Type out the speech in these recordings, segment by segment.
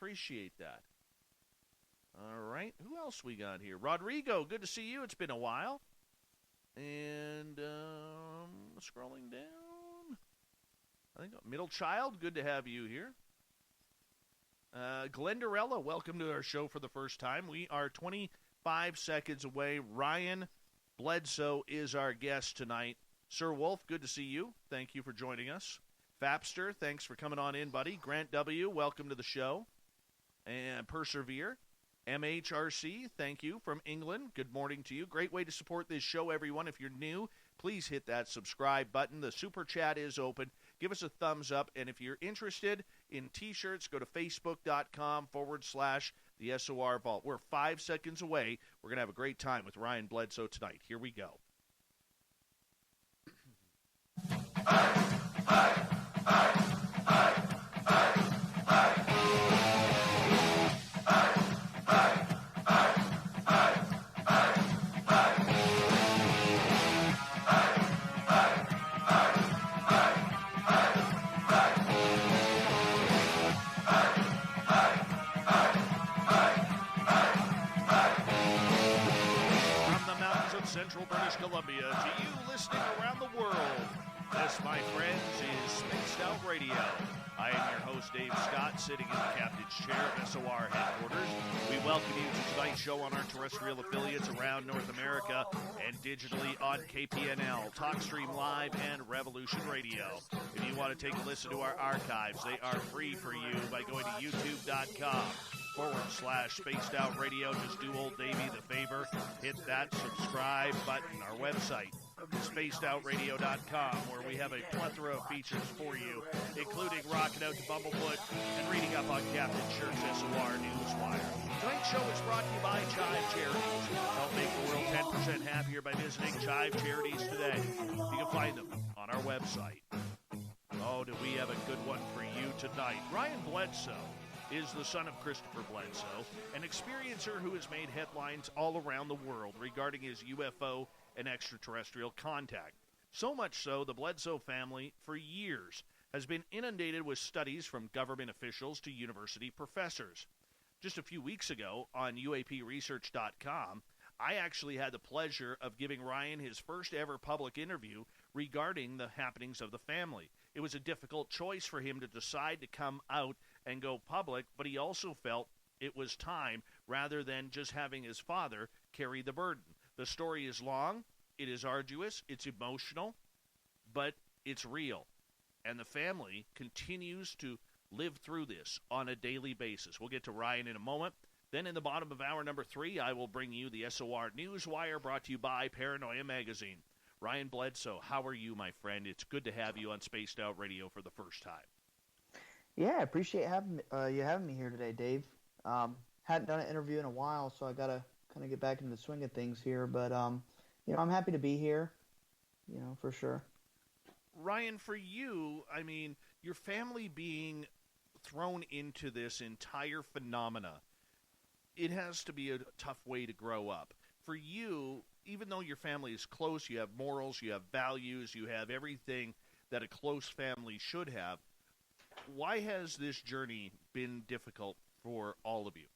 appreciate that. All right. Who else we got here? Rodrigo, good to see you. It's been a while. And scrolling down. I think Middle Child, good to have you here. Glendarella, welcome to our show for the first time. We are 25 seconds away. Ryan Bledsoe is our guest tonight. Sir Wolf, good to see you. Thank you for joining us. Fapster, thanks for coming on in, buddy. Grant W., welcome to the show. And Persevere. MHRC, thank you, from England. Good morning to you. Great way to support this show, everyone. If you're new, please hit that subscribe button. The super chat is open. Give us a thumbs up. And if you're interested in T-shirts, go to facebook.com/the SOR Vault. We're 5 seconds away. We're going to have a great time with Ryan Bledsoe tonight. Here we go. Central British Columbia to you listening around the world. This, my friends, is Spaced Out Radio. I am your host, Dave Scott, sitting in the captain's chair of SOR headquarters. We welcome you to tonight's show on our terrestrial affiliates around North America and digitally on KPNL, TalkStream Live, and Revolution Radio. If you want to take a listen to our archives, they are free for you by going to youtube.com/Spaced Out Radio. Just do old Davey the favor. Hit that subscribe button. Our website is spacedoutradio.com, where we have a plethora of features for you, including rocking out to Bumblefoot and reading up on Captain Shirk's SOR Newswire. Tonight's show is brought to you by Chive Charities. Help make the world 10% happier by visiting Chive Charities today. You can find them on our website. Oh, do we have a good one for you tonight. Ryan Bledsoe is the son of Christopher Bledsoe, an experiencer who has made headlines all around the world regarding his UFO and extraterrestrial contact. So much so, the Bledsoe family, for years, has been inundated with studies from government officials to university professors. Just a few weeks ago, on UAPresearch.com, I actually had the pleasure of giving Ryan his first ever public interview regarding the happenings of the family. It was a difficult choice for him to decide to come out and go public, but he also felt it was time rather than just having his father carry the burden. The story is long, it is arduous, it's emotional, but it's real. And the family continues to live through this on a daily basis. We'll get to Ryan in a moment. Then in the bottom of hour number 3, I will bring you the SOR Newswire, brought to you by Paranoia Magazine. Ryan Bledsoe, how are you, my friend? It's good to have you on Spaced Out Radio for the first time. Yeah, I appreciate you having me here today, Dave. Hadn't done an interview in a while, so I got to kind of get back into the swing of things here. But, I'm happy to be here, for sure. Ryan, for you, your family being thrown into this entire phenomena, it has to be a tough way to grow up. For you, even though your family is close, you have morals, you have values, you have everything that a close family should have, why has this journey been difficult for all of you?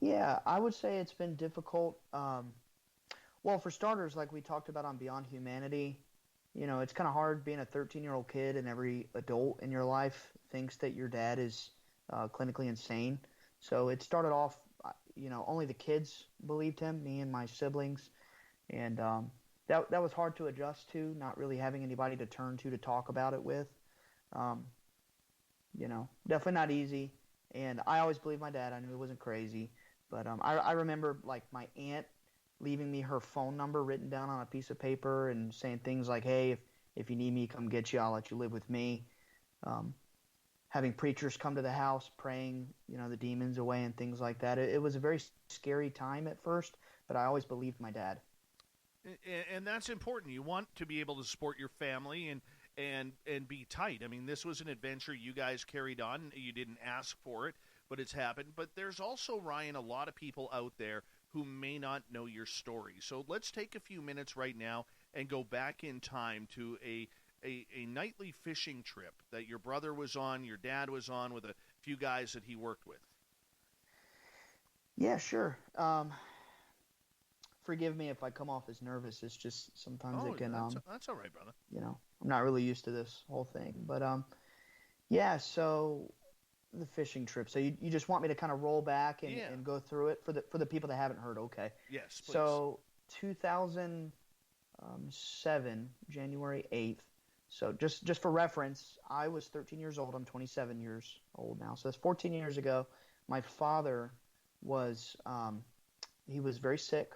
Yeah, I would say it's been difficult. Well, for starters, like we talked about on Beyond Humanity, it's kind of hard being a 13-year-old kid and every adult in your life thinks that your dad is clinically insane. So it started off, only the kids believed him, me and my siblings. And that was hard to adjust to, not really having anybody to turn to talk about it with. Definitely not easy. And I always believed my dad. I knew he wasn't crazy. But I remember, like, my aunt leaving me her phone number written down on a piece of paper and saying things like, hey, if you need me, come get you. I'll let you live with me. Having preachers come to the house praying, the demons away and things like that. It was a very scary time at first, but I always believed my dad. And that's important. You want to be able to support your family and be tight. This was an adventure you guys carried on. You didn't ask for it, but it's happened. But there's also, Ryan, a lot of people out there who may not know your story. So let's take a few minutes right now and go back in time to a a nightly fishing trip that your brother was on, your dad was on with a few guys that he worked with? Yeah, sure. Forgive me if I come off as nervous. It's just sometimes Oh, it can, that's all right, brother. I'm not really used to this whole thing. But yeah. So the fishing trip. So you just want me to kind of roll back and go through it for the people that haven't heard. Okay. Yes, please. So 2007, January 8th. So just for reference, I was 13 years old. I'm 27 years old now. So that's 14 years ago. My father was he was very sick.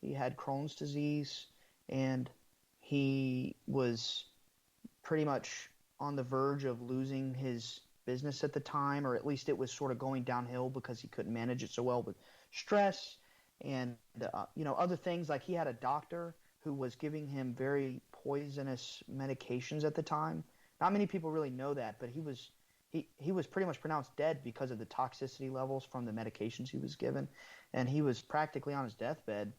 He had Crohn's disease, and he was pretty much on the verge of losing his business at the time, or at least it was sort of going downhill because he couldn't manage it so well with stress and other things. Like he had a doctor who was giving him very poisonous medications at the time. Not many people really know that, but he was pretty much pronounced dead because of the toxicity levels from the medications he was given, and he was practically on his deathbed.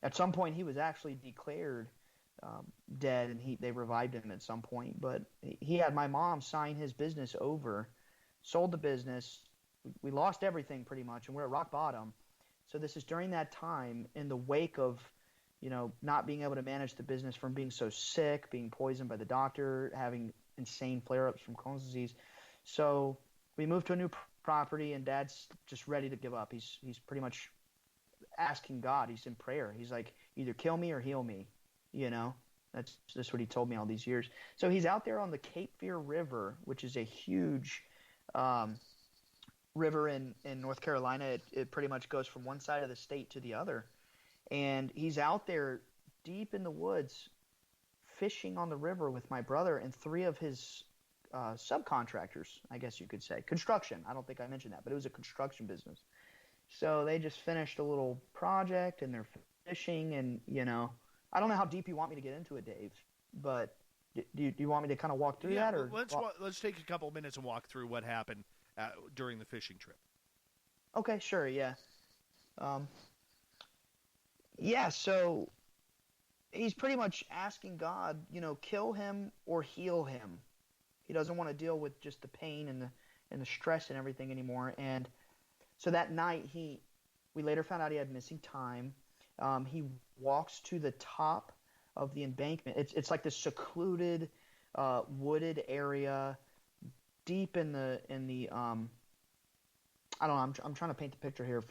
At some point, he was actually declared dead, and they revived him at some point. But he had my mom sign his business over, sold the business. We lost everything pretty much, and we're at rock bottom. So this is during that time, in the wake of, not being able to manage the business from being so sick, being poisoned by the doctor, having insane flare-ups from Crohn's disease. So we moved to a new property, and Dad's just ready to give up. He's pretty much asking God. He's in prayer. He's like, either kill me or heal me. That's just what he told me all these years. So he's out there on the Cape Fear River, which is a huge river in North Carolina. It pretty much goes from one side of the state to the other. And he's out there deep in the woods fishing on the river with my brother and three of his subcontractors, I guess you could say. Construction. I don't think I mentioned that, but it was a construction business. So they just finished a little project, and they're fishing, and, I don't know how deep you want me to get into it, Dave, but do you want me to kind of walk through that? Or let's take a couple of minutes and walk through what happened during the fishing trip. Okay, sure, yeah. So he's pretty much asking God, kill him or heal him. He doesn't want to deal with just the pain and the stress and everything anymore. And so that night, we later found out he had missing time. He walks to the top of the embankment. It's like this secluded, wooded area, deep in the I don't know. I'm trying to paint the picture here.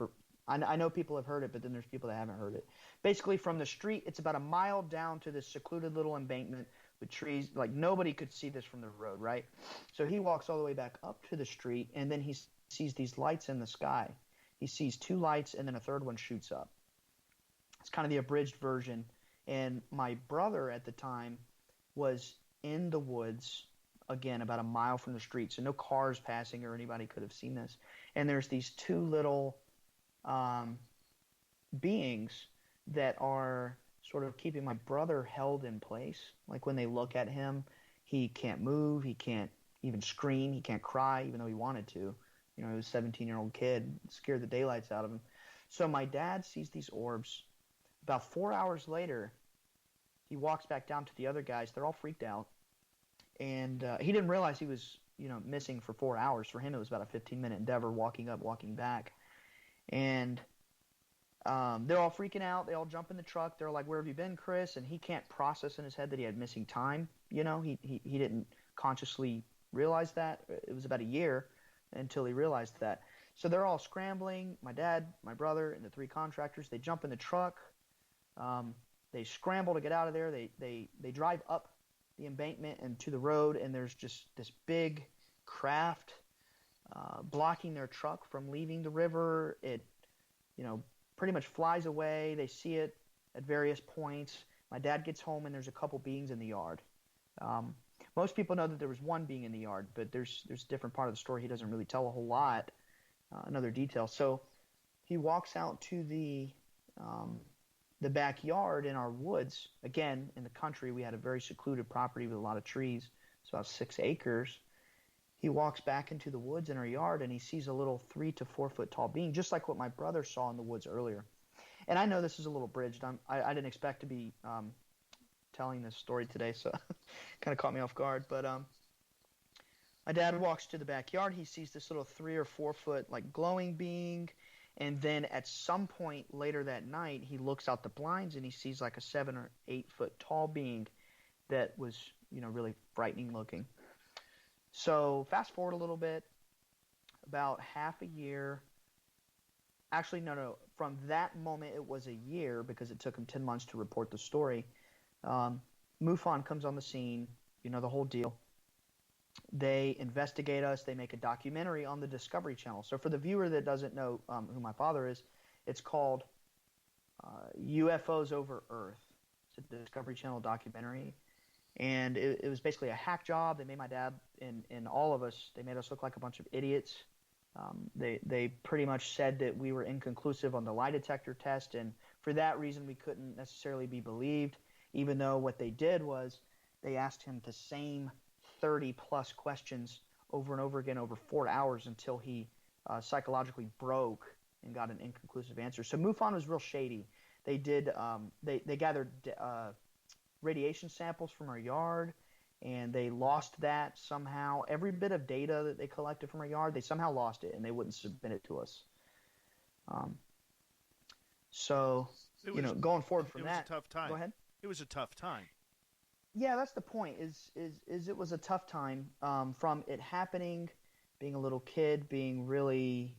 I know people have heard it, but then there's people that haven't heard it. Basically, from the street, it's about a mile down to this secluded little embankment with trees. Like, nobody could see this from the road, right? So he walks all the way back up to the street, and then he sees these lights in the sky. He sees two lights, and then a third one shoots up. It's kind of the abridged version. And my brother at the time was in the woods, again, about a mile from the street. So no cars passing or anybody could have seen this. And there's these two little beings that are sort of keeping my brother held in place. Like, when they look at him, he can't move. He can't even scream. He can't cry, even though he wanted to. He was a 17-year-old kid, scared the daylights out of him. So my dad sees these orbs. About 4 hours later, he walks back down to the other guys. They're all freaked out. And he didn't realize he was, missing for 4 hours. For him, it was about a 15-minute endeavor, walking up, walking back. And they're all freaking out. They all jump in the truck. They're like, "Where have you been, Chris?" And he can't process in his head that he had missing time. He didn't consciously realize that. It was about a year until he realized that. So they're all scrambling. My dad, my brother, and the three contractors, they jump in the truck. They scramble to get out of there. They drive up the embankment and to the road, and there's just this big craft blocking their truck from leaving the river. It, pretty much flies away. They see it at various points. My dad gets home, and there's a couple beings in the yard. Most people know that there was one being in the yard, but there's a different part of the story he doesn't really tell a whole lot, another detail. So he walks out to the backyard in our woods. Again, in the country, we had a very secluded property with a lot of trees. It's about 6 acres. He walks back into the woods in our yard, and he sees a little 3 to 4 foot tall being, just like what my brother saw in the woods earlier. And I know this is a little bridged. I didn't expect to be telling this story today, so kind of caught me off guard. But my dad walks to the backyard. He sees this little 3 or 4 foot like glowing being, and then at some point later that night, he looks out the blinds and he sees like a 7 or 8 foot tall being that was, really frightening looking. So fast forward a little bit, about half a year. Actually, no. From that moment, it was a year because it took him 10 months to report the story. MUFON comes on the scene, the whole deal. They investigate us. They make a documentary on the Discovery Channel. So for the viewer that doesn't know who my father is, it's called UFOs over Earth. It's a Discovery Channel documentary. And it was basically a hack job. They made my dad and all of us, they made us look like a bunch of idiots. They pretty much said that we were inconclusive on the lie detector test, and for that reason we couldn't necessarily be believed, even though what they did was they asked him the same 30-plus questions over and over again over 4 hours until he psychologically broke and got an inconclusive answer. So MUFON was real shady. They did they gathered radiation samples from our yard, and they lost that somehow. Every bit of data that they collected from our yard, they somehow lost it, and they wouldn't submit it to us. So, going forward from that, it was a tough time. Go ahead. It was a tough time. Yeah, that's the point. Is it was a tough time from it happening, being a little kid, being really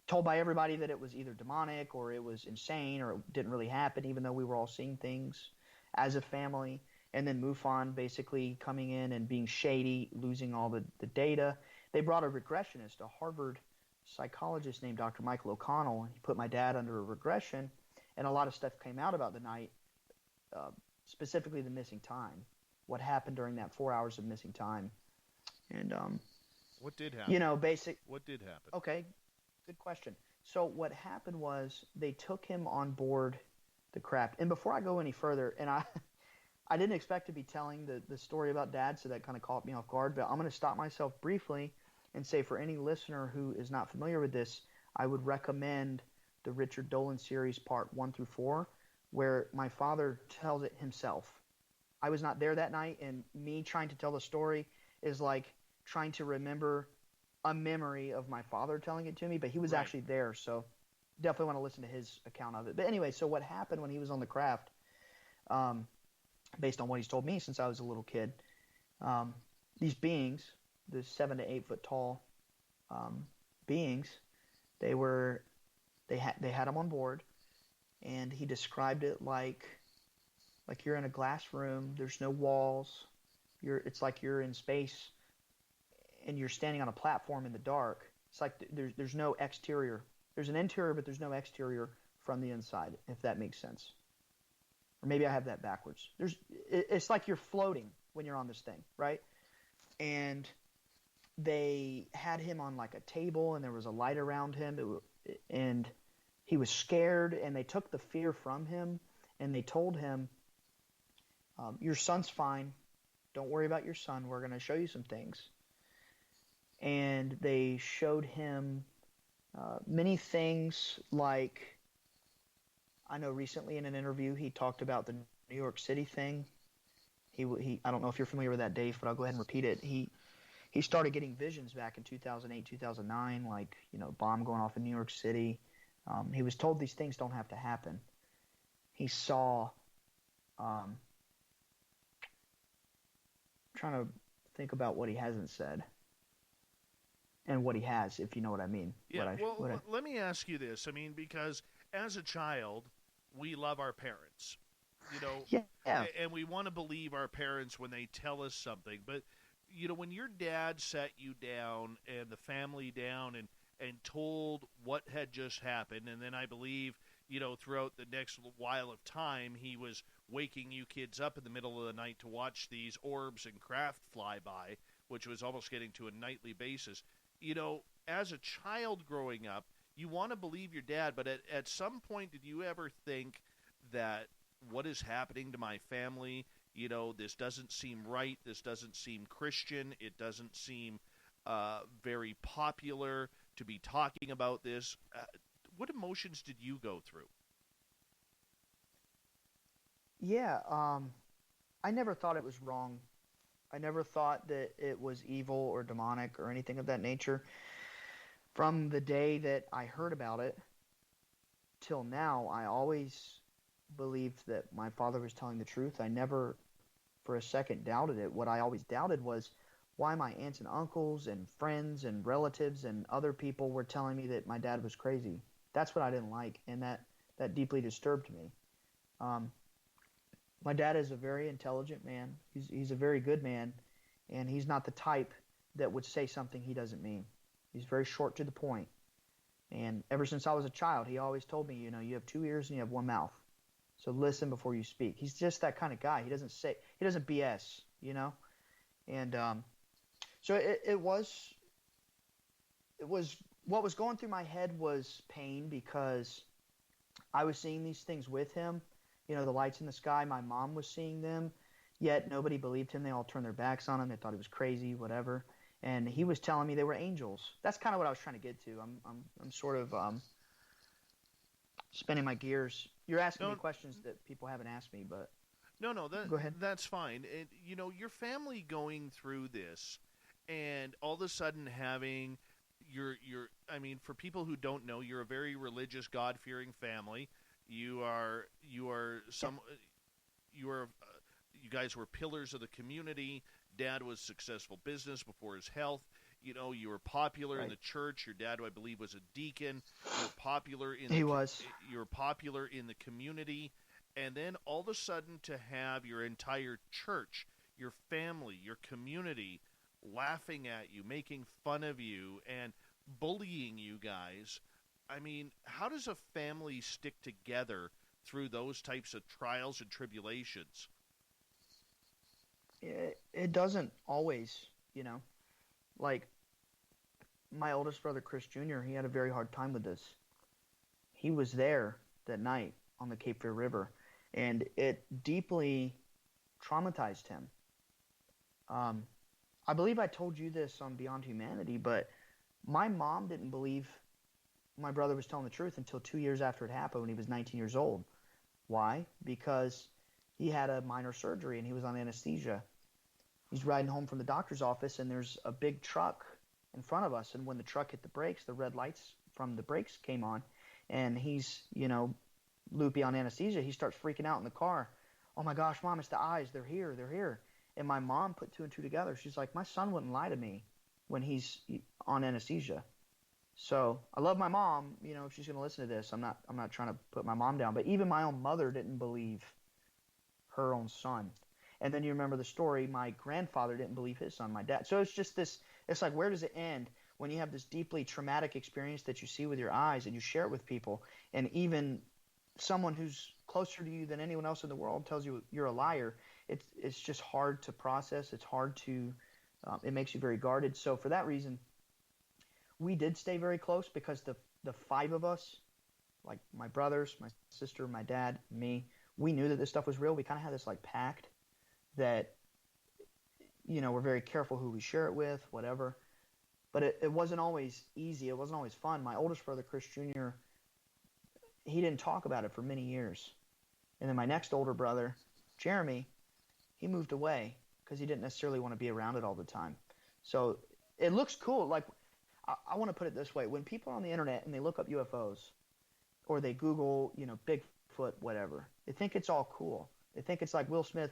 told by everybody that it was either demonic or it was insane or it didn't really happen, even though we were all seeing things as a family. And then MUFON basically coming in and being shady, losing all the data. They brought a regressionist, a Harvard psychologist named Dr. Michael O'Connell, and he put my dad under a regression, and a lot of stuff came out about the night, specifically the missing time, what happened during that 4 hours of missing time. And what did happen? What did happen? Okay, good question. So what happened was they took him on board the craft. And before I go any further, and I didn't expect to be telling the story about Dad, so that kind of caught me off guard, but I'm going to stop myself briefly and say for any listener who is not familiar with this, I would recommend the Richard Dolan series part 1 through 4, where my father tells it himself. I was not there that night, and me trying to tell the story is like trying to remember a memory of my father telling it to me, but he was actually there, so definitely want to listen to his account of it. But anyway, so what happened when he was on the craft, based on what he's told me since I was a little kid, these beings, the 7 to 8 foot tall beings, they had him on board, and he described it like you're in a glass room. There's no walls. It's like you're in space, and you're standing on a platform in the dark. It's like there's no exterior. There's an interior, but there's no exterior from the inside, if that makes sense. Or maybe I have that backwards. It's like you're floating when you're on this thing, right? And they had him on like a table, and there was a light around him, and he was scared, and they took the fear from him, and they told him, your son's fine. Don't worry about your son. We're going to show you some things. And they showed him many things, like, I know recently in an interview he talked about the New York City thing. He I don't know if you're familiar with that, Dave, but I'll go ahead and repeat it. He started getting visions back in 2008, 2009, like, bomb going off in New York City. He was told these things don't have to happen. He saw, I'm trying to think about what he hasn't said and what he has, if you know what I mean. Yeah, let me ask you this. I mean, because as a child, we love our parents, Yeah. And we want to believe our parents when they tell us something. But, when your dad sat you down and the family down and told what had just happened, and then I believe, throughout the next while of time, he was waking you kids up in the middle of the night to watch these orbs and craft fly by, which was almost getting to a nightly basis. As a child growing up, you want to believe your dad, but at some point, did you ever think that what is happening to my family, this doesn't seem right, this doesn't seem Christian, it doesn't seem very popular to be talking about this? What emotions did you go through? Yeah, I never thought it was wrong. I never thought that it was evil or demonic or anything of that nature. From the day that I heard about it till now, I always believed that my father was telling the truth. I never for a second doubted it. What I always doubted was why my aunts and uncles and friends and relatives and other people were telling me that my dad was crazy. That's what I didn't like, and that deeply disturbed me. Um, my dad is a very intelligent man. He's a very good man, and he's not the type that would say something he doesn't mean. He's very short to the point. And ever since I was a child, he always told me, you have two ears and you have one mouth. So listen before you speak. He's just that kind of guy. He doesn't BS. And so it was, what was going through my head was pain because I was seeing these things with him. The lights in the sky, my mom was seeing them, yet nobody believed him. They all turned their backs on him. They thought he was crazy, whatever. And he was telling me they were angels. That's kind of what I was trying to get to. I'm sort of spinning my gears. You're asking me questions that people haven't asked me, but no, go ahead. that's fine. And, your family going through this, and all of a sudden having I mean, for people who don't know, you're a very religious, God-fearing family. You are some you guys were pillars of the community. Dad was successful business before his health. You were popular in the church. Your dad, I believe, was a deacon. You were popular in He was. You were popular in the community, and then all of a sudden to have your entire church, your family, your community laughing at you, making fun of you, and bullying you guys. I mean, how does a family stick together through those types of trials and tribulations? It doesn't always, like my oldest brother, Chris Jr., he had a very hard time with this. He was there that night on the Cape Fear River, and it deeply traumatized him. I believe I told you this on Beyond Humanity, but my mom didn't believe my brother was telling the truth until 2 years after it happened when he was 19 years old. Why? Because he had a minor surgery and he was on anesthesia. He's riding home from the doctor's office and there's a big truck in front of us. And when the truck hit the brakes, the red lights from the brakes came on and he's, loopy on anesthesia. He starts freaking out in the car. Oh my gosh, Mom, it's the eyes. They're here. They're here. And my mom put two and two together. She's like, my son wouldn't lie to me when he's on anesthesia. So I love my mom. If she's going to listen to this, I'm not trying to put my mom down. But even my own mother didn't believe her own son. And then you remember the story, my grandfather didn't believe his son, my dad. So it's just this, it's like, where does it end when you have this deeply traumatic experience that you see with your eyes and you share it with people, and even someone who's closer to you than anyone else in the world tells you you're a liar? It's just hard to process. It's hard to, it makes you very guarded. So for that reason, we did stay very close because the five of us, like my brothers, my sister, my dad, me, we knew that this stuff was real. We kind of had this like pact that, we're very careful who we share it with, whatever. But it wasn't always easy. It wasn't always fun. My oldest brother, Chris Jr., he didn't talk about it for many years. And then my next older brother, Jeremy, he moved away because he didn't necessarily want to be around it all the time. So it looks cool. Like, I want to put it this way. When people are on the internet and they look up UFOs or they Google, Bigfoot, whatever, they think it's all cool. They think it's like Will Smith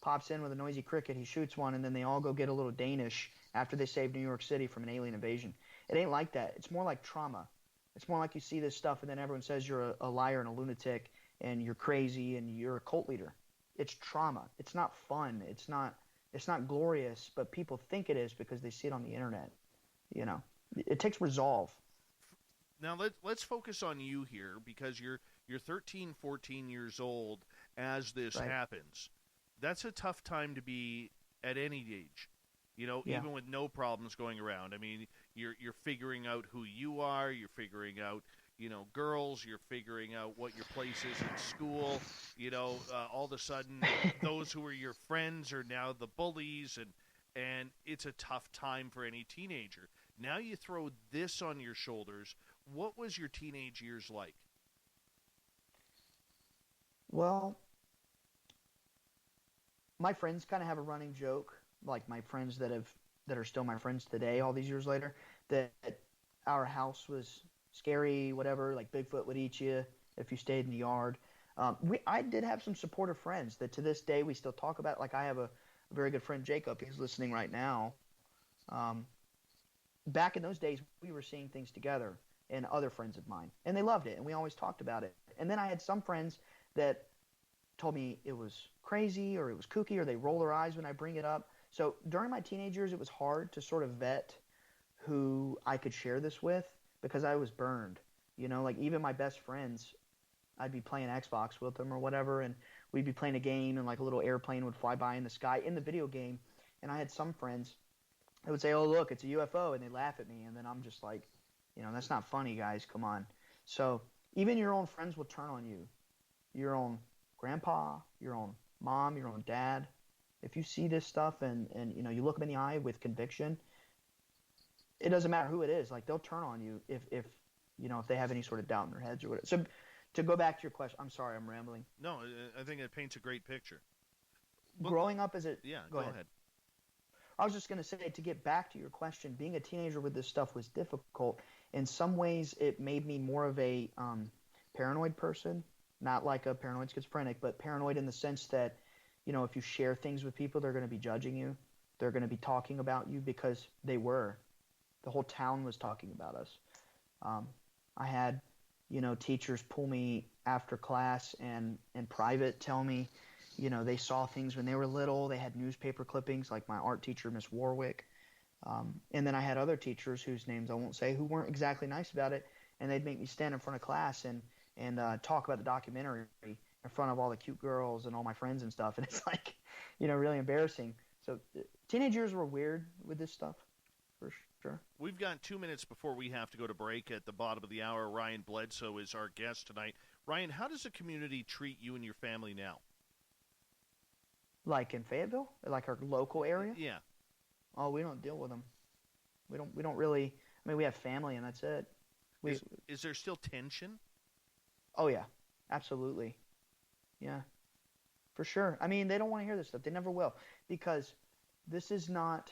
pops in with a noisy cricket, he shoots one, and then they all go get a little Danish after they save New York City from an alien invasion. It ain't like that. It's more like trauma. It's more like you see this stuff and then everyone says you're a liar and a lunatic and you're crazy and you're a cult leader. It's trauma. It's not fun. It's not glorious, but people think it is because they see it on the internet. It takes resolve. Now let's focus on you here because you're 13, 14 years old as this happens. That's a tough time to be at any age, even with no problems going around. I mean, you're figuring out who you are, you're figuring out, girls, you're figuring out what your place is in school, all of a sudden those who were your friends are now the bullies, and it's a tough time for any teenager. Now you throw this on your shoulders. What was your teenage years like? Well, my friends kind of have a running joke, like my friends that are still my friends today, all these years later, that our house was scary, whatever. Like Bigfoot would eat you if you stayed in the yard. I did have some supportive friends that to this day we still talk about. Like I have a very good friend, Jacob. He's listening right now. Back in those days, we were seeing things together, and other friends of mine, and they loved it, and we always talked about it. And then I had some friends that told me it was crazy or it was kooky, or they roll their eyes when I bring it up. So during my teenage years, it was hard to sort of vet who I could share this with because I was burned. Like even my best friends, I'd be playing Xbox with them or whatever, and we'd be playing a game, and like a little airplane would fly by in the sky in the video game. And I had some friends that would say, "Oh, look, it's a UFO," and they laugh at me, and then I'm just like, that's not funny, guys. Come on. So even your own friends will turn on you. Your own grandpa, your own mom, your own dad. If you see this stuff and you look them in the eye with conviction, it doesn't matter who it is. Like they'll turn on you if they have any sort of doubt in their heads or whatever. So to go back to your question, I'm sorry, I'm rambling. No, I think it paints a great picture. Growing up as a go ahead. I was just going to say, to get back to your question, being a teenager with this stuff was difficult. In some ways, it made me more of a paranoid person, not like a paranoid schizophrenic, but paranoid in the sense that, if you share things with people, they're going to be judging you. They're going to be talking about you because they were. The whole town was talking about us. I had, teachers pull me after class and in private tell me, they saw things when they were little. They had newspaper clippings, like my art teacher, Miss Warwick. And then I had other teachers whose names I won't say who weren't exactly nice about it, and they'd make me stand in front of class and talk about the documentary in front of all the cute girls and all my friends and stuff. And it's like, really embarrassing. So teenage years were weird with this stuff, for sure. We've got 2 minutes before we have to go to break. At the bottom of the hour, Ryan Bledsoe is our guest tonight. Ryan, how does the community treat you and your family now? Like in Fayetteville? Like our local area? Yeah. Oh, we don't deal with them. We don't really. I mean, we have family and that's it. Is there still tension? Oh yeah, absolutely. Yeah, for sure. I mean, they don't want to hear this stuff. They never will, because this is not.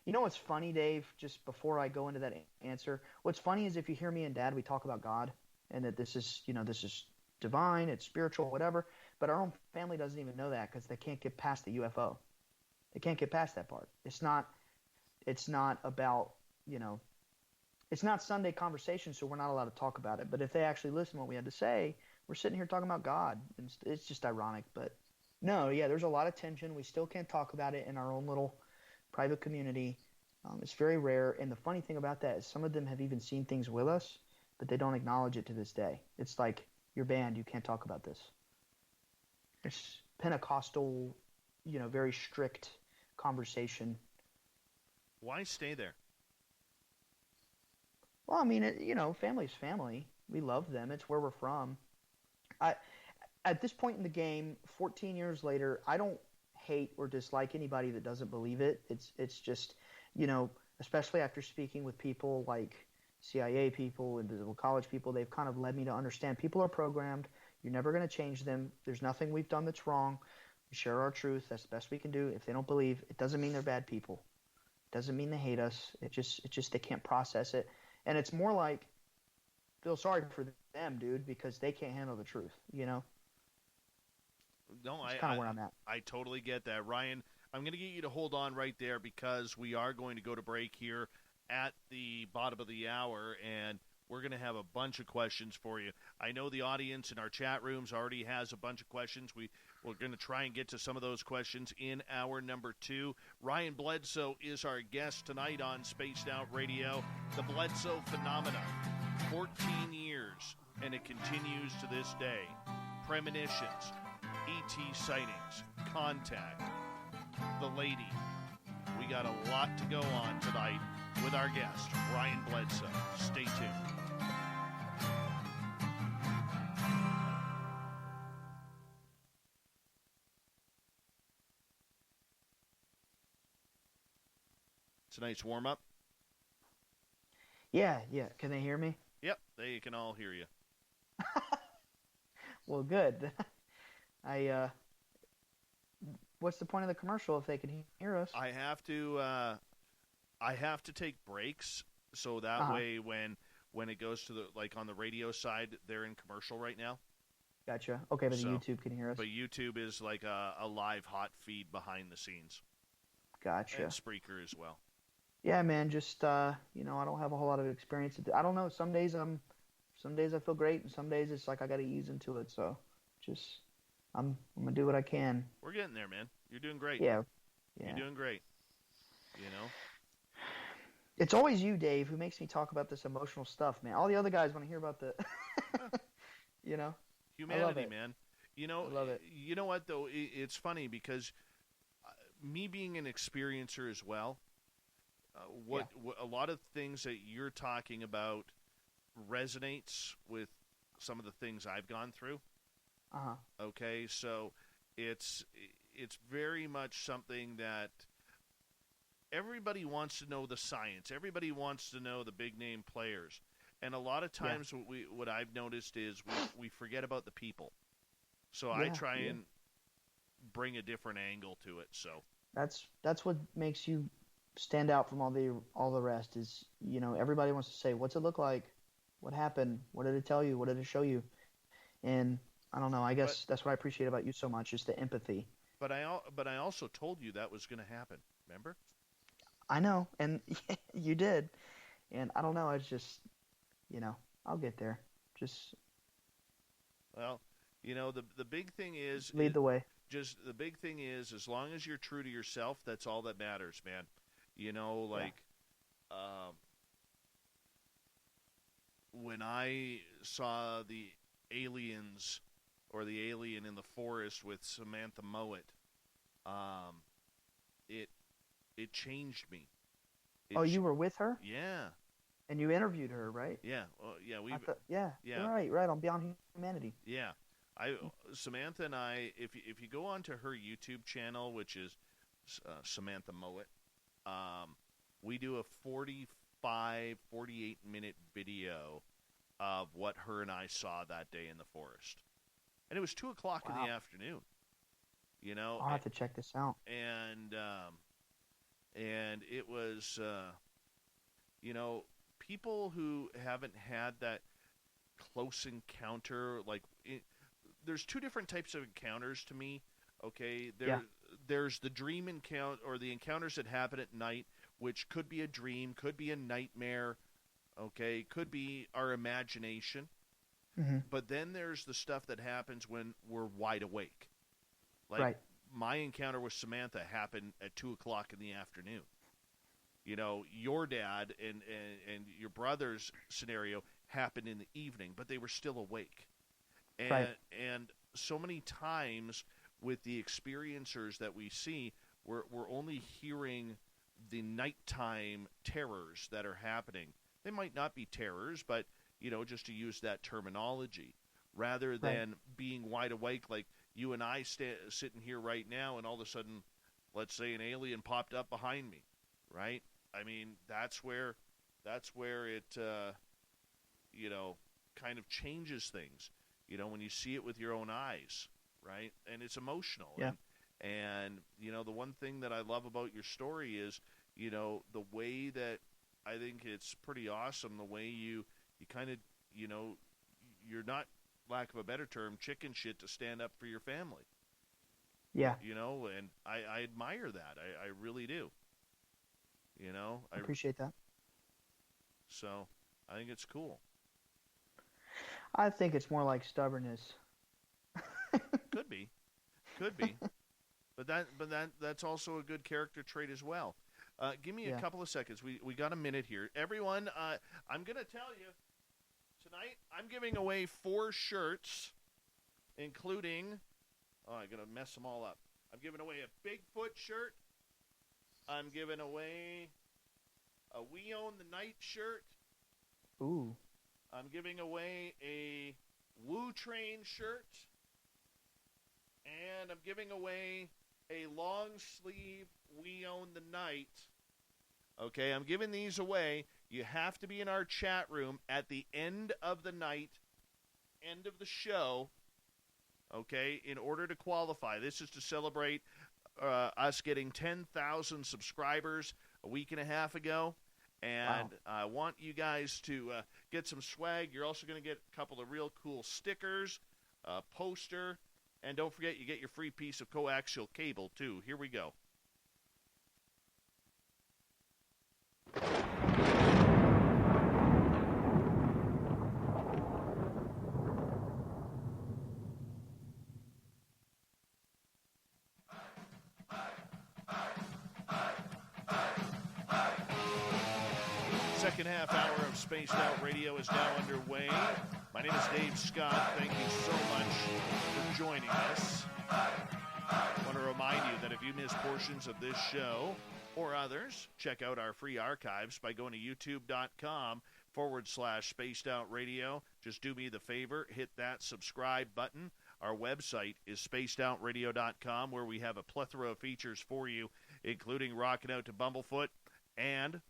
What's funny, Dave? Just before I go into that answer, what's funny is if you hear me and Dad, we talk about God and that this is divine, it's spiritual, whatever. But our own family doesn't even know that because they can't get past the UFO. They can't get past that part. It's not about, it's not Sunday conversation, so we're not allowed to talk about it. But if they actually listen to what we had to say, we're sitting here talking about God. And it's just ironic. But no, yeah, there's a lot of tension. We still can't talk about it in our own little private community. It's very rare. And the funny thing about that is some of them have even seen things with us, but they don't acknowledge it to this day. It's like, you're banned. You can't talk about this. It's Pentecostal, very strict conversation. Why stay there? Well, I mean, family's family. We love them. It's where we're from. At this point in the game, 14 years later, I don't hate or dislike anybody that doesn't believe it. It's just, especially after speaking with people like CIA people, invisible college people, they've kind of led me to understand people are programmed. You're never going to change them. There's nothing we've done that's wrong. We share our truth. That's the best we can do. If they don't believe, it doesn't mean they're bad people. It doesn't mean they hate us. It just they can't process it. And it's more like, feel sorry for them, dude, because they can't handle the truth, No, That's kind of where I'm at. I totally get that. Ryan, I'm going to get you to hold on right there because we are going to go to break here at the bottom of the hour, and we're going to have a bunch of questions for you. I know the audience in our chat rooms already has a bunch of questions. We're going to try and get to some of those questions in hour number 2. Ryan Bledsoe is our guest tonight on Spaced Out Radio. The Bledsoe Phenomena, 14 years, and it continues to this day. Premonitions, ET sightings, contact, the lady. We got a lot to go on tonight with our guest, Ryan Bledsoe. Stay tuned. Tonight's warm-up? Yeah. Can they hear me? Yep, they can all hear you. Well, good. what's the point of the commercial if they can hear us? I have to take breaks so that way when it goes to the like on the radio side, they're in commercial right now. Gotcha. Okay, but the YouTube can hear us. But YouTube is like a live hot feed behind the scenes. Gotcha. And Spreaker as well. Yeah, man. Just I don't have a whole lot of experience. I don't know. Some days I feel great, and some days it's like I got to ease into it. So, I'm gonna do what I can. We're getting there, man. You're doing great. Yeah. You're doing great. It's always you, Dave, who makes me talk about this emotional stuff, man. All the other guys want to hear about the, humanity, man. I love it. You know what though? It's funny because me being an experiencer as well. What a lot of things that you're talking about resonates with some of the things I've gone through. Okay, so it's very much something that everybody wants to know the science. Everybody wants to know the big name players, and a lot of times what I've noticed is we forget about the people. So I try and bring a different angle to it. So that's what makes you stand out from all the rest is, everybody wants to say, what's it look like? What happened? What did it tell you? What did it show you? And I don't know. I guess that's what I appreciate about you so much is the empathy. But I also told you that was going to happen. Remember? I know, and you did. And I don't know. It's just, I'll get there. Well, the big thing is lead the way. Just the big thing is, as long as you're true to yourself, that's all that matters, man. When I saw the aliens or the alien in the forest with Samantha Mowat, it changed me. You were with her? Yeah. And you interviewed her, right? Yeah. Well, yeah. Right on Beyond Humanity. Yeah. Samantha and I, if you go onto her YouTube channel, which is Samantha Mowat, we do a 48-minute video of what her and I saw that day in the forest. And it was 2 o'clock in the afternoon. I'll have to check this out. And it was, people who haven't had that close encounter, there's two different types of encounters to me. Okay, there's the dream encounter or the encounters that happen at night, which could be a dream, could be a nightmare. Okay, could be our imagination. Mm-hmm. But then there's the stuff that happens when we're wide awake. My encounter with Samantha happened at 2 o'clock in the afternoon. Your dad and your brother's scenario happened in the evening, but they were still awake. And so many times with the experiencers that we see, we're only hearing the nighttime terrors that are happening. They might not be terrors, but, just to use that terminology, rather than being wide awake like you and I sitting here right now, and all of a sudden, let's say an alien popped up behind me, right? I mean, that's where it, kind of changes things, when you see it with your own eyes, right? And it's emotional. Yeah. And the one thing that I love about your story is, the way that I think it's pretty awesome, the way you kind of, you're not, lack of a better term, chicken shit to stand up for your family. Yeah. And I admire that. I really do. I appreciate that. So I think it's cool. I think it's more like stubbornness. Could be. But that's also a good character trait as well. Give me a couple of seconds. We got a minute here. Everyone, I'm going to tell you, tonight I'm giving away 4 shirts, including, I'm going to mess them all up. I'm giving away a Bigfoot shirt. I'm giving away a We Own the Night shirt. Ooh. I'm giving away a Woo Train shirt. And I'm giving away a long sleeve We Own the Night. Okay, I'm giving these away. You have to be in our chat room at the end of the night, end of the show, okay, in order to qualify. This is to celebrate us getting 10,000 subscribers a week and a half ago. And I want you guys to get some swag. You're also going to get a couple of real cool stickers, a poster, and don't forget you get your free piece of coaxial cable, too. Here we go. Second half hour of Spaced Out Radio is now underway. My name is Dave Scott. Thank you so much for joining us. I want to remind you that if you miss portions of this show or others, check out our free archives by going to youtube.com/Spaced Out Radio. Just do me the favor, hit that subscribe button. Our website is spacedoutradio.com, where we have a plethora of features for you, including rocking out to Bumblefoot and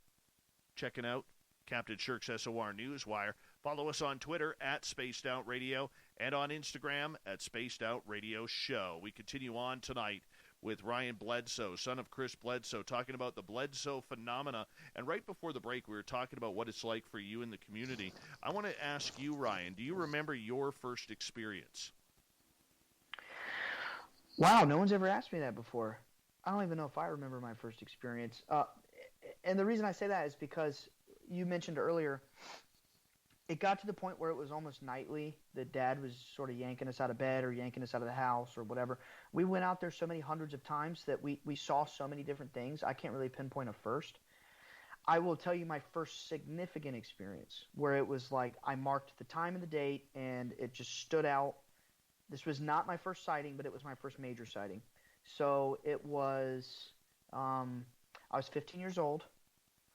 checking out Captain Shirk's SOR Newswire. Follow us on Twitter at Spaced Out Radio and on Instagram at Spaced Out Radio Show. We continue on tonight with Ryan Bledsoe, son of Chris Bledsoe, talking about the Bledsoe phenomena. And right before the break, we were talking about what it's like for you in the community. I want to ask you, Ryan, do you remember your first experience? Wow, no one's ever asked me that before. I don't even know if I remember my first experience. And the reason I say that is because you mentioned earlier, it got to the point where it was almost nightly that Dad was sort of yanking us out of bed or yanking us out of the house or whatever. We went out there so many hundreds of times that we saw so many different things. I can't really pinpoint a first. I will tell you my first significant experience where it was like I marked the time and the date and it just stood out. This was not my first sighting, but it was my first major sighting. So it was I was 15 years old.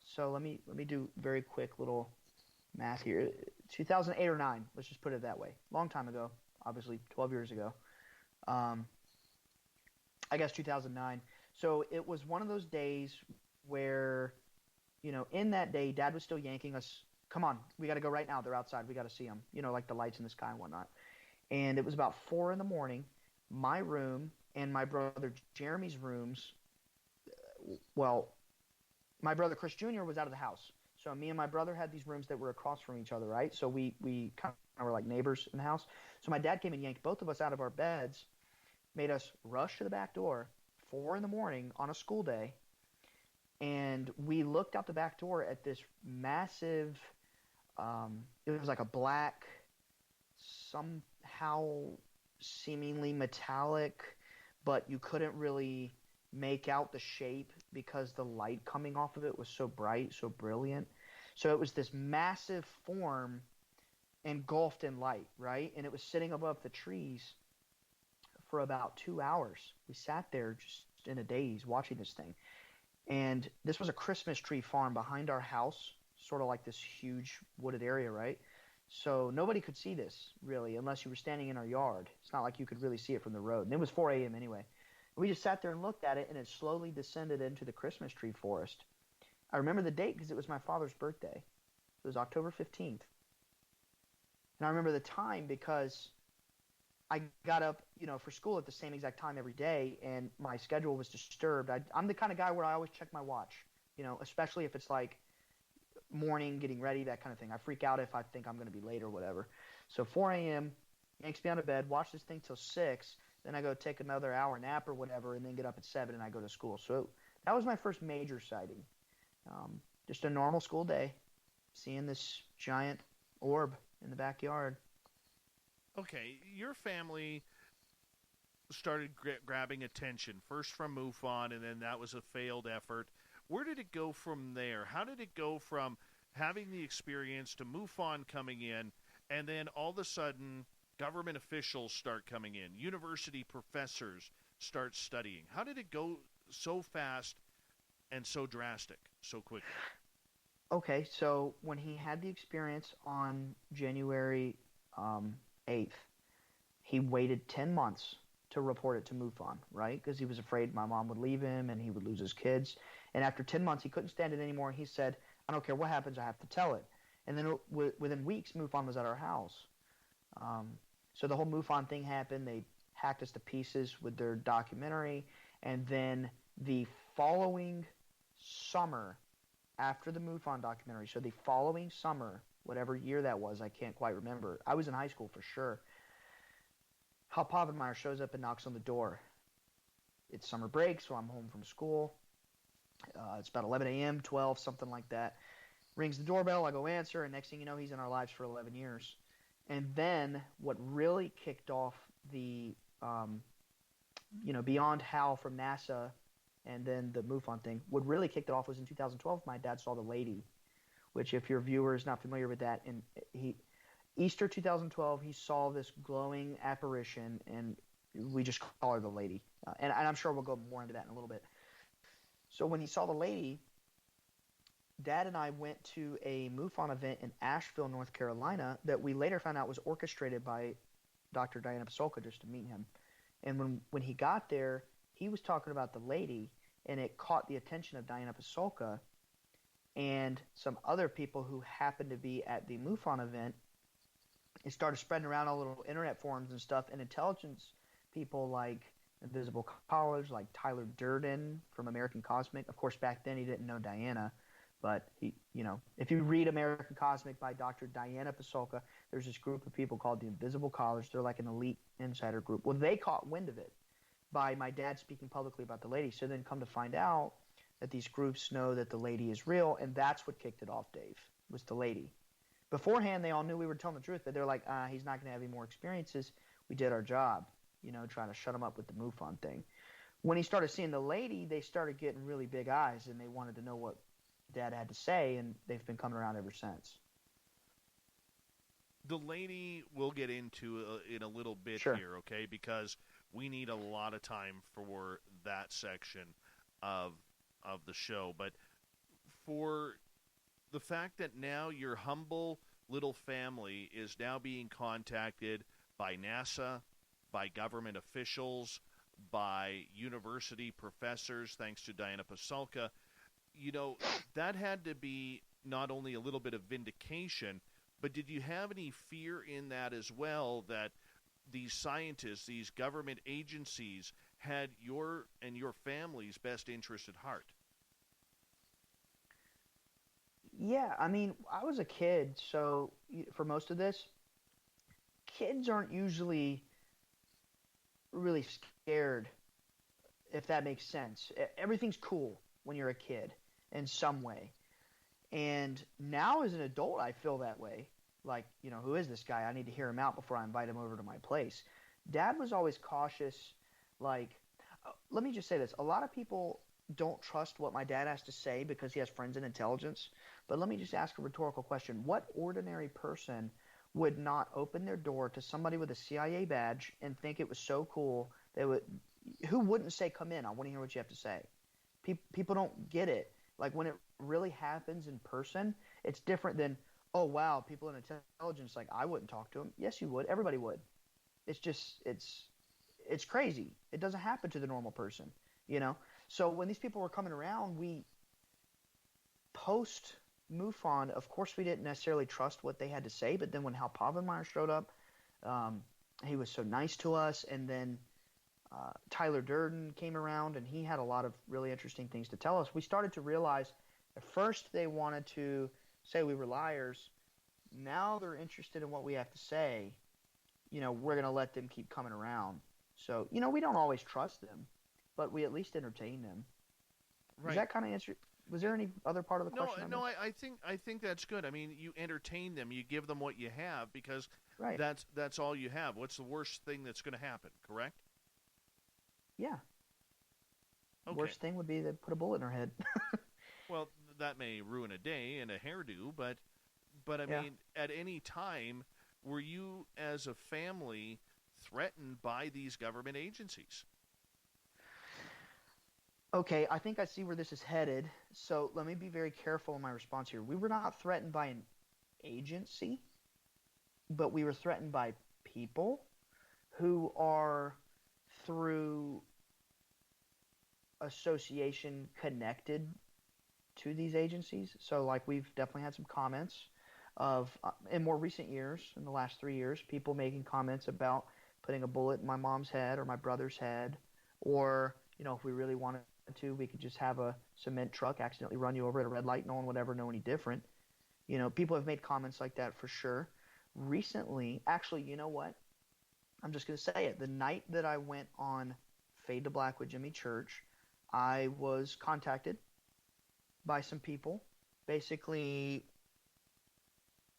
So let me do very quick little math here. 2008 or 9, let's just put it that way. Long time ago, obviously 12 years ago. I guess 2009. So it was one of those days where, in that day, Dad was still yanking us. Come on, we got to go right now. They're outside. We got to see them. Like the lights in the sky and whatnot. And it was about 4 a.m. My room and my brother Jeremy's rooms. Well, my brother Chris Jr. was out of the house. So me and my brother had these rooms that were across from each other, right? So we kind of were like neighbors in the house. So my dad came and yanked both of us out of our beds, made us rush to the back door, 4 a.m. on a school day, and we looked out the back door at this massive, it was like a black, somehow seemingly metallic, but you couldn't really make out the shape because the light coming off of it was so bright, so brilliant. So it was this massive form engulfed in light, right? And it was sitting above the trees for about 2 hours. We sat there just in a daze watching this thing. And this was a Christmas tree farm behind our house, sort of like this huge wooded area, right? So nobody could see this, really, unless you were standing in our yard. It's not like you could really see it from the road. And it was 4 a.m. anyway. We just sat there and looked at it, and it slowly descended into the Christmas tree forest. I remember the date because it was my father's birthday. It was October 15th. And I remember the time because I got up, for school at the same exact time every day, and my schedule was disturbed. I'm the kind of guy where I always check my watch, especially if it's like morning, getting ready, that kind of thing. I freak out if I think I'm going to be late or whatever. So 4 a.m., yanks me out of bed, watch this thing till 6, then I go take another hour nap or whatever, and then get up at 7 and I go to school. So that was my first major sighting. Just a normal school day, seeing this giant orb in the backyard. Okay, your family started grabbing attention, first from MUFON, and then that was a failed effort. Where did it go from there? How did it go from having the experience to MUFON coming in, and then all of a sudden government officials start coming in, university professors start studying? How did it go so fast and so drastic so quickly? Okay, so when he had the experience on January 8th, he waited 10 months to report it to MUFON, right? Because he was afraid my mom would leave him and he would lose his kids. And after 10 months, he couldn't stand it anymore. He said, I don't care what happens, I have to tell it. And then within weeks, MUFON was at our house. So the whole MUFON thing happened. They hacked us to pieces with their documentary. And then the following summer, after the MUFON documentary, so the following summer, whatever year that was, I can't quite remember. I was in high school for sure. Hal Povenmire shows up and knocks on the door. It's summer break, so I'm home from school. It's about 11 a.m., 12, something like that. Rings the doorbell, I go answer, and next thing you know, he's in our lives for 11 years. And then what really kicked off the, beyond Hal from NASA and then the MUFON thing, what really kicked it off was in 2012, my dad saw the lady, which if your viewer is not familiar with that, Easter 2012, he saw this glowing apparition, and we just call her the lady. And I'm sure we'll go more into that in a little bit. So when he saw the lady, Dad and I went to a MUFON event in Asheville, North Carolina, that we later found out was orchestrated by Dr. Diana Pasulka just to meet him. And when he got there, he was talking about the lady, and it caught the attention of Diana Pasulka and some other people who happened to be at the MUFON event. It started spreading around all little internet forums and stuff, and intelligence people like Invisible Callers, like Tyler Durden from American Cosmic. Of course, back then he didn't know Diana, but if you read American Cosmic by Dr. Diana Pasulka, there's this group of people called the Invisible Callers. They're like an elite insider group. Well, they caught wind of it by my dad speaking publicly about the lady. So then come to find out that these groups know that the lady is real, and that's what kicked it off, Dave, was the lady. Beforehand, they all knew we were telling the truth, but they're like, he's not going to have any more experiences. We did our job, trying to shut him up with the MUFON thing. When he started seeing the lady, they started getting really big eyes, and they wanted to know what Dad had to say, and they've been coming around ever since. The lady we'll get into in a little bit Sure. here, okay? Because we need a lot of time for that section of the show. But for the fact that now your humble little family is now being contacted by NASA, by government officials, by university professors, thanks to Diana Pasulka, that had to be not only a little bit of vindication, but did you have any fear in that as well, that these scientists, these government agencies, had your and your family's best interest at heart? Yeah, I mean, I was a kid, so for most of this, kids aren't usually really scared, if that makes sense. Everything's cool when you're a kid in some way. And now as an adult, I feel that way. Like, who is this guy? I need to hear him out before I invite him over to my place. Dad was always cautious. Like, let me just say this. A lot of people don't trust what my dad has to say because he has friends in intelligence. But let me just ask a rhetorical question. What ordinary person would not open their door to somebody with a CIA badge and think it was so cool? Who wouldn't say, come in, I want to hear what you have to say? People don't get it. Like, when it really happens in person, it's different than, oh, wow, people in intelligence, like, I wouldn't talk to them. Yes, you would. Everybody would. It's just, it's crazy. It doesn't happen to the normal person, So when these people were coming around, we, post MUFON, of course we didn't necessarily trust what they had to say, but then when Hal Povenmire showed up, he was so nice to us, and then Tyler Durden came around, and he had a lot of really interesting things to tell us. We started to realize at first they wanted to say we were liars. Now they're interested in what we have to say. We're going to let them keep coming around. So, we don't always trust them, but we at least entertain them. Right. Does that kind of answer? Was there any other part of the question? No, I think that's good. I mean, you entertain them, you give them what you have, because right. that's all you have. What's the worst thing that's going to happen, correct? Yeah. Okay. Worst thing would be to put a bullet in her head. Well, that may ruin a day and a hairdo, but I mean, at any time, were you as a family threatened by these government agencies? Okay, I think I see where this is headed. So let me be very careful in my response here. We were not threatened by an agency, but we were threatened by people who are, through association, connected to these agencies. So, like, we've definitely had some comments of, in more recent years, in the last 3 years, people making comments about putting a bullet in my mom's head or my brother's head, or If we really wanted to, we could just have a cement truck accidentally run you over at a red light. No one would ever know any different. People have made comments like that for sure. Recently, actually, you know what? I'm just going to say it. The night that I went on Fade to Black with Jimmy Church, I was contacted by some people basically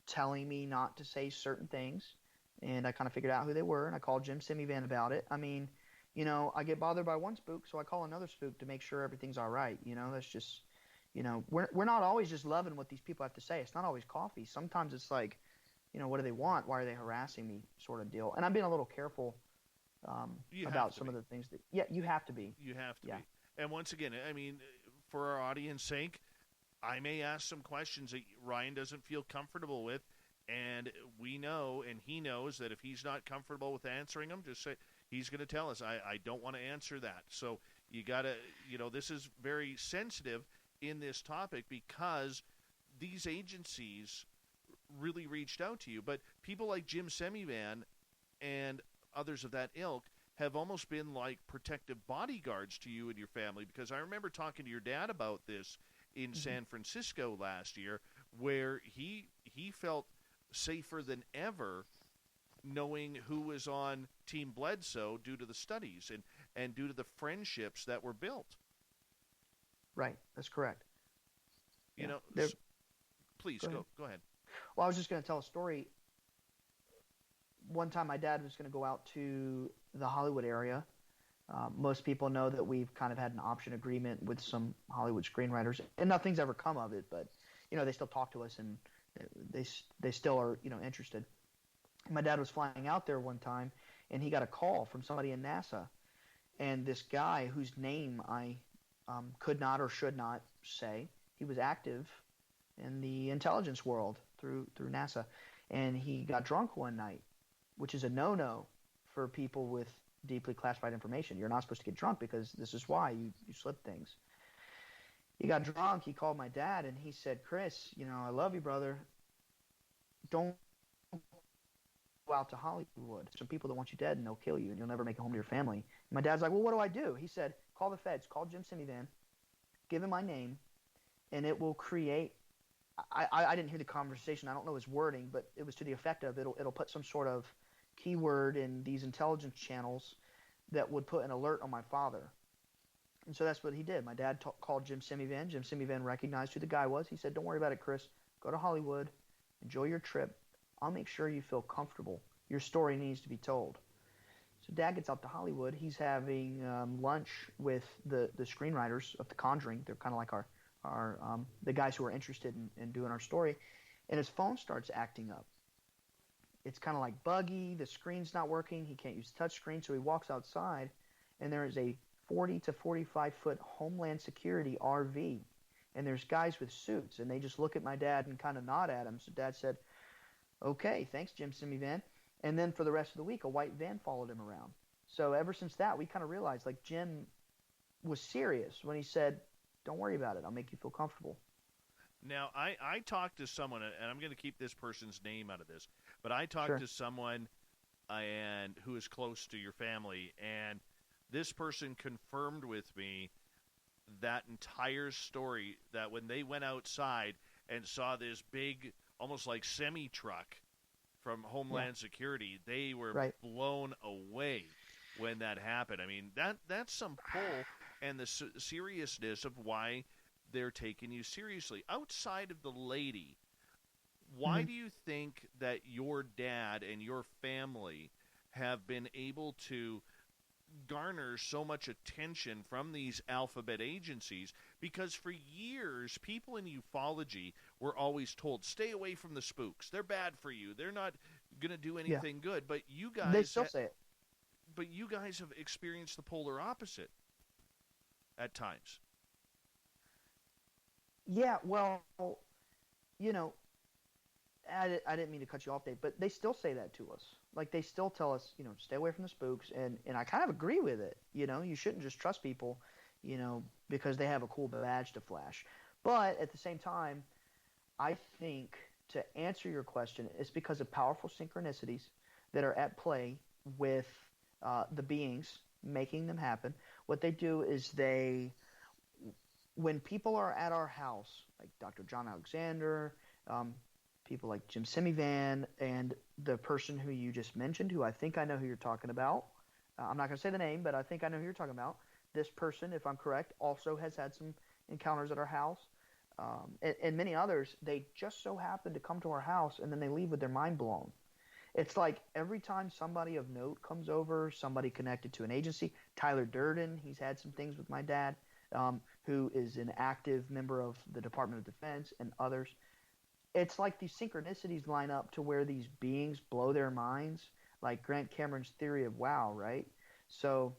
telling me not to say certain things. And I kind of figured out who they were, and I called Jim Semivan about it. I mean, I get bothered by one spook, so I call another spook to make sure everything's all right. That's just, we're not always just loving what these people have to say. It's not always coffee. Sometimes it's like, what do they want? Why are they harassing me? Sort of deal. And I'm being a little careful about some of the things that. Yeah, you have to be. You have to be. And once again, I mean, for our audience sake, I may ask some questions that Ryan doesn't feel comfortable with, and we know, and he knows that if he's not comfortable with answering them, just say he's going to tell us, I don't want to answer that. So you got to, this is very sensitive in this topic because these agencies really reached out to you. But people like Jim Semivan and others of that ilk have almost been like protective bodyguards to you and your family, because I remember talking to your dad about this in San Francisco last year, where he felt safer than ever knowing who was on Team Bledsoe due to the studies and due to the friendships that were built. Right, that's correct. Please go ahead. Well, I was just going to tell a story. One time my dad was going to go out to the Hollywood area. Most people know that we've kind of had an option agreement with some Hollywood screenwriters, and nothing's ever come of it, but, they still talk to us, and they still are, interested. My dad was flying out there one time, and he got a call from somebody in NASA, and this guy whose name I could not or should not say, he was active in the intelligence world through NASA, and he got drunk one night, which is a no-no for people with deeply classified information. You're not supposed to get drunk because this is why you slip things. He got drunk. He called my dad, and he said, Chris, I love you, brother. Don't go out to Hollywood. Some people that want you dead, and they'll kill you, and you'll never make it home to your family. And my dad's like, well, what do I do? He said, call the feds. Call Jim Semivan. Give him my name, and it will create – I didn't hear the conversation. I don't know his wording, but it was to the effect of it'll put some sort of keyword in these intelligence channels that would put an alert on my father. And so that's what he did. My dad called Jim Semivan. Jim Semivan recognized who the guy was. He said, don't worry about it, Chris. Go to Hollywood. Enjoy your trip. I'll make sure you feel comfortable. Your story needs to be told. So Dad gets out to Hollywood. He's having lunch with the screenwriters of The Conjuring. They're kind of like our the guys who are interested in doing our story. And his phone starts acting up. It's kind of like buggy. The screen's not working. He can't use the touch screen. So he walks outside, and there is a 40 to 45-foot Homeland Security RV. And there's guys with suits, and they just look at my dad and kind of nod at him. So Dad said, okay, thanks, Jim Semivan. And then for the rest of the week, a white van followed him around. So ever since that, we kind of realized, like, Jim was serious when he said, don't worry about it. I'll make you feel comfortable. Now, I talked to someone, and I'm going to keep this person's name out of this, but I talked to someone and who is close to your family, and this person confirmed with me that entire story, that when they went outside and saw this big, almost like semi-truck from Homeland Security, they were blown away when that happened. I mean, that's some pull and the seriousness of why they're taking you seriously. Outside of the lady, why do you think that your dad and your family have been able to garner so much attention from these alphabet agencies? Because for years, people in ufology were always told, stay away from the spooks. They're bad for you. They're not going to do anything good. But you guys... They still say it. But you guys have experienced the polar opposite at times. Yeah, well, I didn't mean to cut you off, Dave, but they still say that to us. Like, they still tell us, stay away from the spooks, and I kind of agree with it. You shouldn't just trust people, because they have a cool badge to flash. But at the same time, I think to answer your question, it's because of powerful synchronicities that are at play with the beings making them happen. What they do is when people are at our house, like Dr. John Alexander, people like Jim Semivan, and the person who you just mentioned, who I think I know who you're talking about. I'm not going to say the name, but I think I know who you're talking about. This person, if I'm correct, also has had some encounters at our house. And many others, they just so happen to come to our house and then they leave with their mind blown. It's like every time somebody of note comes over, somebody connected to an agency, Tyler Durden, he's had some things with my dad, who is an active member of the Department of Defense, and others. It's like these synchronicities line up to where these beings blow their minds, like Grant Cameron's theory of wow, right? So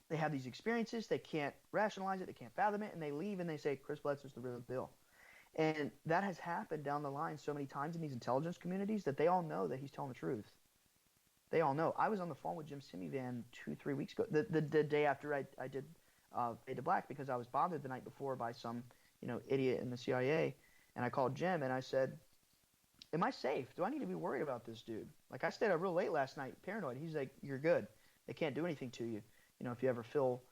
they have these experiences, they can't rationalize it, they can't fathom it, and they leave and they say, Chris Bledsoe's the real deal. And that has happened down the line so many times in these intelligence communities that they all know that he's telling the truth. They all know. I was on the phone with Jim Semivan 2-3 weeks ago, the day after I did Fade to Black, because I was bothered the night before by some idiot in the CIA. And I called Jim and I said, am I safe? Do I need to be worried about this dude? Like, I stayed up real late last night, paranoid. He's like, you're good. They can't do anything to you. If you ever feel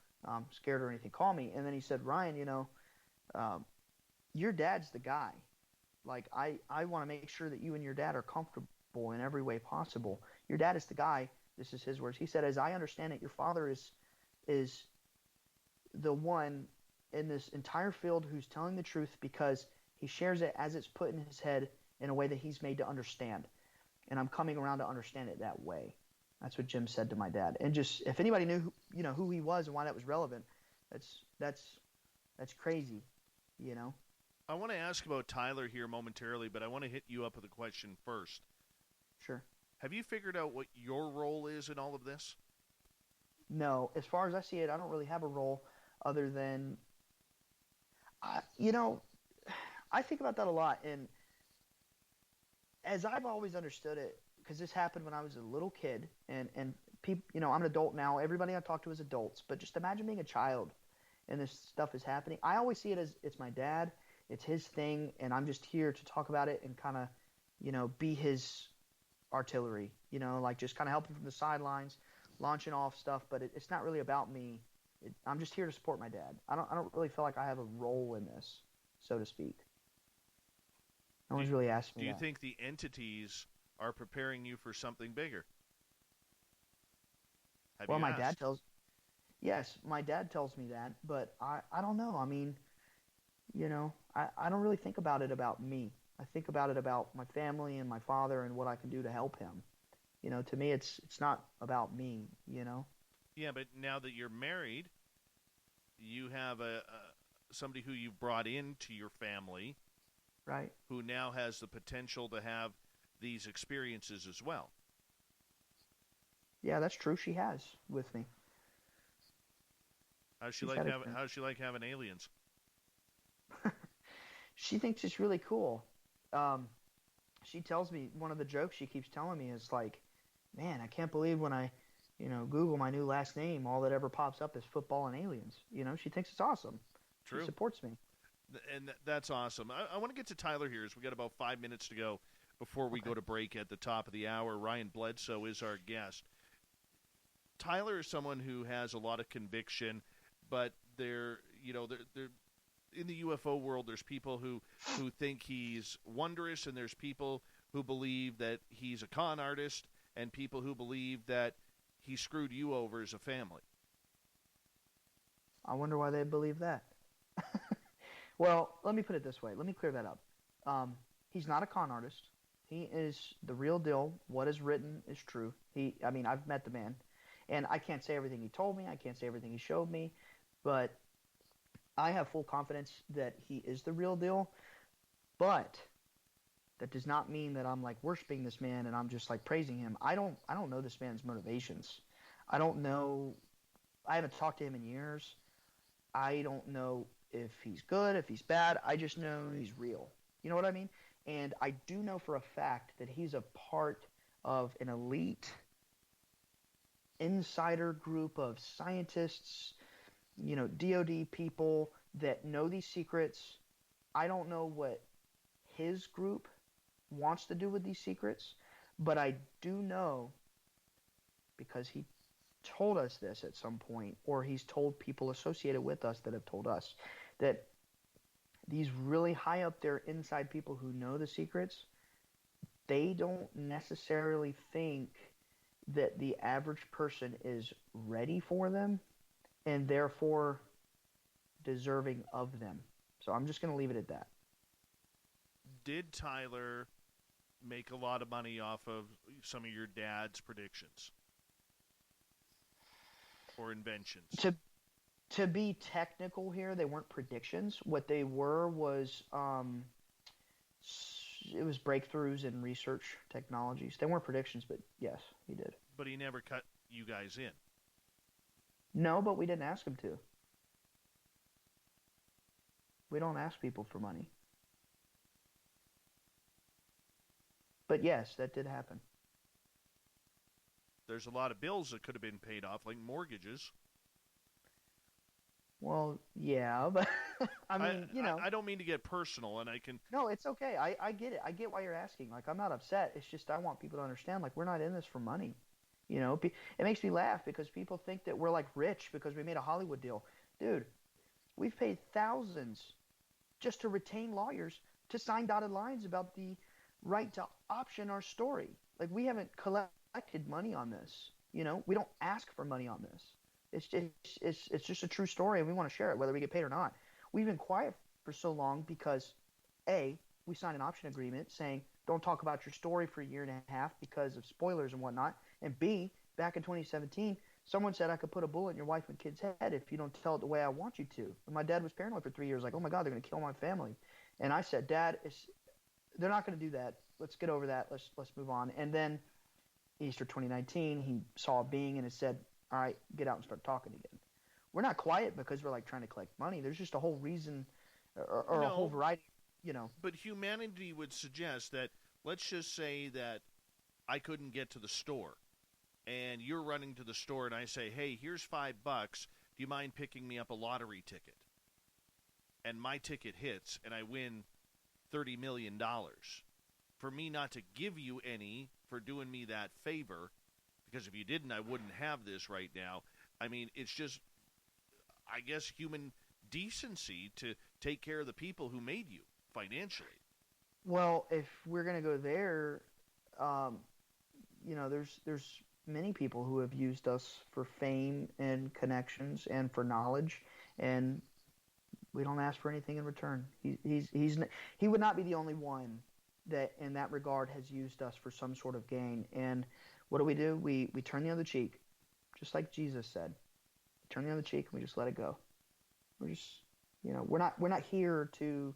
scared or anything, call me. And then he said, Ryan, your dad's the guy. Like, I want to make sure that you and your dad are comfortable in every way possible. Your dad is the guy. This is his words. He said, as I understand it, your father is the one in this entire field who's telling the truth because he shares it as it's put in his head in a way that he's made to understand. And I'm coming around to understand it that way. That's what Jim said to my dad. And just, if anybody knew who he was and why that was relevant, that's crazy, I want to ask about Tyler here momentarily, but I want to hit you up with a question first. Sure. Have you figured out what your role is in all of this? No. As far as I see it, I don't really have a role other than, I think about that a lot. And as I've always understood it, because this happened when I was a little kid, and people, I'm an adult now. Everybody I talk to is adults, but just imagine being a child and this stuff is happening. I always see it as it's my dad, it's his thing, and I'm just here to talk about it and kind of, be his artillery, like just kind of helping from the sidelines, launching off stuff, but it's not really about me. I'm just here to support my dad. I don't really feel like I have a role in this, so to speak. No one's really asked me that. Do you that. think the entities are preparing you for something bigger? Well, my dad tells me that, but I don't know. I mean, I don't really think about it about me. I think about it about my family and my father and what I can do to help him. To me, it's not about me, Yeah, but now that you're married, you have somebody who you've brought into your family, right? Who now has the potential to have these experiences as well. Yeah, that's true. She has with me. How's she like having aliens? She thinks it's really cool. She tells me, one of the jokes she keeps telling me is like, man, I can't believe when I, Google my new last name, all that ever pops up is football and aliens. She thinks it's awesome. True. She supports me. And that's awesome. I want to get to Tyler here as we got about 5 minutes to go before we go to break at the top of the hour. Ryan Bledsoe is our guest. Tyler is someone who has a lot of conviction, but they're in the UFO world, there's people who think he's wondrous, and there's people who believe that he's a con artist, and people who believe that he screwed you over as a family. I wonder why they believe that. Well, let me put it this way. Let me clear that up. He's not a con artist. He is the real deal. What is written is true. I've met the man, and I can't say everything he told me. I can't say everything he showed me, but I have full confidence that he is the real deal. But that does not mean that I'm like worshiping this man and I'm just like praising him. I don't know this man's motivations. I don't know. I haven't talked to him in years. I don't know if he's good, if he's bad. I just know he's real. You know what I mean? And I do know for a fact that he's a part of an elite insider group of scientists, DOD people that know these secrets. I don't know what his group wants to do with these secrets, but I do know, because he told us this at some point, or he's told people associated with us that have told us that these really high up there inside people who know the secrets, they don't necessarily think that the average person is ready for them and therefore deserving of them. So I'm just going to leave it at that. Did Tyler make a lot of money off of some of your dad's predictions or inventions? To be technical here, they weren't predictions. What they were was it was breakthroughs in research technologies. They weren't predictions, but yes, he did. But he never cut you guys in. No, but we didn't ask him to. We don't ask people for money. But yes, that did happen. There's a lot of bills that could have been paid off, like mortgages. Well, yeah, but I mean, I don't mean to get personal, and I can... No, it's okay. I get it. I get why you're asking. Like, I'm not upset. It's just I want people to understand, like, we're not in this for money. It makes me laugh because people think that we're, like, rich because we made a Hollywood deal. Dude, we've paid thousands just to retain lawyers to sign dotted lines about the right to option our story. Like, we haven't collected money on this. We don't ask for money on this. It's just a true story, and we want to share it, whether we get paid or not. We've been quiet for so long because, A, we signed an option agreement saying don't talk about your story for a year and a half because of spoilers and whatnot. And B, back in 2017, someone said I could put a bullet in your wife and kid's head if you don't tell it the way I want you to. And my dad was paranoid for 3 years, like, oh my God, they're going to kill my family. And I said, Dad, they're not going to do that. Let's get over that. Let's move on. And then Easter 2019, he saw a being and it said, all right, get out and start talking again. We're not quiet because we're like trying to collect money. There's just a whole reason or a whole variety, But humanity would suggest that, let's just say that I couldn't get to the store and you're running to the store and I say, hey, here's $5. Do you mind picking me up a lottery ticket? And my ticket hits and I win $30 million. For me not to give you any for doing me that favor, because if you didn't, I wouldn't have this right now. I mean, it's just, I guess, human decency to take care of the people who made you financially. Well, if we're going to go there, there's many people who have used us for fame and connections and for knowledge, and we don't ask for anything in return. He would not be the only one that, in that regard, has used us for some sort of gain. And what do? We turn the other cheek, just like Jesus said. We turn the other cheek and we just let it go. We're just, we're not here to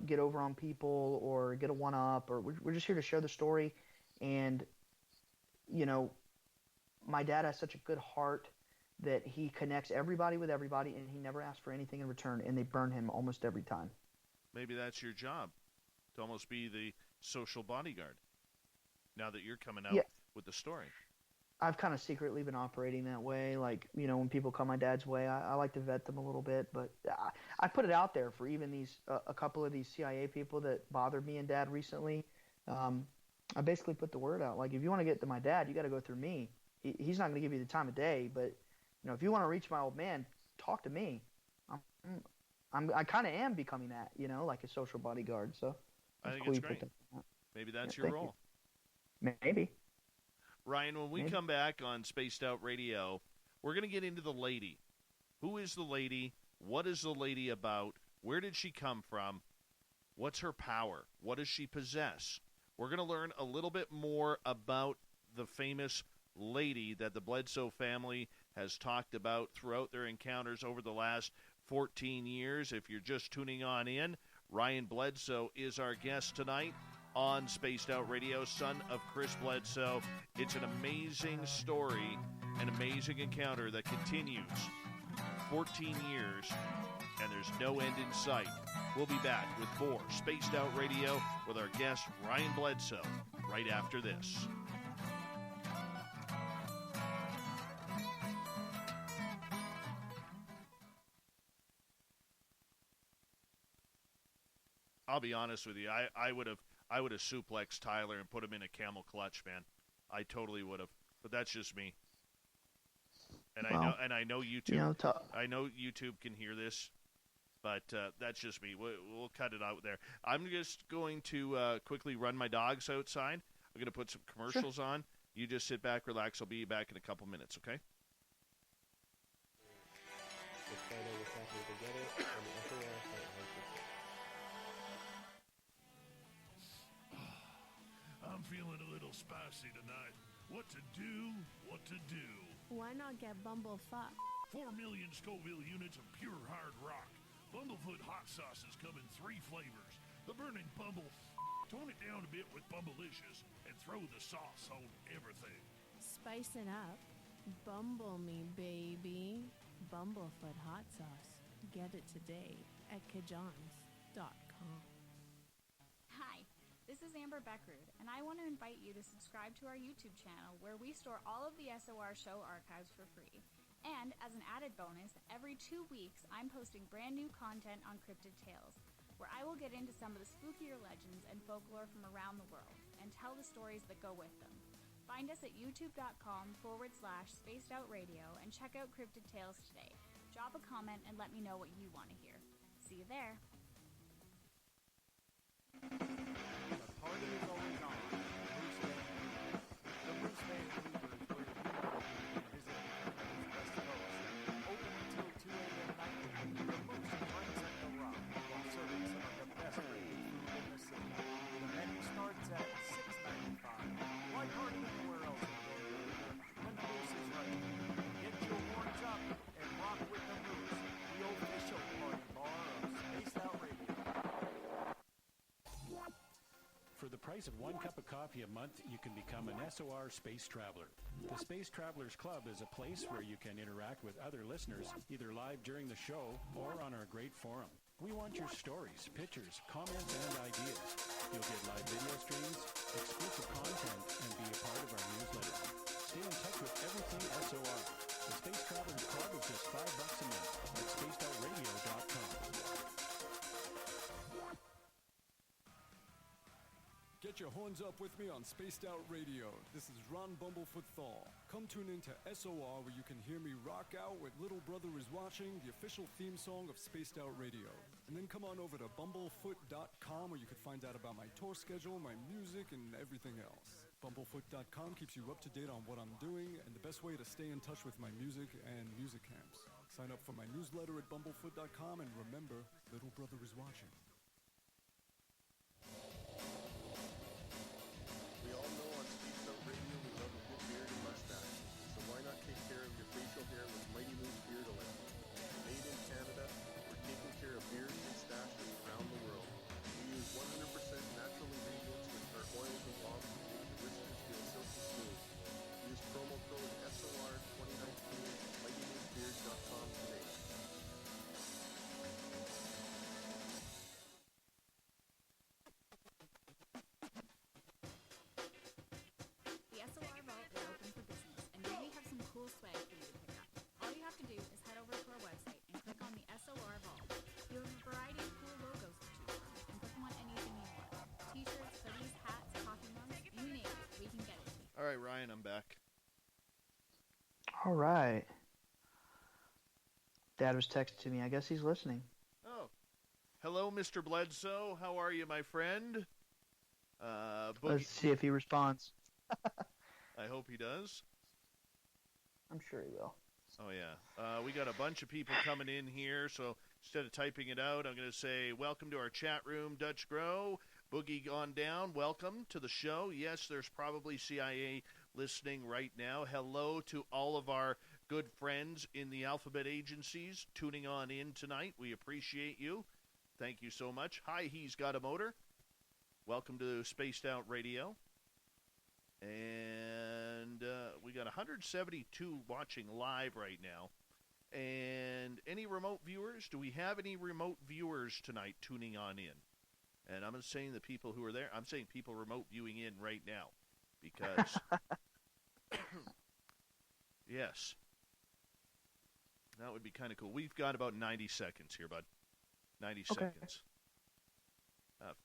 get over on people or get a one up, or we're just here to share the story. And my dad has such a good heart that he connects everybody with everybody, and he never asks for anything in return, and they burn him almost every time. Maybe that's your job, to almost be the social bodyguard, now that you're coming out with the story. I've kind of secretly been operating that way. Like, when people come my dad's way, I like to vet them a little bit, but I put it out there for even these a couple of these CIA people that bothered me and Dad recently. I basically put the word out. Like, if you want to get to my dad, you got to go through me. He's not going to give you the time of day, but if you want to reach my old man, talk to me. I kind of am becoming that, like a social bodyguard. So I think it's great. Maybe that's your role. Maybe. Ryan, when we come back on Spaced Out Radio, we're going to get into the lady. Who is the lady? What is the lady about? Where did she come from? What's her power? What does she possess? We're going to learn a little bit more about the famous lady that the Bledsoe family has talked about throughout their encounters over the last 14 years. If you're just tuning on in, Ryan Bledsoe is our guest tonight on Spaced Out Radio, son of Chris Bledsoe. It's an amazing story, an amazing encounter that continues 14 years, and there's no end in sight. We'll be back with more Spaced Out Radio with our guest, Ryan Bledsoe, right after this. I'll be honest with you. I would have suplexed Tyler and put him in a camel clutch, man. I totally would have. But that's just me. And well, I know YouTube. I know YouTube can hear this, but that's just me. We'll cut it out there. I'm just going to quickly run my dogs outside. I'm going to put some commercials on. You just sit back, relax. I'll be back in a couple minutes, okay? I'm feeling a little spicy tonight. What to do? What to do? Why not get Bumblefuck? 4 million Scoville units of pure hard rock. Bumblefoot hot sauces come in 3 flavors. The burning Bumble. Tone it down a bit with Bumblicious and throw the sauce on everything. Spice it up. Bumble me, baby. Bumblefoot hot sauce. Get it today at kajans.com. Hi, this is Amber Beckrud, and I want to invite you to subscribe to our YouTube channel where we store all of the SOR show archives for free. And as an added bonus, every 2 weeks I'm posting brand new content on Cryptid Tales, where I will get into some of the spookier legends and folklore from around the world and tell the stories that go with them. Find us at youtube.com/spacedoutradio and check out Cryptid Tales today. Drop a comment and let me know what you want to hear. See you there. The party is always on. The Bruce Wayne Theater is where you can visit the West Coast. Open until 2 a.m. nightly. The Moose runs at the Rock while serving some of the best British food in the city. The menu starts at $6.95. Why party anywhere else in the area when the Moose is right? Get your horns up and rock with the Moose, the official party bar of Spaced Out Radio. For the price of 1 cup of coffee a month, you can become an SOR Space Traveler. The Space Travelers Club is a place where you can interact with other listeners, either live during the show or on our great forum. We want your stories, pictures, comments, and ideas. You'll get live video streams, exclusive content, and be a part of our newsletter. Stay in touch with everything SOR. The Space Travelers Club is just $5 a month at spacedoutradio.com. Get your horns up with me on Spaced Out Radio. This is Ron Bumblefoot Thal. Come tune in to SOR where you can hear me rock out with Little Brother is Watching, the official theme song of Spaced Out Radio. And then come on over to bumblefoot.com where you can find out about my tour schedule, my music, and everything else. Bumblefoot.com keeps you up to date on what I'm doing and the best way to stay in touch with my music and music camps. Sign up for my newsletter at bumblefoot.com and remember, Little Brother is Watching. We all know on Spaced Out Radio we love a good beard and mustache, so why not take care of your facial hair with Mighty Moose Beard Oil? Made in Canada, we're taking care of beards and stashes around the world. We use 100% natural ingredients which are oils and balms to make your whiskers feel silky smooth. Use promo code SOR2019 at MightyMooseBeard.com today. The SOR Vault is open for business, and we have some cool swag for you to pick up. All you have to do is head over to our website and click on the SOR Vault. You have a variety of cool logos to choose from, and click on anything you want. T-shirts, hoodies, hats, coffee mugs, you name it, we can get it to you. All right, Ryan, I'm back. All right. Dad was texting to me. I guess he's listening. Oh. Hello, Mr. Bledsoe. How are you, my friend? Let's see if he responds. I hope he does. I'm sure he will. Oh, yeah. We got a bunch of people coming in here, so instead of typing it out, I'm going to say, welcome to our chat room, Dutch Grow. Boogie on down, welcome to the show. Yes, there's probably CIA listening right now. Hello to all of our good friends in the alphabet agencies tuning on in tonight. We appreciate you. Thank you so much. Hi, He's Got a Motor. Welcome to Spaced Out Radio. And we got 172 watching live right now. And any remote viewers? Do we have any remote viewers tonight tuning on in? And I'm not saying the people who are there. I'm saying people remote viewing in right now. Because, yes, that would be kind of cool. We've got about 90 seconds here, bud. 90 seconds.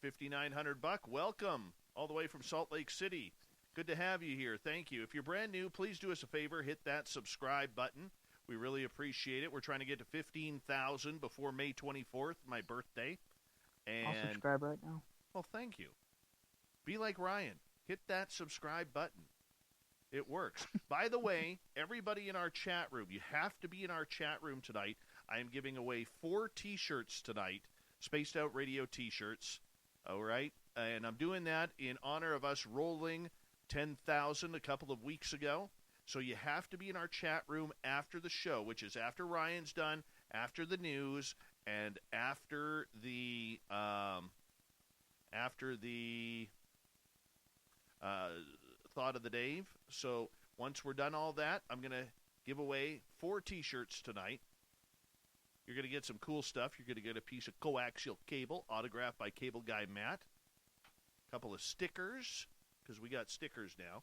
5,900 buck. Welcome all the way from Salt Lake City. Good to have you here. Thank you. If you're brand new, please do us a favor. Hit that subscribe button. We really appreciate it. We're trying to get to 15,000 before May 24th, my birthday. And I'll subscribe right now. Well, thank you. Be like Ryan. Hit that subscribe button. It works. By the way, everybody in our chat room, you have to be in our chat room tonight. I am giving away 4 T-shirts tonight, Spaced Out Radio T-shirts. All right? And I'm doing that in honor of us rolling 10,000 a couple of weeks ago. So you have to be in our chat room after the show, which is after Ryan's done, after the news, and after the thought of the Dave. So once we're done all that, I'm going to give away 4 T-shirts tonight. You're going to get some cool stuff. You're going to get a piece of coaxial cable autographed by Cable Guy Matt. A couple of stickers, because we got stickers now.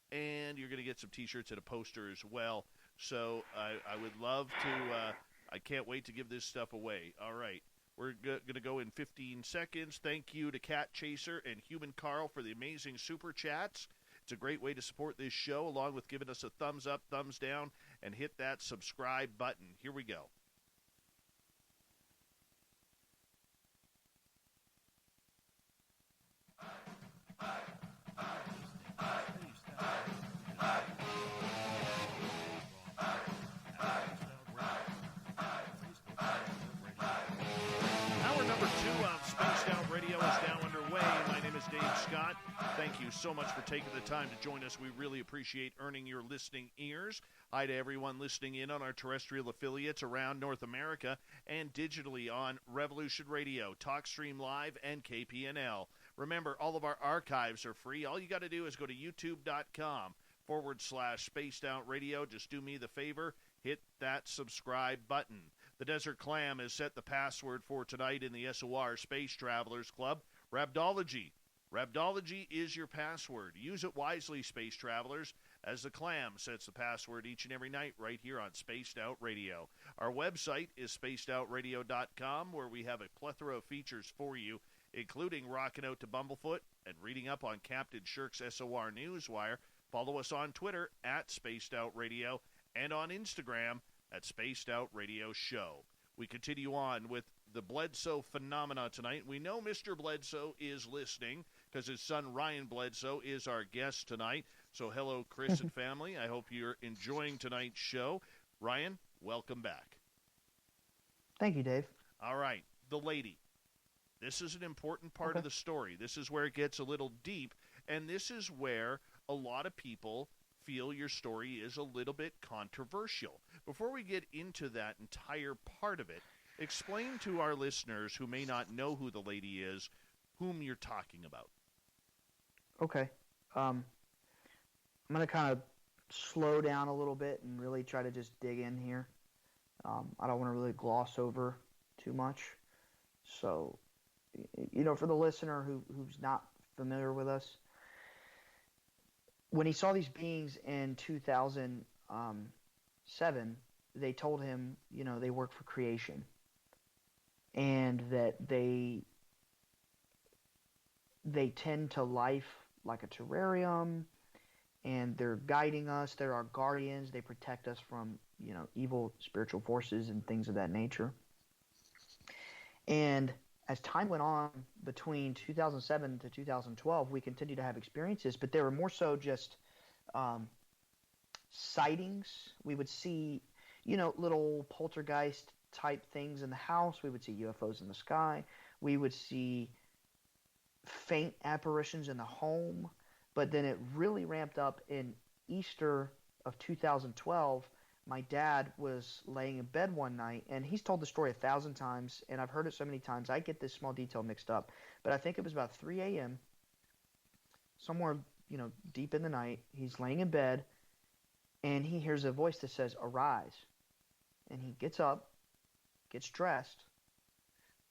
And you're going to get some T-shirts and a poster as well. So I would love to, I can't wait to give this stuff away. All right. We're going to go in 15 seconds. Thank you to Cat Chaser and Human Carl for the amazing super chats. It's a great way to support this show, along with giving us a thumbs up, thumbs down, and hit that subscribe button. Here we go. Dave Scott, thank you so much for taking the time to join us. We really appreciate earning your listening ears. Hi to everyone listening in on our terrestrial affiliates around North America and digitally on Revolution Radio, TalkStream Live, and KPNL. Remember, all of our archives are free. All you got to do is go to youtube.com/Spaced Out Radio. Just do me the favor, hit that subscribe button. The Desert Clam has set the password for tonight in the SOR Space Travelers Club, Rabdology. Rabdology is your password. Use it wisely, space travelers, as the Clam sets the password each and every night right here on Spaced Out Radio. Our website is spacedoutradio.com, where we have a plethora of features for you, including rocking out to Bumblefoot and reading up on Captain Shirk's SOR Newswire. Follow us on Twitter at Spaced Out Radio and on Instagram at Spaced Out Radio Show. We continue on with the Bledsoe phenomena tonight. We know Mr. Bledsoe is listening because his son Ryan Bledsoe is our guest tonight. So hello, Chris and family. I hope you're enjoying tonight's show. Ryan, welcome back. Thank you, Dave. All right, the lady. This is an important part of the story. This is where it gets a little deep, and this is where a lot of people feel your story is a little bit controversial. Before we get into that entire part of it, explain to our listeners who may not know who the lady is, whom you're talking about. Okay. I'm going to kind of slow down a little bit and really try to just dig in here. I don't want to really gloss over too much. So, you know, for the listener who's not familiar with us, when he saw these beings in 2007, they told him, you know, they work for creation and that they tend to life like a terrarium, and they're guiding us. They're our guardians. They protect us from, you know, evil spiritual forces and things of that nature. And as time went on between 2007 to 2012, we continued to have experiences, but they were more so just sightings. We would see, you know, little poltergeist type things in the house. We would see UFOs in the sky. We would see faint apparitions in the home. But then it really ramped up in Easter of 2012. My dad was laying in bed one night, and he's told the story 1,000 times, and I've heard it so many times, I get this small detail mixed up. But I think it was about 3 a.m., somewhere, you know, deep in the night. He's laying in bed, and he hears a voice that says, "Arise." And he gets up, gets dressed,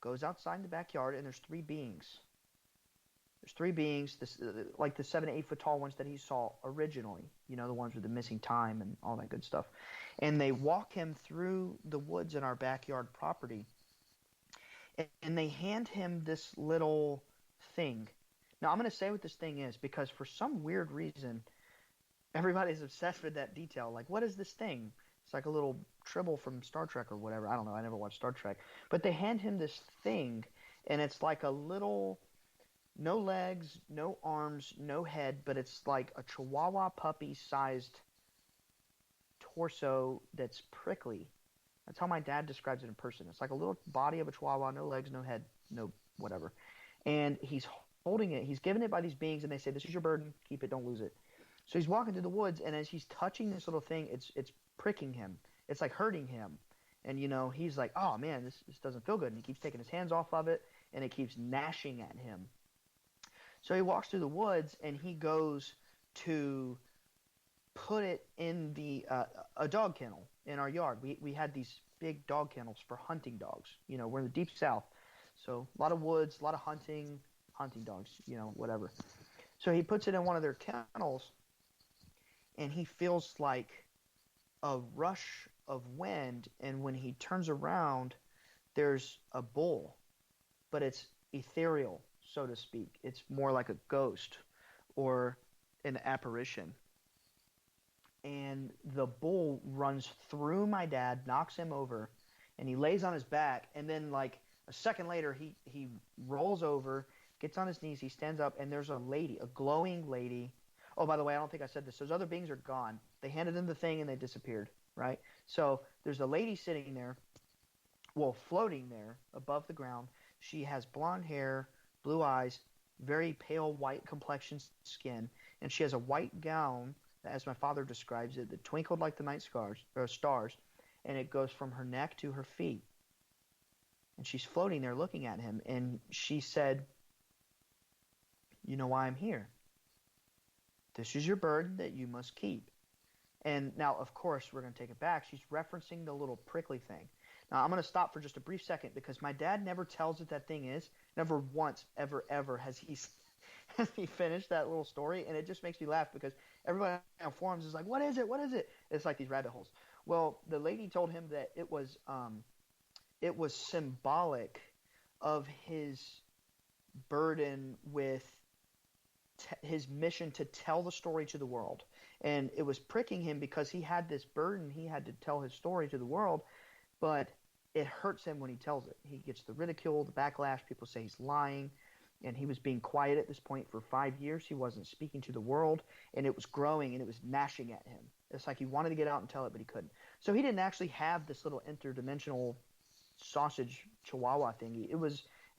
goes outside in the backyard, and there's 3 beings. There's 3 beings, like the 7 to 8 foot tall ones that he saw originally, you know, the ones with the missing time and all that good stuff. And they walk him through the woods in our backyard property, and they hand him this little thing. Now, I'm going to say what this thing is, because for some weird reason, everybody's obsessed with that detail. Like, what is this thing? It's like a little tribble from Star Trek or whatever. I don't know. I never watched Star Trek. But they hand him this thing, and it's like a little, no legs, no arms, no head, but it's like a Chihuahua puppy-sized torso that's prickly. That's how my dad describes it in person. It's like a little body of a Chihuahua, no legs, no head, no whatever. And he's holding it. He's given it by these beings, and they say, "This is your burden. Keep it. Don't lose it." So he's walking through the woods, and as he's touching this little thing, it's pricking him. It's like hurting him. And, he's like, "Oh, man, this doesn't feel good." And he keeps taking his hands off of it, and it keeps gnashing at him. So he walks through the woods, and he goes to put it in a dog kennel in our yard. We had these big dog kennels for hunting dogs. We're in the deep south. So a lot of woods, a lot of hunting dogs, whatever. So he puts it in one of their kennels, and he feels like a rush of wind, and when he turns around, there's a bull, but it's ethereal, so to speak. It's more like a ghost or an apparition. And the bull runs through my dad, knocks him over, and he lays on his back, and then like a second later, he rolls over, gets on his knees, he stands up, and there's a lady, a glowing lady. Oh, by the way, I don't think I said this. Those other beings are gone. They handed him the thing, and they disappeared, right? So there's a lady sitting there, floating there above the ground. She has blonde hair, blue eyes, very pale white complexion skin, and she has a white gown, as my father describes it, that twinkled like the night stars, and it goes from her neck to her feet. And she's floating there looking at him, and she said, "You know why I'm here. This is your burden that you must keep." And now, of course, we're going to take it back. She's referencing the little prickly thing. Now, I'm going to stop for just a brief second because my dad never tells what that thing is. Never once, ever has he finished that little story, and it just makes me laugh because everybody on forums is like, "What is it? What is it?" It's like these rabbit holes. Well, the lady told him that it was symbolic of his burden with his mission to tell the story to the world. And it was pricking him because he had this burden. He had to tell his story to the world, but it hurts him when he tells it. He gets the ridicule, the backlash. People say he's lying. And he was being quiet at this point for 5 years. He wasn't speaking to the world, and it was growing, and it was gnashing at him. It's like he wanted to get out and tell it, but he couldn't. So he didn't actually have this little interdimensional sausage chihuahua thingy. It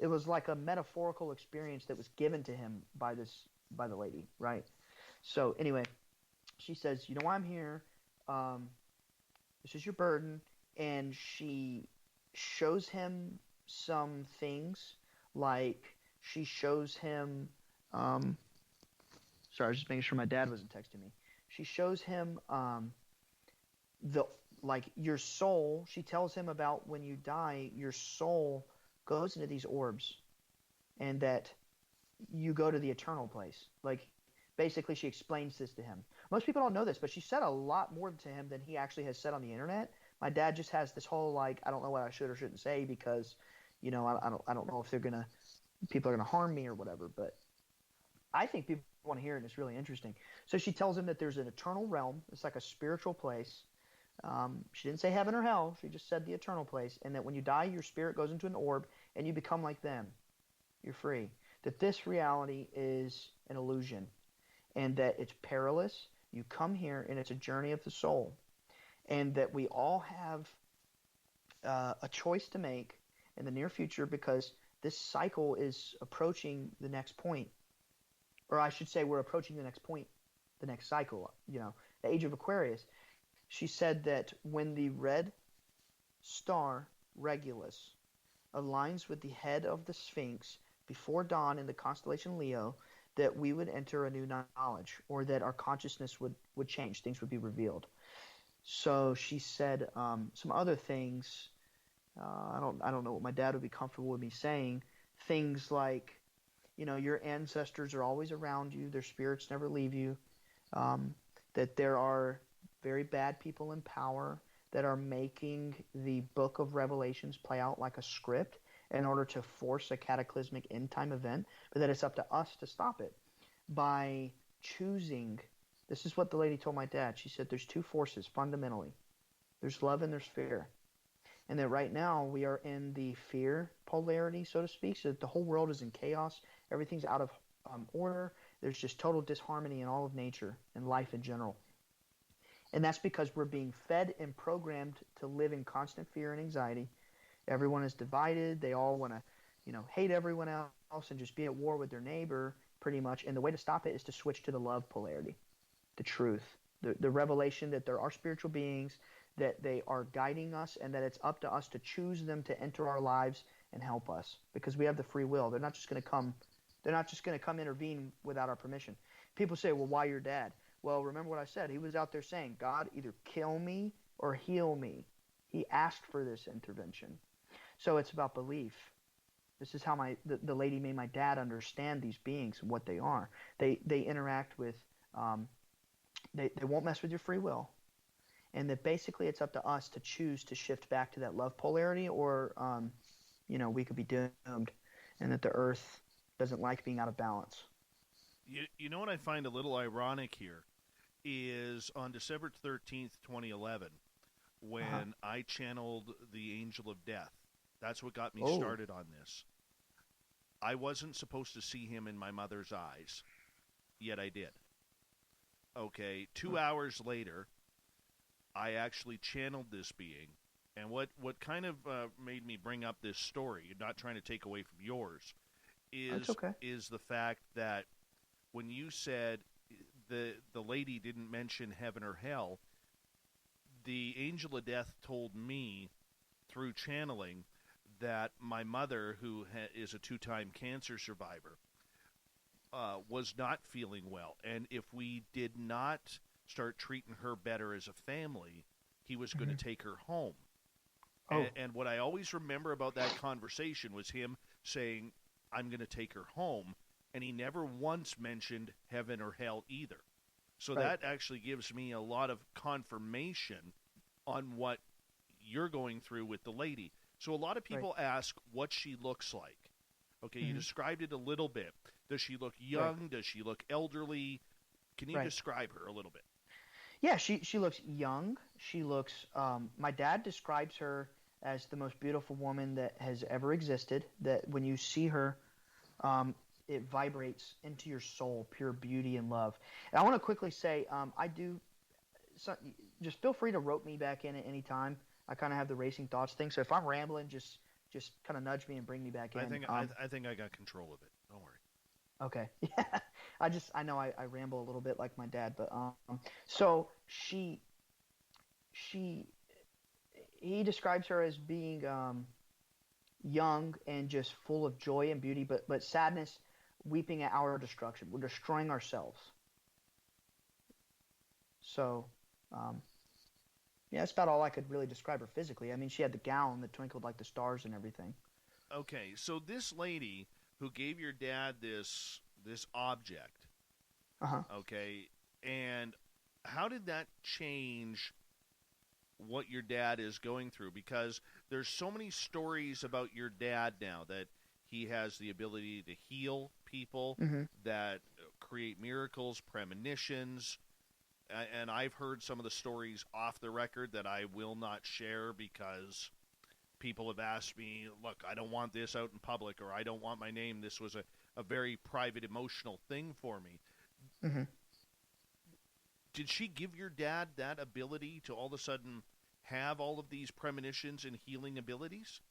was like a metaphorical experience that was given to him by the lady, right? So anyway, she says, "You know why I'm here. This is your burden." And she shows him some things, like she shows him sorry, I was just making sure my dad wasn't texting me. She shows him your soul. She tells him about when you die, your soul goes into these orbs, and that you go to the eternal place. Like, basically, she explains this to him. Most people don't know this, but she said a lot more to him than he actually has said on the internet. My dad just has this whole, like, I don't know what I should or shouldn't say because, I don't know if people are going to harm me or whatever. But I think people want to hear it, and it's really interesting. So she tells him that there's an eternal realm. It's like a spiritual place. She didn't say heaven or hell. She just said the eternal place. And that when you die, your spirit goes into an orb, and you become like them. You're free. That this reality is an illusion, and that it's perilous. You come here, and it's a journey of the soul. And that we all have a choice to make in the near future because this cycle is approaching the next point. Or I should say we're approaching the next point, the next cycle, the age of Aquarius. She said that when the red star Regulus aligns with the head of the Sphinx before dawn in the constellation Leo, that we would enter a new knowledge, or that our consciousness would change, things would be revealed. So she said some other things. I don't know what my dad would be comfortable with me saying. Things like, your ancestors are always around you. Their spirits never leave you. That there are very bad people in power that are making the book of Revelations play out like a script in order to force a cataclysmic end-time event, but that it's up to us to stop it by choosing. This is what the lady told my dad. She said there's two forces fundamentally. There's love and there's fear. And that right now we are in the fear polarity, so to speak, so that the whole world is in chaos. Everything's out of order. There's just total disharmony in all of nature and life in general. And that's because we're being fed and programmed to live in constant fear and anxiety. Everyone is divided. They all want to, hate everyone else and just be at war with their neighbor, pretty much. And the way to stop it is to switch to the love polarity, the truth, the revelation that there are spiritual beings, that they are guiding us, and that it's up to us to choose them to enter our lives and help us, because we have the free will. They're not just going to come. They're not just going to come intervene without our permission. People say, well, why your dad? Well, remember what I said. He was out there saying, God, either kill me or heal me. He asked for this intervention. So it's about belief. This is how the lady made my dad understand these beings and what they are. They interact with, they won't mess with your free will. And that basically it's up to us to choose to shift back to that love polarity, or, we could be doomed, and that the earth doesn't like being out of balance. You know what I find a little ironic here is on December 13th, 2011, when I channeled the Angel of Death. That's what got me started on this. I wasn't supposed to see him in my mother's eyes, yet I did. Okay, 2 hours later, I actually channeled this being. And what kind of made me bring up this story, not trying to take away from yours, is the fact that when you said the lady didn't mention heaven or hell, the Angel of Death told me through channeling that my mother, who is a 2-time cancer survivor, was not feeling well. And if we did not start treating her better as a family, he was going to take her home. And what I always remember about that conversation was him saying, I'm going to take her home. And he never once mentioned heaven or hell either. So that actually gives me a lot of confirmation on what you're going through with the lady. So a lot of people ask what she looks like. Okay, you described it a little bit. Does she look young? Does she look elderly? Can you describe her a little bit? Yeah, she looks young. She looks, my dad describes her as the most beautiful woman that has ever existed, that when you see her, it vibrates into your soul, pure beauty and love. And I want to quickly say, just feel free to rope me back in at any time. I kind of have the racing thoughts thing. So if I'm rambling, just kind of nudge me and bring me back in. I think I got control of it. Don't worry. Okay. Yeah. I know I ramble a little bit like my dad, but so he describes her as being young and just full of joy and beauty, but sadness, weeping at our destruction. We're destroying ourselves. So, that's about all I could really describe her physically. I mean, she had the gown that twinkled like the stars and everything. Okay, so this lady who gave your dad this object, okay, and how did that change what your dad is going through? Because there's so many stories about your dad now that he has the ability to heal people, that create miracles, premonitions, and I've heard some of the stories off the record that I will not share because people have asked me, look, I don't want this out in public, or I don't want my name. This was a very private, emotional thing for me. Did she give your dad that ability to all of a sudden have all of these premonitions and healing abilities?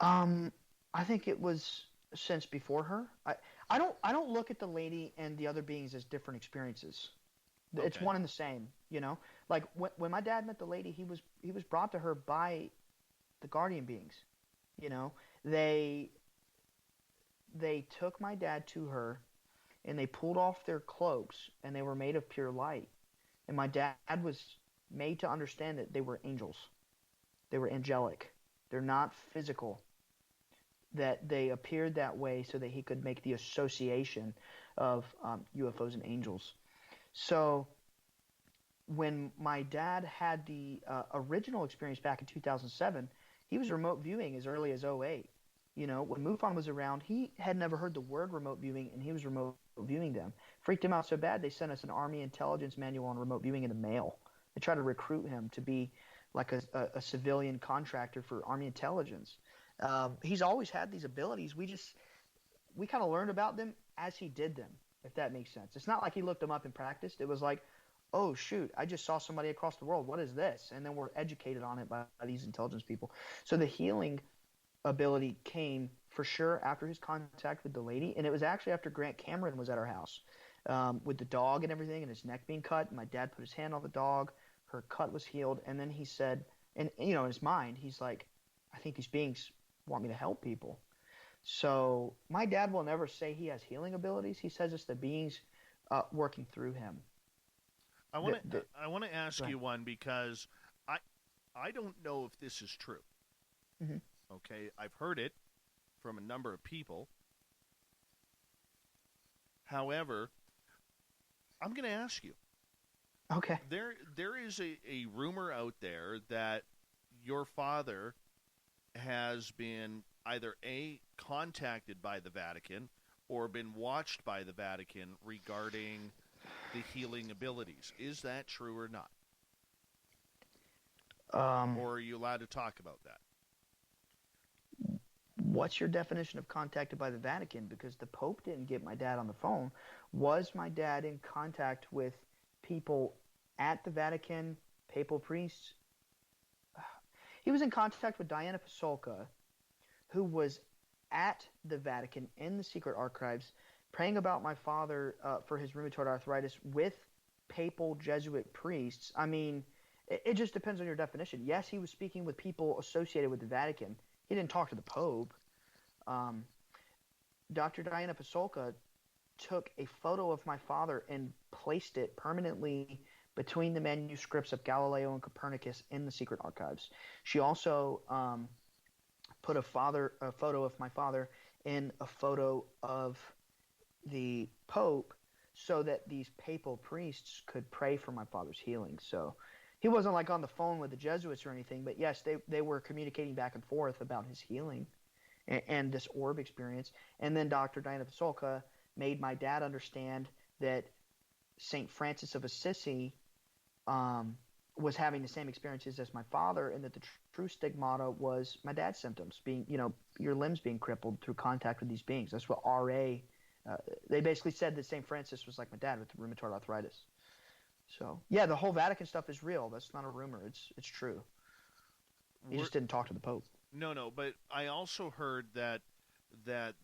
I think it was since before her. I don't look at the lady and the other beings as different experiences. It's one and the same, Like when my dad met the lady, he was brought to her by the guardian beings. They took my dad to her, and they pulled off their cloaks, and they were made of pure light. And my dad was made to understand that they were angels. They were angelic. They're not physical. That they appeared that way so that he could make the association of UFOs and angels. So when my dad had the original experience back in 2007, he was remote viewing as early as 2008. When MUFON was around, he had never heard the word remote viewing, and he was remote viewing them. Freaked him out so bad, they sent us an Army intelligence manual on remote viewing in the mail They try to recruit him to be like a civilian contractor for Army intelligence. He's always had these abilities. We kind of learned about them as he did them, if that makes sense. It's not like he looked them up and practiced. It was like, oh, shoot, I just saw somebody across the world. What is this? And then we're educated on it by these intelligence people. So the healing ability came for sure after his contact with the lady, and it was actually after Grant Cameron was at our house with the dog and everything, and his neck being cut. And my dad put his hand on the dog. Her cut was healed, and then he said, and in his mind, he's like, I think these beings want me to help people. So my dad will never say he has healing abilities. He says it's the beings working through him. I want to ask you one, because I don't know if this is true. Mm-hmm. Okay, I've heard it from a number of people. However, I'm going to ask you. Okay. There is a rumor out there that your father has been either contacted by the Vatican or been watched by the Vatican regarding the healing abilities. Is that true or not? Or are you allowed to talk about that? What's your definition of contacted by the Vatican? Because the Pope didn't get my dad on the phone. Was my dad in contact with people at the Vatican, papal priests? He was in contact with Diana Pasolka, who was at the Vatican in the secret archives praying about my father for his rheumatoid arthritis with papal Jesuit priests. I mean, it just depends on your definition. Yes, he was speaking with people associated with the Vatican. He didn't talk to the Pope. Dr. Diana Pasolka took a photo of my father and placed it permanently between the manuscripts of Galileo and Copernicus in the secret archives. She also put a photo of my father in a photo of the Pope so that these papal priests could pray for my father's healing. So he wasn't like on the phone with the Jesuits or anything, but yes, they were communicating back and forth about his healing and this orb experience. And then Dr. Diana Pasolka made my dad understand that St. Francis of Assisi was having the same experiences as my father, and that the true stigmata was my dad's symptoms, being, your limbs being crippled through contact with these beings. That's what RA, they basically said that St. Francis was like my dad with the rheumatoid arthritis. So, yeah, the whole Vatican stuff is real. That's not a rumor. It's true. He just didn't talk to the Pope. No, but I also heard that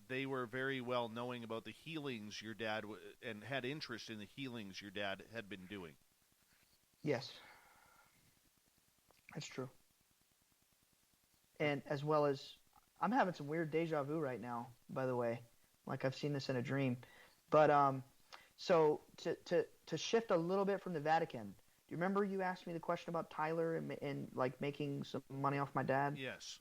they were very well knowing about the healings your dad and had interest in the healings your dad had been doing. Yes. That's true. And as well as, I'm having some weird deja vu right now, by the way. Like I've seen this in a dream. But so to shift a little bit from the Vatican, do you remember you asked me the question about Tyler and like making some money off my dad? Yes.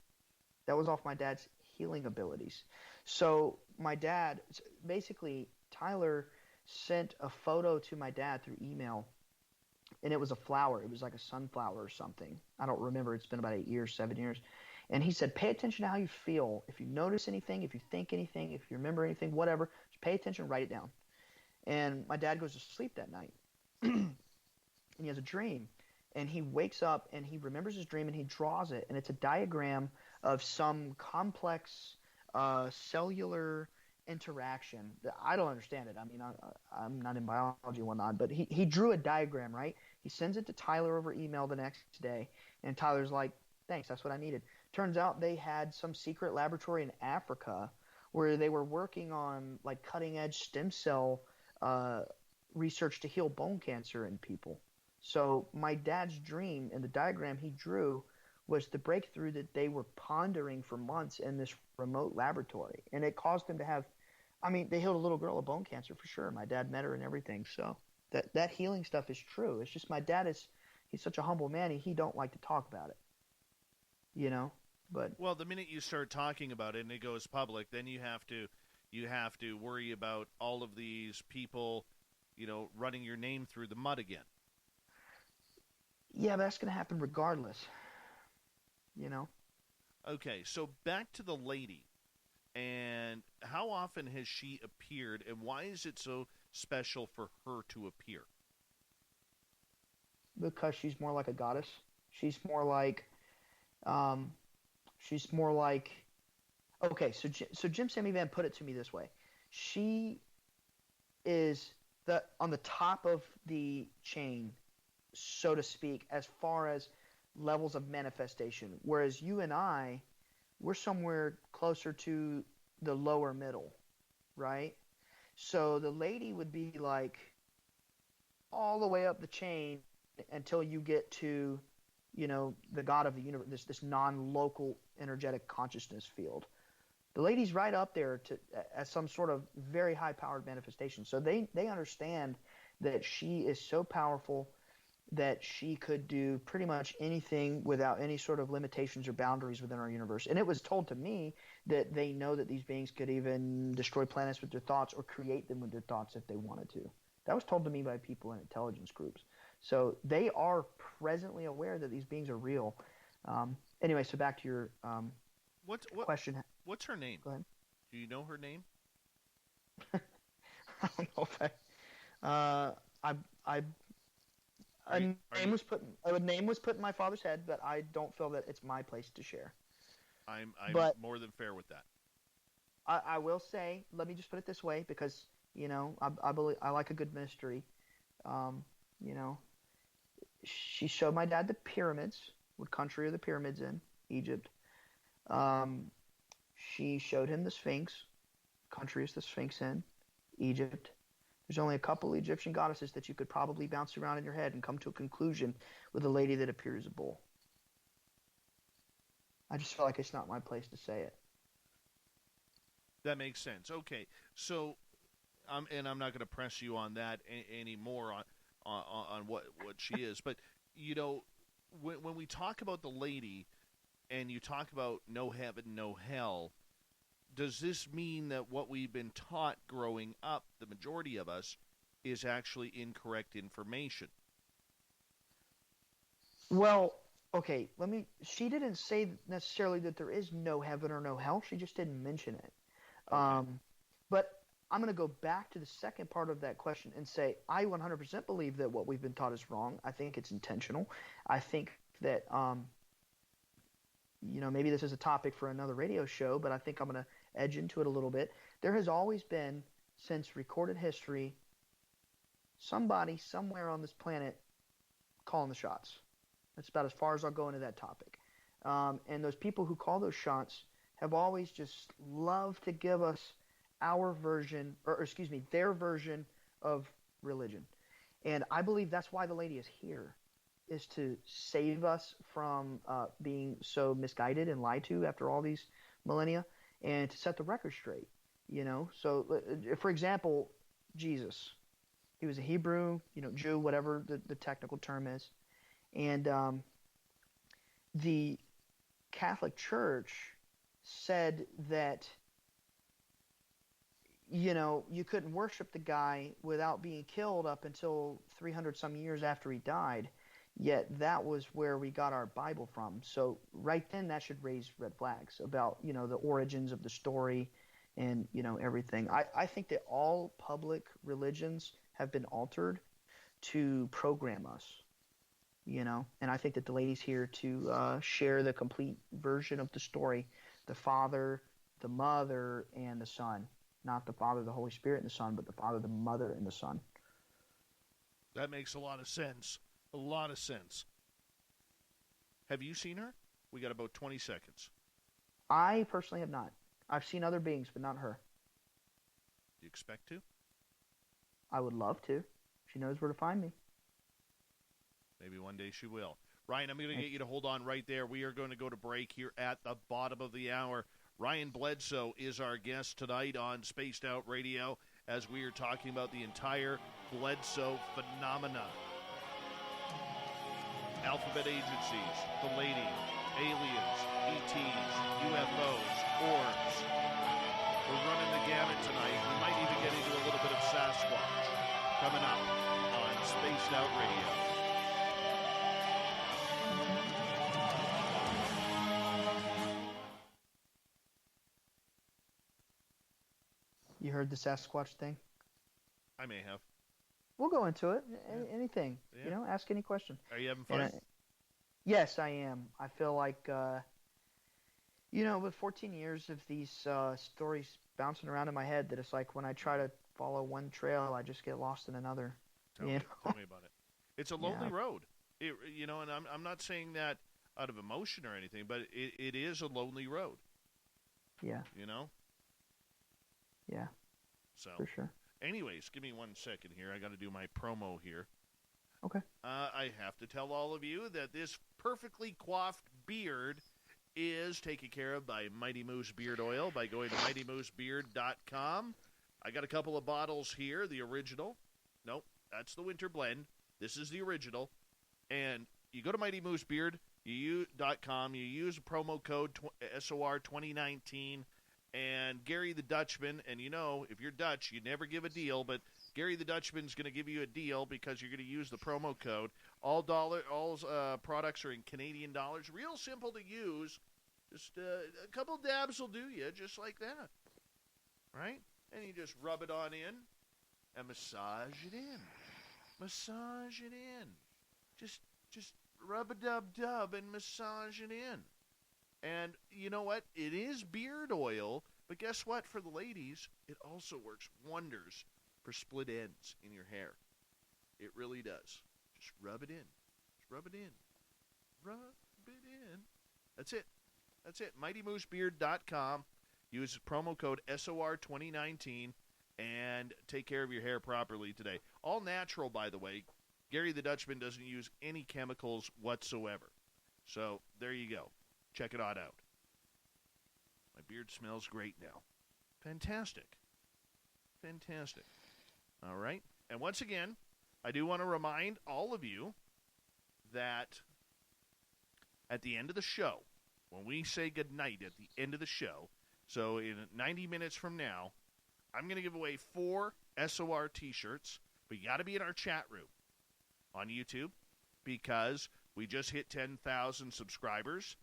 That was off my dad's healing abilities. So my dad, basically, Tyler sent a photo to my dad through email, and it was a flower. It was like a sunflower or something. I don't remember. It's been about 8 years, 7 years. And he said, pay attention to how you feel. If you notice anything, if you think anything, if you remember anything, whatever, just pay attention, write it down. And my dad goes to sleep that night, and he has a dream. And he wakes up, and he remembers his dream, and he draws it. And it's a diagram of some complex cellular interaction. I don't understand it. I mean, I'm not in biology and whatnot, but he drew a diagram, right? He sends it to Tyler over email the next day, and Tyler's like, thanks, that's what I needed. Turns out they had some secret laboratory in Africa where they were working on like cutting-edge stem cell research to heal bone cancer in people. So my dad's dream and the diagram he drew was the breakthrough that they were pondering for months in this remote laboratory. And it caused them to have, I mean, they healed a little girl of bone cancer for sure. My dad met her and everything. So that healing stuff is true. It's just my dad he's such a humble man. He don't like to talk about it, but. Well, the minute you start talking about it and it goes public, then you have to worry about all of these people, running your name through the mud again. Yeah, but that's going to happen regardless, Okay, so back to the lady. And how often has she appeared, and why is it so special for her to appear? because she's more like a goddess. She's more like, um, she's more like. Okay, so Jim Sammy Van put it to me this way: she is on the top of the chain, so to speak, as far as levels of manifestation. Whereas you and I, we're somewhere closer to the lower middle, right? So the lady would be like all the way up the chain until you get to, the God of the universe, this non-local energetic consciousness field. The lady's right up there as some sort of very high-powered manifestation. So they understand that she is so powerful that she could do pretty much anything without any sort of limitations or boundaries within our universe. And it was told to me that they know that these beings could even destroy planets with their thoughts or create them with their thoughts if they wanted to. That was told to me by people in intelligence groups. So they are presently aware that these beings are real. Anyway, so back to your question. What's her name? Go ahead. Do you know her name? I don't know if a name was put in my father's head, but I don't feel that it's my place to share. I'm more than fair with that. I will say, let me just put it this way, because I believe I like a good mystery. She showed my dad the pyramids. What country are the pyramids in? Egypt. She showed him the Sphinx. Country is the Sphinx in? Egypt. There's only a couple Egyptian goddesses that you could probably bounce around in your head and come to a conclusion with a lady that appears a bull. I just feel like it's not my place to say it. That makes sense. Okay, so, and I'm not going to press you on that anymore on what she is, but when we talk about the lady, and you talk about no heaven, no hell, does this mean that what we've been taught growing up, the majority of us, is actually incorrect information? Well, okay, she didn't say necessarily that there is no heaven or no hell. She just didn't mention it. Okay. But I'm going to go back to the second part of that question and say I 100% believe that what we've been taught is wrong. I think it's intentional. I think that maybe this is a topic for another radio show, but I think I'm going to edge into it a little bit. There has always been, since recorded history, somebody somewhere on this planet calling the shots. That's about as far as I'll go into that topic. And those people who call those shots have always just loved to give us their version of religion. And I believe that's why the lady is here, is to save us from being so misguided and lied to after all these millennia, and to set the record straight. So for example, Jesus, he was a Hebrew, Jew, whatever the technical term is, and the Catholic Church said that you couldn't worship the guy without being killed up until 300 some years after he died. Yet that was where we got our Bible from. So right then that should raise red flags about, the origins of the story and, everything. I think that all public religions have been altered to program us, and I think that the lady's here to share the complete version of the story, the Father, the Mother, and the Son. Not the Father, the Holy Spirit, and the Son, but the Father, the Mother, and the Son. That makes a lot of sense. A lot of sense. Have you seen her? We got about 20 seconds. I personally have not. I've seen other beings, but not her. Do you expect to? I would love to. She knows where to find me. Maybe one day she will. Ryan, I'm going to get you to hold on right there. We are going to go to break here at the bottom of the hour. Ryan Bledsoe is our guest tonight on Spaced Out Radio as we are talking about the entire Bledsoe phenomena. Alphabet agencies, the lady, aliens, ETs, UFOs, orbs. We're running the gamut tonight. We might even get into a little bit of Sasquatch coming up on Spaced Out Radio. You heard the Sasquatch thing? I may have. we'll go into it. Yeah. Anything, Yeah. ask any question. Are you having fun? Yes, I am. I feel like, with 14 years of these stories bouncing around in my head, that it's like when I try to follow one trail, I just get lost in another. Tell me about it. It's a lonely road. And I'm not saying that out of emotion or anything, but it is a lonely road. Yeah. Yeah. So. For sure. Anyways, give me 1 second here. I got to do my promo here. Okay. I have to tell all of you that this perfectly coiffed beard is taken care of by Mighty Moose Beard Oil by going to mightymoosebeard.com. I got a couple of bottles here. The original. Nope, that's the winter blend. This is the original. And you go to mightymoosebeard.com. You use promo code SOR2019. And Gary the Dutchman, and if you're Dutch, you never give a deal, but Gary the Dutchman's going to give you a deal because you're going to use the promo code. All products are in Canadian dollars. Real simple to use. Just a couple dabs will do you, just like that. Right? And you just rub it on in and massage it in. Massage it in. Just rub-a-dub-dub and massage it in. And you know what? It is beard oil, but guess what? For the ladies, it also works wonders for split ends in your hair. It really does. Just rub it in. Just rub it in. Rub it in. That's it. That's it. MightyMooseBeard.com. Use promo code SOR2019 and take care of your hair properly today. All natural, by the way. Gary the Dutchman doesn't use any chemicals whatsoever. So there you go. Check it out. My beard smells great now. Fantastic. Fantastic. All right. And once again, I do want to remind all of you that at the end of the show, when we say goodnight at the end of the show, so in 90 minutes from now, I'm going to give away 4 SOR t-shirts, but you got to be in our chat room on YouTube because we just hit 10,000 subscribers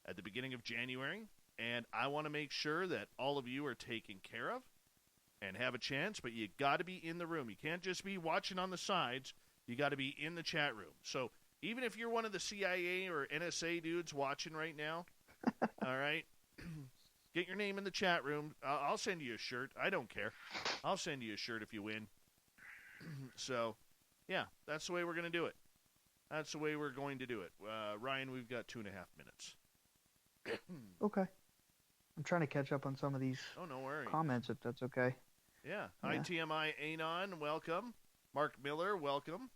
at the beginning of January, and I want to make sure that all of you are taken care of and have a chance, but you got to be in the room. You can't just be watching on the sides. You got to be in the chat room. So even if you're one of the CIA or NSA dudes watching right now, all right, get your name in the chat room. I'll send you a shirt. I don't care. I'll send you a shirt if you win. So, yeah, that's the way we're going to do it. That's the way we're going to do it. Ryan, we've got 2.5 minutes. Okay. I'm trying to catch up on some of these comments, if that's okay. Yeah. Hi, TMI Anon, welcome. Mark Miller, welcome.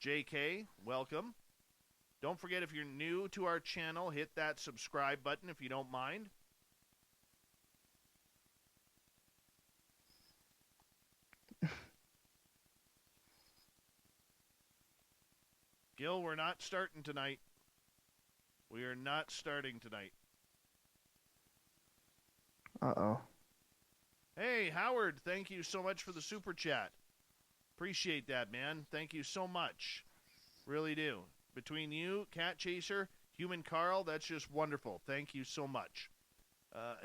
JK, welcome. Don't forget, if you're new to our channel, hit that subscribe button if you don't mind. Gil, we're not starting tonight. We are not starting tonight. Uh-oh. Hey, Howard, thank you so much for the super chat. Appreciate that, man. Thank you so much. Really do. Between you, Cat Chaser, Human Carl, that's just wonderful. Thank you so much.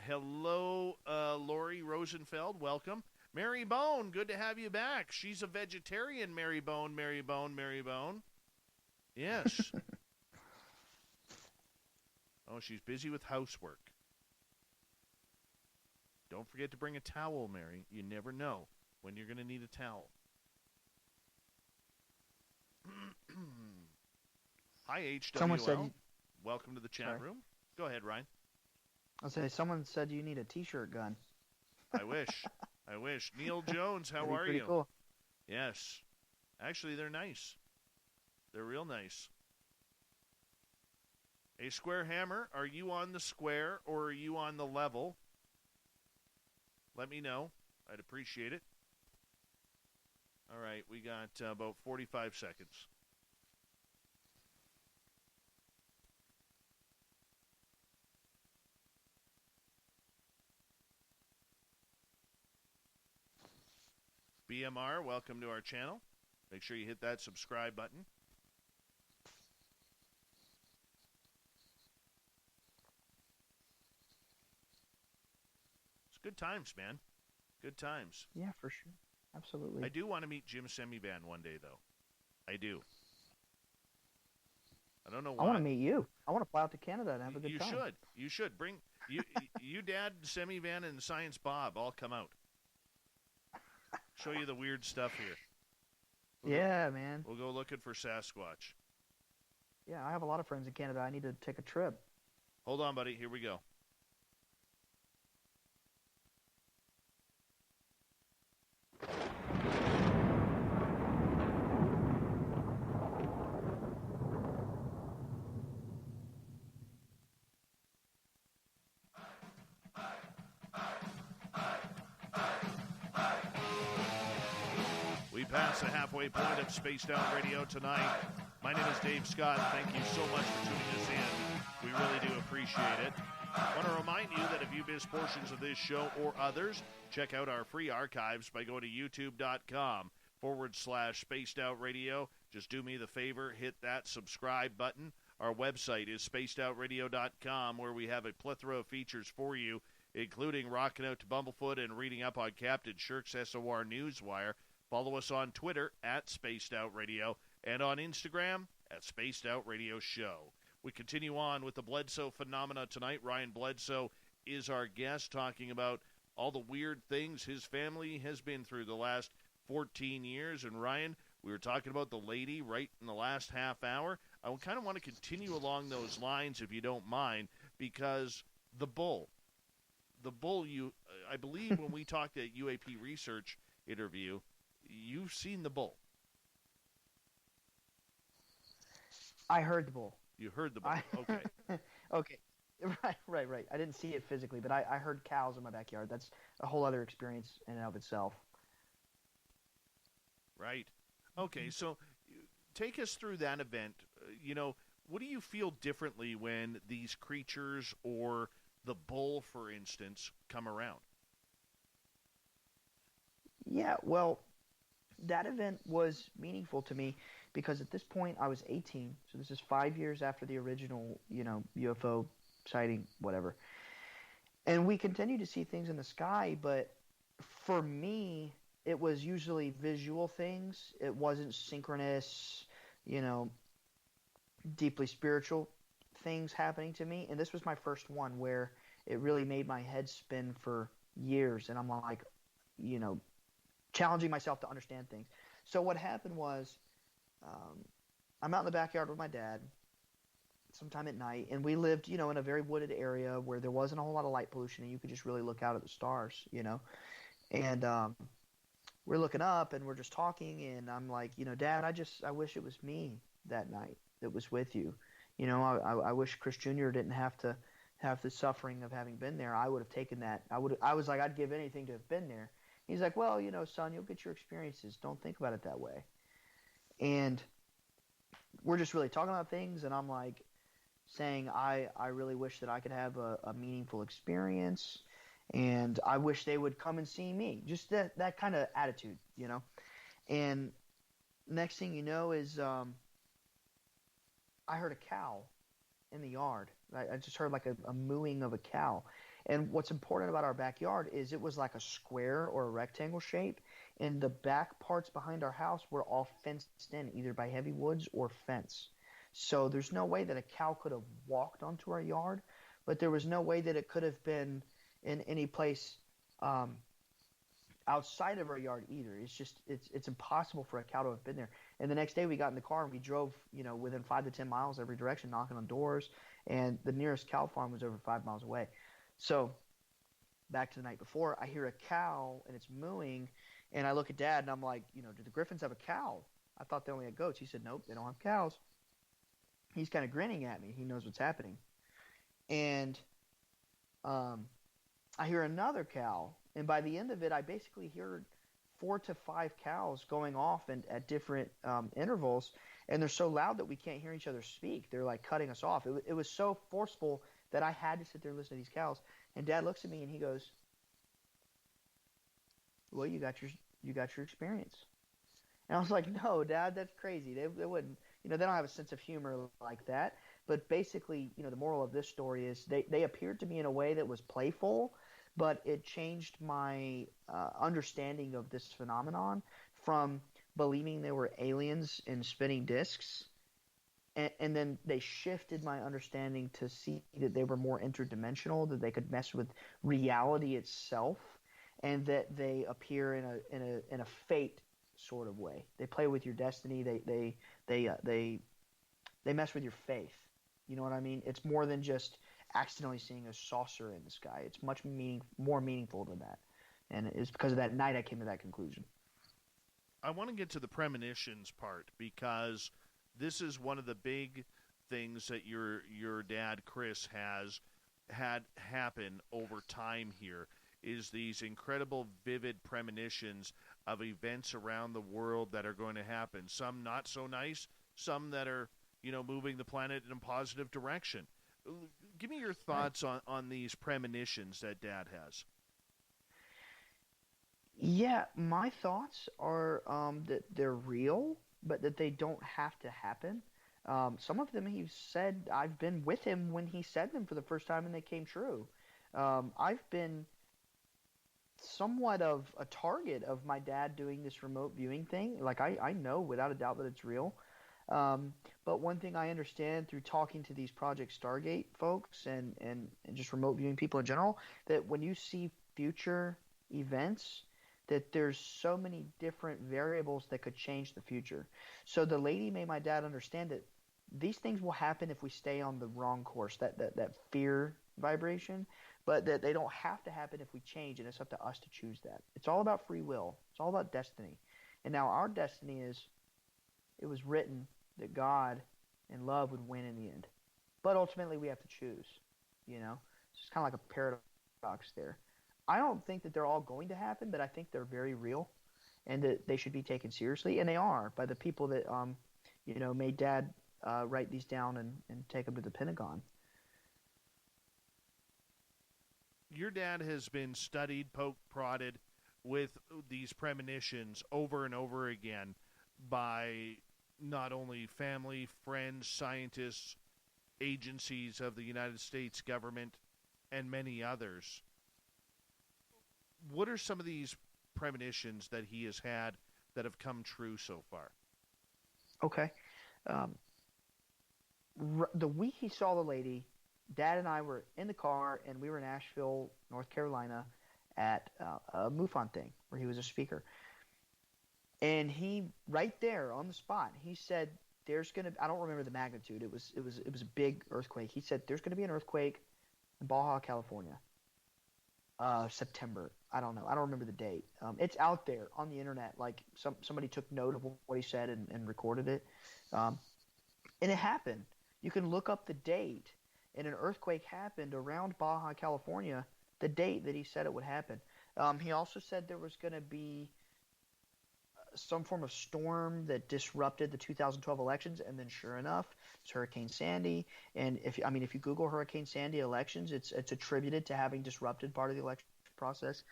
Hello, Lori Rosenfeld. Welcome. Mary Bone, good to have you back. She's a vegetarian, Mary Bone, Mary Bone, Mary Bone. Yes. Oh, she's busy with housework. Don't forget to bring a towel, Mary. You never know when you're going to need a towel. Hi, HWL. Welcome to the chat room. Go ahead, Ryan. I'll say, someone said you need a T-shirt gun. I wish. I wish. Neil Jones, how are you? Cool. Yes. Actually, they're nice. They're real nice. A Square Hammer, are you on the square or are you on the level? Let me know. I'd appreciate it. All right, we got about 45 seconds. BMR, welcome to our channel. Make sure you hit that subscribe button. It's good times, man. Good times. Yeah, for sure. Absolutely. I do want to meet Jim Semivan one day, though. I do. I don't know why. I want to meet you. I want to fly out to Canada and have a good time. You should. Bring you, Dad, Semivan, and Science Bob all come out. Show you the weird stuff here. Man. We'll go looking for Sasquatch. Yeah, I have a lot of friends in Canada. I need to take a trip. Hold on, buddy. Here we go. We pass the halfway point of Spaced Out Radio tonight. My name is Dave Scott. Thank you so much for tuning us in. We really do appreciate it. I want to remind you that if you missed portions of this show or others, check out our free archives by going to youtube.com/Spaced Out Radio. Just do me the favor, hit that subscribe button. Our website is spacedoutradio.com, where we have a plethora of features for you, including rocking out to Bumblefoot and reading up on Captain Shirk's SOR Newswire. Follow us on Twitter at Spaced Out Radio and on Instagram at Spaced Out Radio Show. We continue on with the Bledsoe phenomena tonight. Ryan Bledsoe is our guest, talking about all the weird things his family has been through the last 14 years. And Ryan, we were talking about the lady right in the last half hour. I kind of want to continue along those lines, if you don't mind, because the bull, I believe when we talked at UAP Research interview, you've seen the bull. I heard the bull. You heard the bull. Okay. Okay. Right. I didn't see it physically, but I heard cows in my backyard. That's a whole other experience in and of itself. Right. Okay, so take us through that event. What do you feel differently when these creatures or the bull, for instance, come around? Yeah, well, that event was meaningful to me because at this point I was 18. So this is 5 years after the original, UFO sighting, whatever. And we continue to see things in the sky, but for me, it was usually visual things. It wasn't synchronous, deeply spiritual things happening to me. And this was my first one where it really made my head spin for years. And I'm like, challenging myself to understand things. So what happened was, I'm out in the backyard with my dad sometime at night, and we lived, in a very wooded area where there wasn't a whole lot of light pollution, and you could just really look out at the stars, And we're looking up, and we're just talking, and I'm like, Dad, I wish it was me that night that was with you. I wish Chris Jr. didn't have to have the suffering of having been there. I would have taken that. I was like, I'd give anything to have been there. He's like, well, son, you'll get your experiences. Don't think about it that way. And we're just really talking about things, and I'm like saying, I really wish that I could have a meaningful experience, and I wish they would come and see me. Just that kind of attitude, And next thing you know is I heard a cow in the yard. I just heard like a mooing of a cow. And what's important about our backyard is it was like a square or a rectangle shape, and the back parts behind our house were all fenced in, either by heavy woods or fence. So there's no way that a cow could have walked onto our yard, but there was no way that it could have been in any place outside of our yard either. It's impossible for a cow to have been there. And the next day we got in the car and we drove, within 5 to 10 miles every direction, knocking on doors, and the nearest cow farm was over 5 miles away. So back to the night before, I hear a cow and it's mooing, and I look at Dad and I'm like, do the Griffins have a cow? I thought they only had goats. He said, nope, they don't have cows. He's kind of grinning at me. He knows what's happening. And I hear another cow, and by the end of it, I basically heard 4 to 5 cows going off and at different intervals, and they're so loud that we can't hear each other speak. They're like cutting us off. It was so forceful that I had to sit there and listen to these cows. And Dad looks at me and he goes, well, you got your experience. And I was like, no, Dad, that's crazy. They wouldn't, they don't have a sense of humor like that. But basically, the moral of this story is they appeared to me in a way that was playful, but it changed my understanding of this phenomenon from believing there were aliens in spinning discs, and then they shifted my understanding to see that they were more interdimensional, that they could mess with reality itself, and that they appear in a fate sort of way. They play with your destiny. They mess with your faith. You know what I mean? It's more than just accidentally seeing a saucer in the sky. It's much more meaningful than that. And it's because of that night I came to that conclusion. I want to get to the premonitions part, because this is one of the big things that your dad, Chris, has had happen over time here, is these incredible vivid premonitions of events around the world that are going to happen. Some not so nice, some that are, moving the planet in a positive direction. Give me your thoughts on these premonitions that Dad has. Yeah, my thoughts are that they're real, but that they don't have to happen. Some of them he said, I've been with him when he said them for the first time and they came true. I've been somewhat of a target of my dad doing this remote viewing thing. Like, I know without a doubt that it's real. But one thing I understand through talking to these Project Stargate folks and just remote viewing people in general, that when you see future events, that there's so many different variables that could change the future. So the lady made my dad understand that these things will happen if we stay on the wrong course, that fear vibration, but that they don't have to happen if we change, and it's up to us to choose that. It's all about free will. It's all about destiny. And now our destiny is, it was written that God and love would win in the end. But ultimately we have to choose, It's kind of like a paradox there. I don't think that they're all going to happen, but I think they're very real and that they should be taken seriously. And they are, by the people that, made Dad write these down and take them to the Pentagon. Your dad has been studied, poked, prodded with these premonitions over and over again by not only family, friends, scientists, agencies of the United States government, and many others. What are some of these premonitions that he has had that have come true so far? Okay. The week he saw the lady, Dad and I were in the car, and we were in Asheville, North Carolina, at a MUFON thing where he was a speaker. And he, right there on the spot, he said, "There's gonna." I don't remember the magnitude. It was a big earthquake. He said, "There's gonna be an earthquake in Baja California, September." I don't know. I don't remember the date. It's out there on the internet. Like somebody took note of what he said and recorded it, and it happened. You can look up the date, and an earthquake happened around Baja California, the date that he said it would happen. He also said there was going to be some form of storm that disrupted the 2012 elections, and then sure enough, it's Hurricane Sandy. And if you Google Hurricane Sandy elections, it's attributed to having disrupted part of the election process.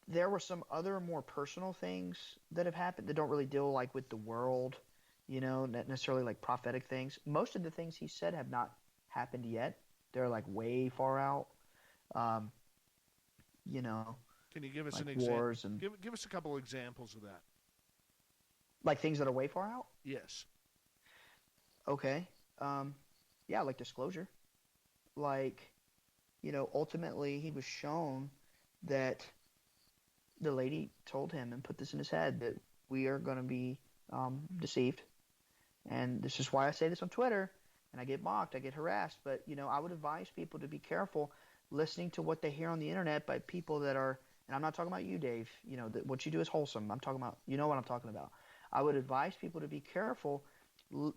There were some other more personal things that have happened that don't really deal like with the world, not necessarily like prophetic things. Most of the things he said have not happened yet. They're like way far out. Can you give us like an example? Wars and give us a couple examples of that. Like things that are way far out? Yes. Okay. Yeah, like disclosure. Like, ultimately he was shown that the lady told him and put this in his head that we are going to be deceived. And this is why I say this on Twitter, and I get mocked, I get harassed. But, I would advise people to be careful listening to what they hear on the internet by people that are, and I'm not talking about you, Dave, that what you do is wholesome. I'm talking about, what I'm talking about. I would advise people to be careful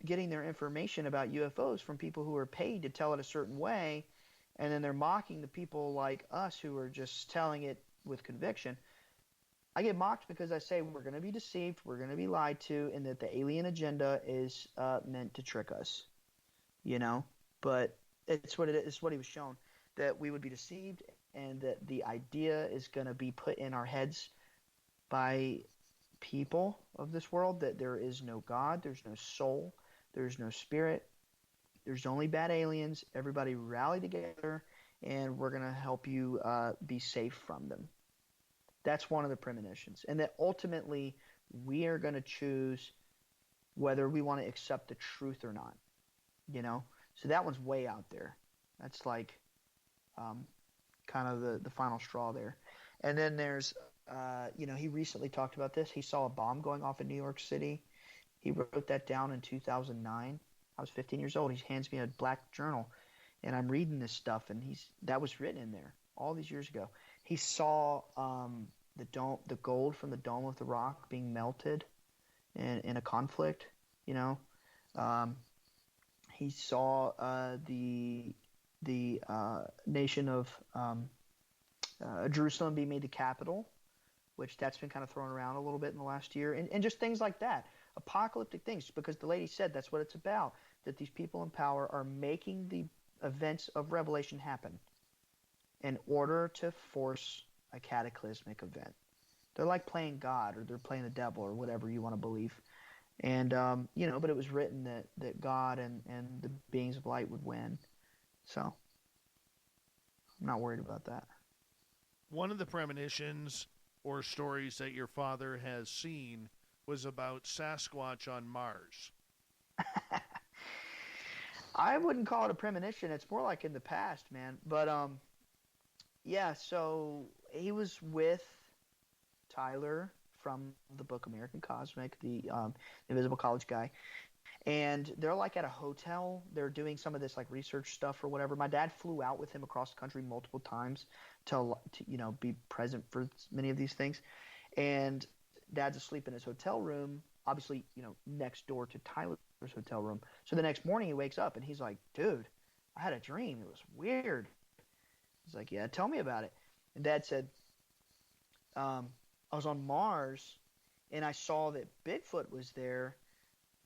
getting their information about UFOs from people who are paid to tell it a certain way, and then they're mocking the people like us who are just telling it with conviction. I get mocked because I say we're going to be deceived, we're going to be lied to, and that the alien agenda is meant to trick us, But it's what it is. It's what he was shown, that we would be deceived, and that the idea is going to be put in our heads by people of this world that there is no God, there's no soul, there's no spirit, there's only bad aliens. Everybody rally together and we're going to help you be safe from them. That's one of the premonitions. And that ultimately we are going to choose whether we want to accept the truth or not, you know? So that one's way out there. That's like kind of the final straw there. And then there's, he recently talked about this. He saw a bomb going off in New York City. He wrote that down in 2009. I was 15 years old. He hands me a black journal, and I'm reading this stuff, and that was written in there all these years ago. He saw the gold from the Dome of the Rock being melted in a conflict. You know, he saw the nation of Jerusalem be made the capital, which that's been kind of thrown around a little bit in the last year, and just things like that, apocalyptic things, because the lady said that's what it's about, that these people in power are making the events of Revelation happen in order to force a cataclysmic event. They're like playing God, or they're playing the devil, or whatever you want to believe. And, but it was written that God and the beings of light would win. So I'm not worried about that. One of the premonitions or stories that your father has seen was about Sasquatch on Mars. I wouldn't call it a premonition. It's more like in the past, man. But, so he was with Tyler from the book American Cosmic, the Invisible College guy. And they're like at a hotel. They're doing some of this like research stuff or whatever. My dad flew out with him across the country multiple times to be present for many of these things. And Dad's asleep in his hotel room, obviously, next door to Tyler's hotel room. So the next morning he wakes up and he's like, dude, I had a dream. It was weird. He's like, yeah, tell me about it. And Dad said, I was on Mars and I saw that Bigfoot was there,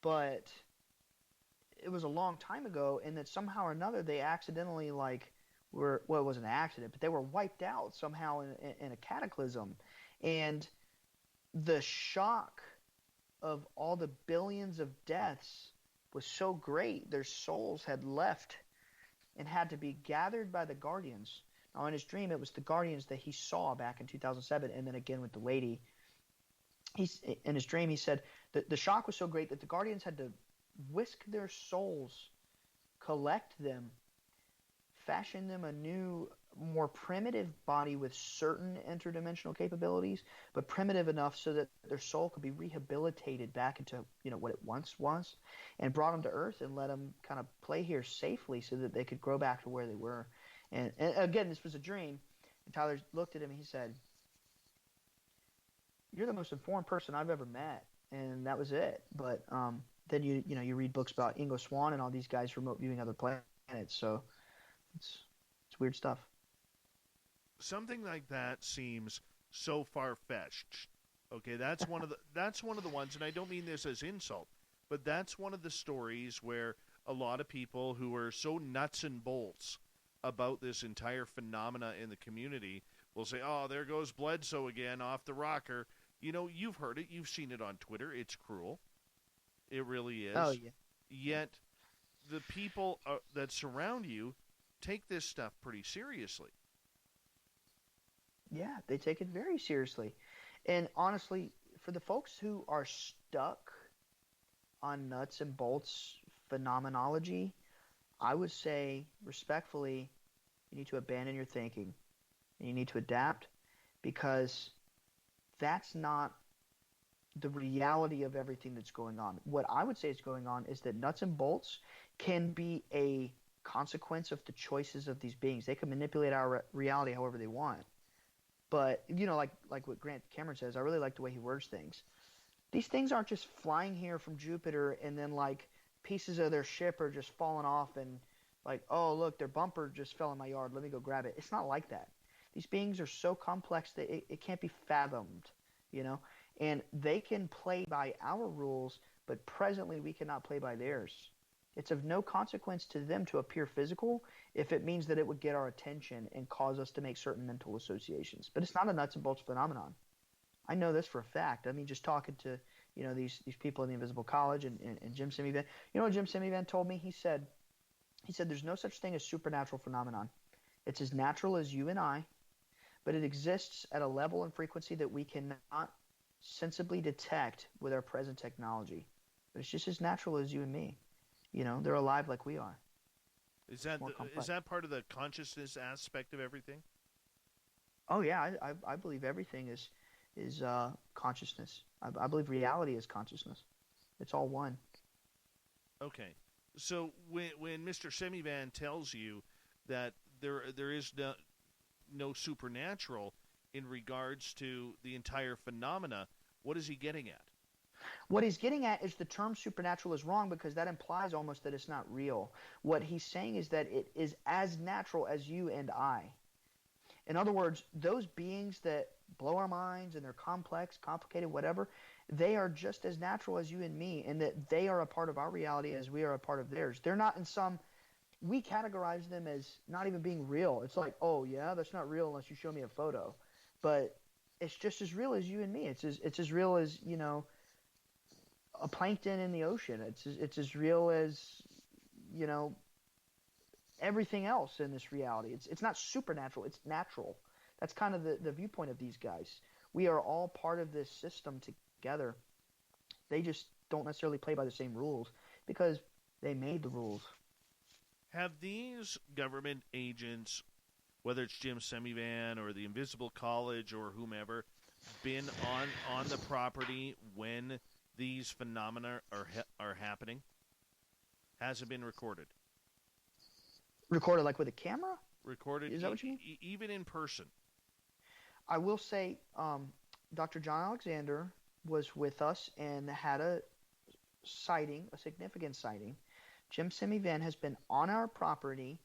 but it was a long time ago, and that somehow or another they accidentally it wasn't an accident, but they were wiped out somehow in a cataclysm. And the shock of all the billions of deaths was so great, their souls had left and had to be gathered by the Guardians. Now, in his dream, it was the Guardians that he saw back in 2007, and then again with the lady. In his dream, he said that the shock was so great that the Guardians had to whisk their souls, collect them, fashion them a new, more primitive body with certain interdimensional capabilities, but primitive enough so that their soul could be rehabilitated back into what it once was, and brought them to Earth and let them kind of play here safely so that they could grow back to where they were. And again, this was a dream. And Tyler looked at him and he said, "You're the most informed person I've ever met." And that was it. But then you read books about Ingo Swann and all these guys remote viewing other planets. So it's weird stuff. Something like that seems so far-fetched. Okay, that's one of the ones, and I don't mean this as insult, but that's one of the stories where a lot of people who are so nuts and bolts about this entire phenomena in the community will say, "Oh, there goes Bledsoe again off the rocker." You've heard it. You've seen it on Twitter. It's cruel. It really is. Oh, yeah. Yet the people that surround you take this stuff pretty seriously. Yeah, they take it very seriously. And honestly, for the folks who are stuck on nuts and bolts phenomenology, I would say respectfully, you need to abandon your thinking. And you need to adapt, because that's not the reality of everything that's going on. What I would say is going on is that nuts and bolts can be a consequence of the choices of these beings. They can manipulate our reality however they want. But, like what Grant Cameron says, I really like the way he words things. These things aren't just flying here from Jupiter and then pieces of their ship are just falling off and oh, look, their bumper just fell in my yard. Let me go grab it. It's not like that. These beings are so complex that it can't be fathomed, and they can play by our rules, but presently we cannot play by theirs. It's of no consequence to them to appear physical if it means that it would get our attention and cause us to make certain mental associations. But it's not a nuts and bolts phenomenon. I know this for a fact. I mean, just talking to these people in the Invisible College and Jim Semivan. You know what Jim Semivan told me? He said there's no such thing as supernatural phenomenon. It's as natural as you and I, but it exists at a level and frequency that we cannot sensibly detect with our present technology. But it's just as natural as you and me. You know, they're alive like we are. Is that part of the consciousness aspect of everything? Oh yeah, I believe everything is consciousness. I believe reality is consciousness. It's all one. Okay, so when Mr. Semivan tells you that there is no supernatural in regards to the entire phenomena, what is he getting at? What he's getting at is the term supernatural is wrong because that implies almost that it's not real. What he's saying is that it is as natural as you and I. In other words, those beings that blow our minds and they're complex, complicated, whatever, they are just as natural as you and me, and that they are a part of our reality as we are a part of theirs. They're not in some – we categorize them as not even being real. It's like, oh, yeah, that's not real unless you show me a photo. But it's just as real as you and me. It's as real as, you know, a plankton in the ocean. It's as real as, you know, everything else in this reality. It's not supernatural. It's natural. That's kind of the viewpoint of these guys. We are all part of this system together. They just don't necessarily play by the same rules because they made the rules. Have these government agents, whether it's Jim Semivan or the Invisible College or whomever, been on the property when these phenomena are happening? Has it been recorded? Recorded like with a camera? Recorded. Is that what you mean? Even in person. I will say Dr. John Alexander was with us and had a sighting, a significant sighting. Jim Semivan has been on our property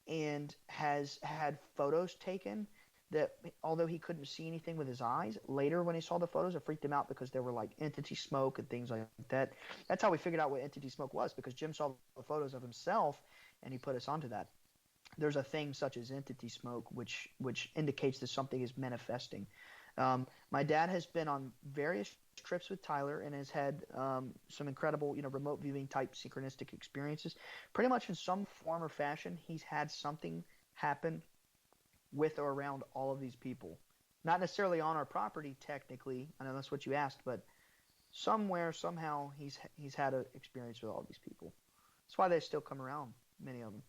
and has had photos taken that, although he couldn't see anything with his eyes, later when he saw the photos, it freaked him out because there were like entity smoke and things like that. That's how we figured out what entity smoke was, because Jim saw the photos of himself and he put us onto that. There's a thing such as entity smoke, which indicates that something is manifesting. My dad has been on various trips with Tyler and has had some incredible, remote viewing type synchronistic experiences. Pretty much in some form or fashion, he's had something happen with or around all of these people. Not necessarily on our property, technically. I know that's what you asked, but somewhere, somehow, he's had an experience with all these people. That's why they still come around, many of them.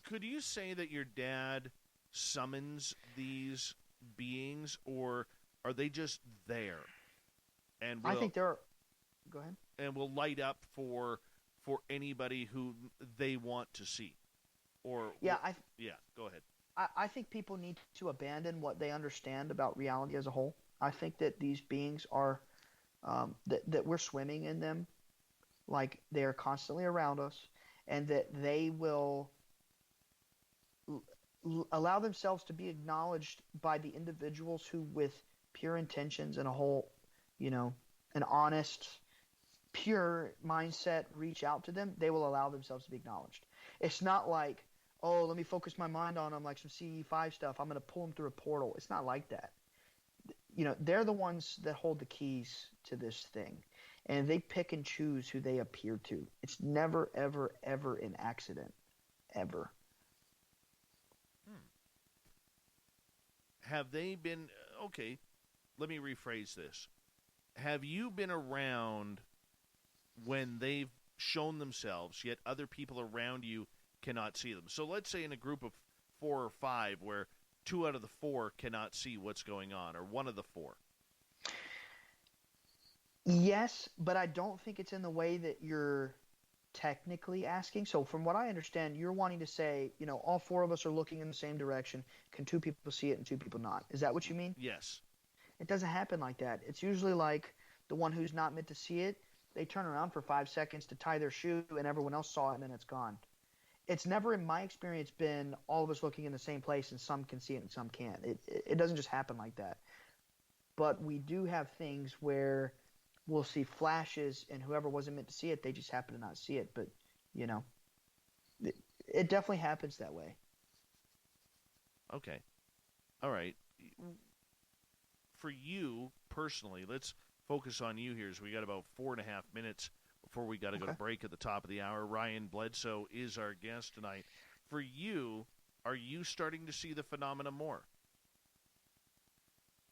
Could you say that your dad summons these beings, or are they just there? And I think they're. Go ahead. And will light up for anybody who they want to see, or yeah, go ahead. I think people need to abandon what they understand about reality as a whole. I think that these beings are that we're swimming in them, like they are constantly around us, and that they will allow themselves to be acknowledged by the individuals who, with pure intentions and a whole, an honest, pure mindset, reach out to them. They will allow themselves to be acknowledged. It's not like, oh, let me focus my mind on them like some CE5 stuff. I'm going to pull them through a portal. It's not like that. They're the ones that hold the keys to this thing, and they pick and choose who they appear to. It's never, ever, ever an accident, ever. Have they been – okay, let me rephrase this. Have you been around when they've shown themselves, yet other people around you cannot see them? So let's say in a group of 4 or 5 where 2 out of the 4 cannot see what's going on, or 1 of the 4. Yes, but I don't think it's in the way that you're technically asking. So from what I understand, you're wanting to say, all 4 of us are looking in the same direction. Can 2 people see it and 2 people not? Is that what you mean? Yes. It doesn't happen like that. It's usually like the one who's not meant to see it, they turn around for 5 seconds to tie their shoe and everyone else saw it and then it's gone. It's never, in my experience, been all of us looking in the same place and some can see it and some can't. It doesn't just happen like that. But we do have things where we'll see flashes and whoever wasn't meant to see it, they just happen to not see it. But, it definitely happens that way. Okay. All right. For you personally, let's focus on you here, as we got about 4.5 minutes before we got to go to break at the top of the hour. Ryan Bledsoe is our guest tonight. For you, Are you starting to see the phenomena more?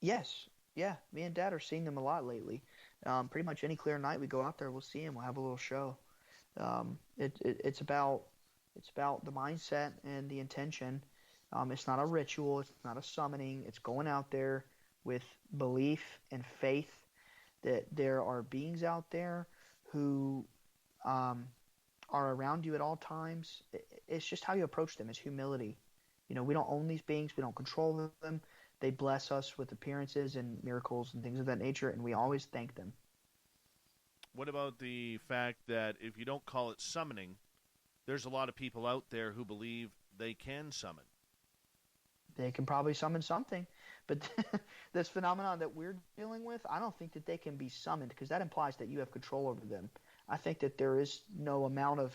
Yes. Yeah, me and Dad are seeing them a lot lately. Pretty much any clear night we go out there, we'll see them. We'll have a little show. It's about the mindset and the intention. It's not a ritual. It's not a summoning. It's going out there with belief and faith that there are beings out there who are around you at all times. It's just how you approach them. It's humility. We don't own these beings. We don't control them. They bless us with appearances and miracles and things of that nature, and we always thank them. What about the fact that if you don't call it summoning, there's a lot of people out there who believe they can summon? They can probably summon something, but this phenomenon that we're dealing with, I don't think that they can be summoned, because that implies that you have control over them. I think that there is no amount of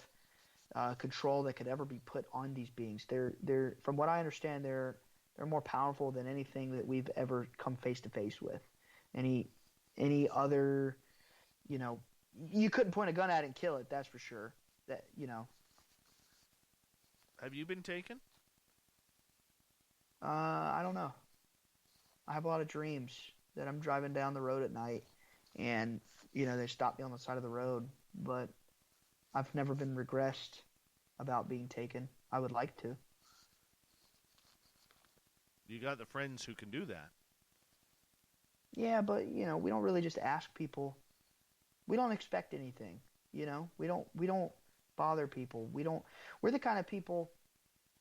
control that could ever be put on these beings. They're from what I understand, they're more powerful than anything that we've ever come face to face with. Any other, you couldn't point a gun at it and kill it. That's for sure. Have you been taken? I don't know. I have a lot of dreams that I'm driving down the road at night, and they stop me on the side of the road. But I've never been regressed about being taken. I would like to. You got the friends who can do that. Yeah, but we don't really just ask people. We don't expect anything. We don't bother people. We're the kind of people,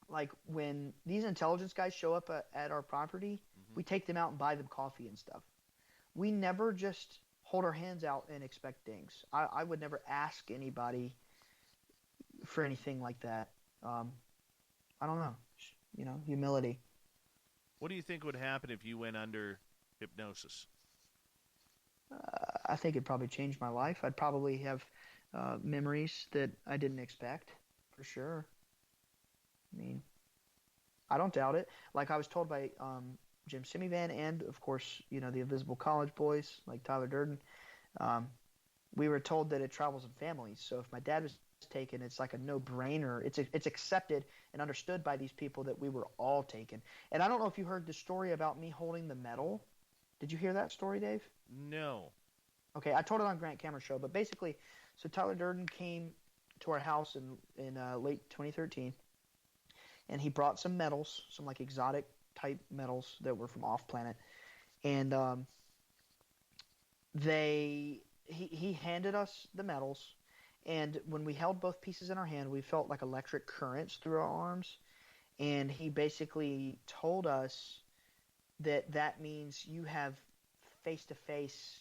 like, when these intelligence guys show up at our property, we take them out and buy them coffee and stuff. We never just hold our hands out and expect things. I would never ask anybody for anything like that. I don't know. Humility. What do you think would happen if you went under hypnosis? I think it'd probably change my life. I'd probably have memories that I didn't expect, for sure. I mean, I don't doubt it. Like I was told by Jim Simivan and, of course, the Invisible College boys, like Tyler Durden, we were told that it travels in families. So if my dad was taken, it's like a no-brainer. It's accepted and understood by these people that we were all taken. And I don't know if you heard the story about me holding the medal. Did you hear that story, Dave? No. Okay, I told it on Grant Cameron's show, but basically, so Tyler Durden came to our house in late 2013, and he brought some medals, some like exotic type medals that were from off planet, and he handed us the medals. And when we held both pieces in our hand, we felt like electric currents through our arms. And he basically told us that means you have face-to-face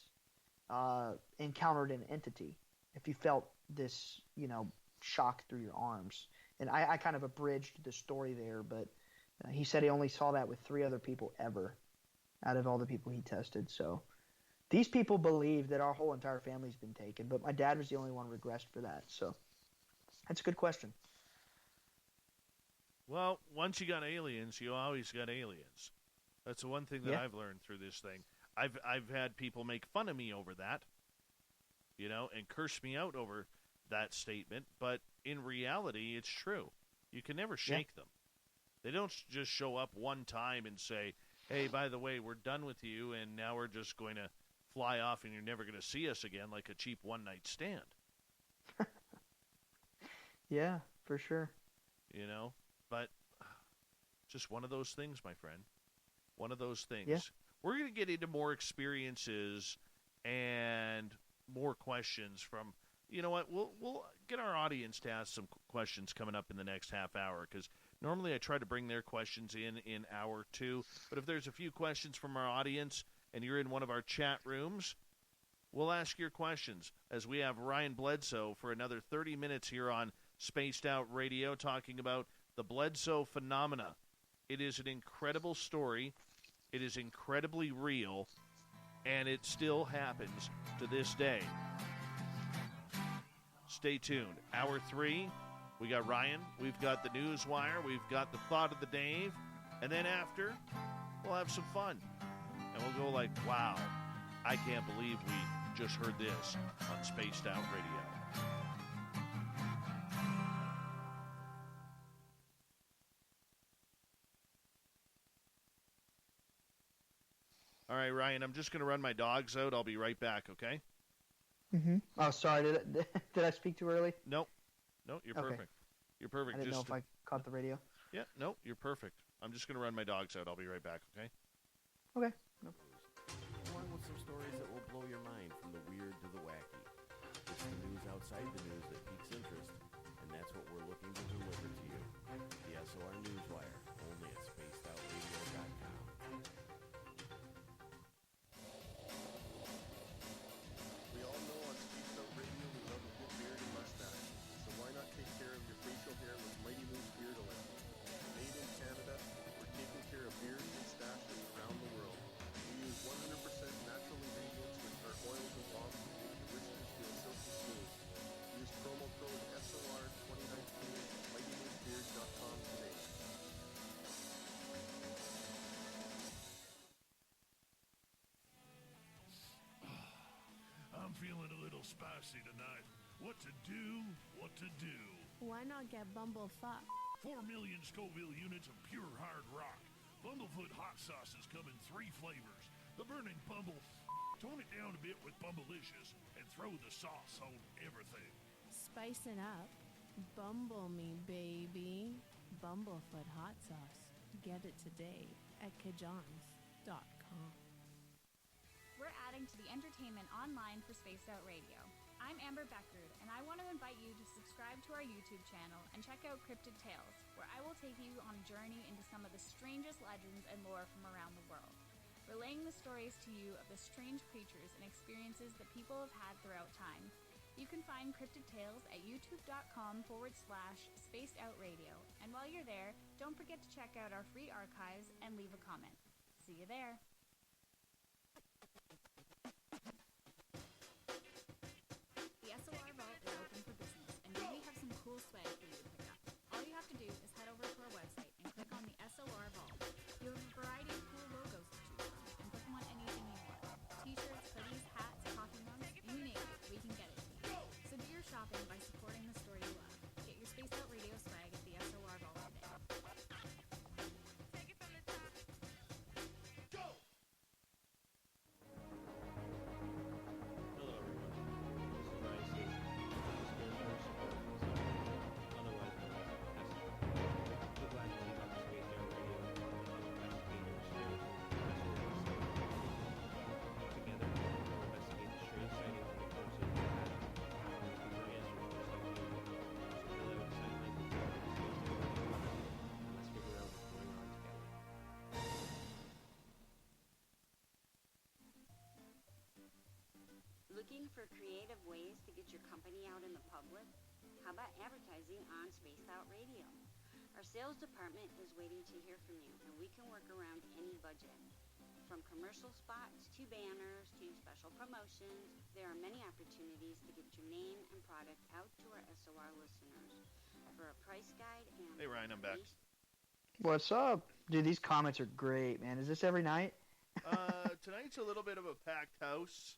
encountered an entity if you felt this, shock through your arms. And I kind of abridged the story there, but he said he only saw that with 3 other people ever out of all the people he tested. So these people believe that our whole entire family's been taken, but my dad was the only one regressed for that. So that's a good question. Well, once you got aliens, you always got aliens. That's the one thing that I've learned through this thing. I've had people make fun of me over that, and curse me out over that statement. But in reality, it's true. You can never shake them. They don't just show up one time and say, hey, by the way, we're done with you, and now we're just going to fly off and you're never going to see us again like a cheap one-night stand. Yeah, for sure. But just one of those things, my friend. One of those things. Yeah. We're going to get into more experiences and more questions from, we'll get our audience to ask some questions coming up in the next half hour, because normally I try to bring their questions in hour 2. But if there's a few questions from our audience and you're in one of our chat rooms, we'll ask your questions, as we have Ryan Bledsoe for another 30 minutes here on Spaced Out Radio talking about the Bledsoe phenomena. It is an incredible story. It is incredibly real, and it still happens to this day. Stay tuned. Hour 3, we got Ryan, we've got the Newswire, we've got the Thought of the Dave, and then after, we'll have some fun. And we'll go like, wow, I can't believe we just heard this on Spaced Out Radio. Ryan, I'm just going to run my dogs out. I'll be right back, okay? Mm-hmm. Oh, sorry. Did I speak too early? Nope. No, you're Okay. perfect. You're perfect. I didn't know if I caught the radio. Yeah, no, you're perfect. I'm just going to run my dogs out. I'll be right back, okay? Okay. No. Along with some stories that will blow your mind from the weird to the wacky. It's the news outside the news that piques interest, and that's what we're looking to deliver to you. The SOR Newswire, only at spacedoutradio.com. We all know on Spaced Out Radio we love a good beard and mustache, so why not take care of your facial hair with Mighty Moose Beard Oil? Made in Canada, we're taking care of beards and stashes around the world. We use 100% natural ingredients which are oils and balms to make your whiskers feel silky smooth. Use promo code SOR2019 at MightyMooseBeard.com today. I'm feeling a little spicy tonight. What to do? What to do? Why not get bumblefucked? 4 million Scoville units of pure hard rock. Bumblefoot hot sauces come in 3 flavors. The burning bumble. Tone it down a bit with Bumblelicious and throw the sauce on everything. Spice it up. Bumble me, baby. Bumblefoot hot sauce. Get it today at kajans.com. We're adding to the entertainment online for Spaced Out Radio. I'm Amber Beckard, and I want to invite you to subscribe to our YouTube channel and check out Cryptid Tales, where I will take you on a journey into some of the strangest legends and lore from around the world, relaying the stories to you of the strange creatures and experiences that people have had throughout time. You can find Cryptid Tales at youtube.com/Spaced Out Radio, and while you're there, don't forget to check out our free archives and leave a comment. See you there. The SOR Vault is open for business, and we have some cool swag for you to pick up. All you have to do is head over to our website and click on the SOR Vault. You have a variety of cool logos to choose from, and put them on anything you want. T-shirts, hoodies, hats, coffee mugs, you name it, we can get it to you. So do your shopping by supporting the story you love. Get your Spaced Out Radio swag at the SOR Vault today. Take it from the top. Go! Hello everyone, this is Ryan Stacey, otherwise known as Professor. We're glad to be on the Spaced Out Radio of investigators, together we'll investigate the strange sighting and reports of the past. Looking for answers just like you. So fill out a site link and Spaced Out Radio. Let's figure out what's going on together. Looking for creative ways to get your company out in the public? How about advertising on Spaced Out Radio? Our sales department is waiting to hear from you, and we can work around any budget. From commercial spots to banners to special promotions, there are many opportunities to get your name and product out to our SOR listeners. For a price guide and... Hey, Ryan, I'm back. What's up? Dude, these comments are great, man. Is this every night? Tonight's a little bit of a packed house.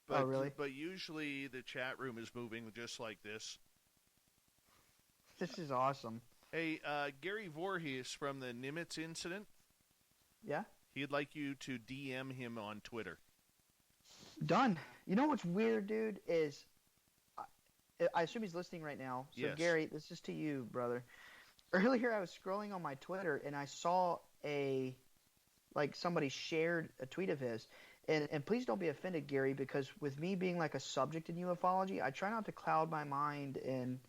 Oh, really? But usually the chat room is moving just like this. This is awesome. Hey, Gary Voorhees from the Nimitz incident. Yeah? He'd like you to DM him on Twitter. Done. You know what's weird, dude, is I assume he's listening right now. So, Yes. Gary, this is to you, brother. Earlier I was scrolling on my Twitter, and I saw somebody shared a tweet of his. And please don't be offended, Gary, because with me being like a subject in ufology, I try not to cloud my mind and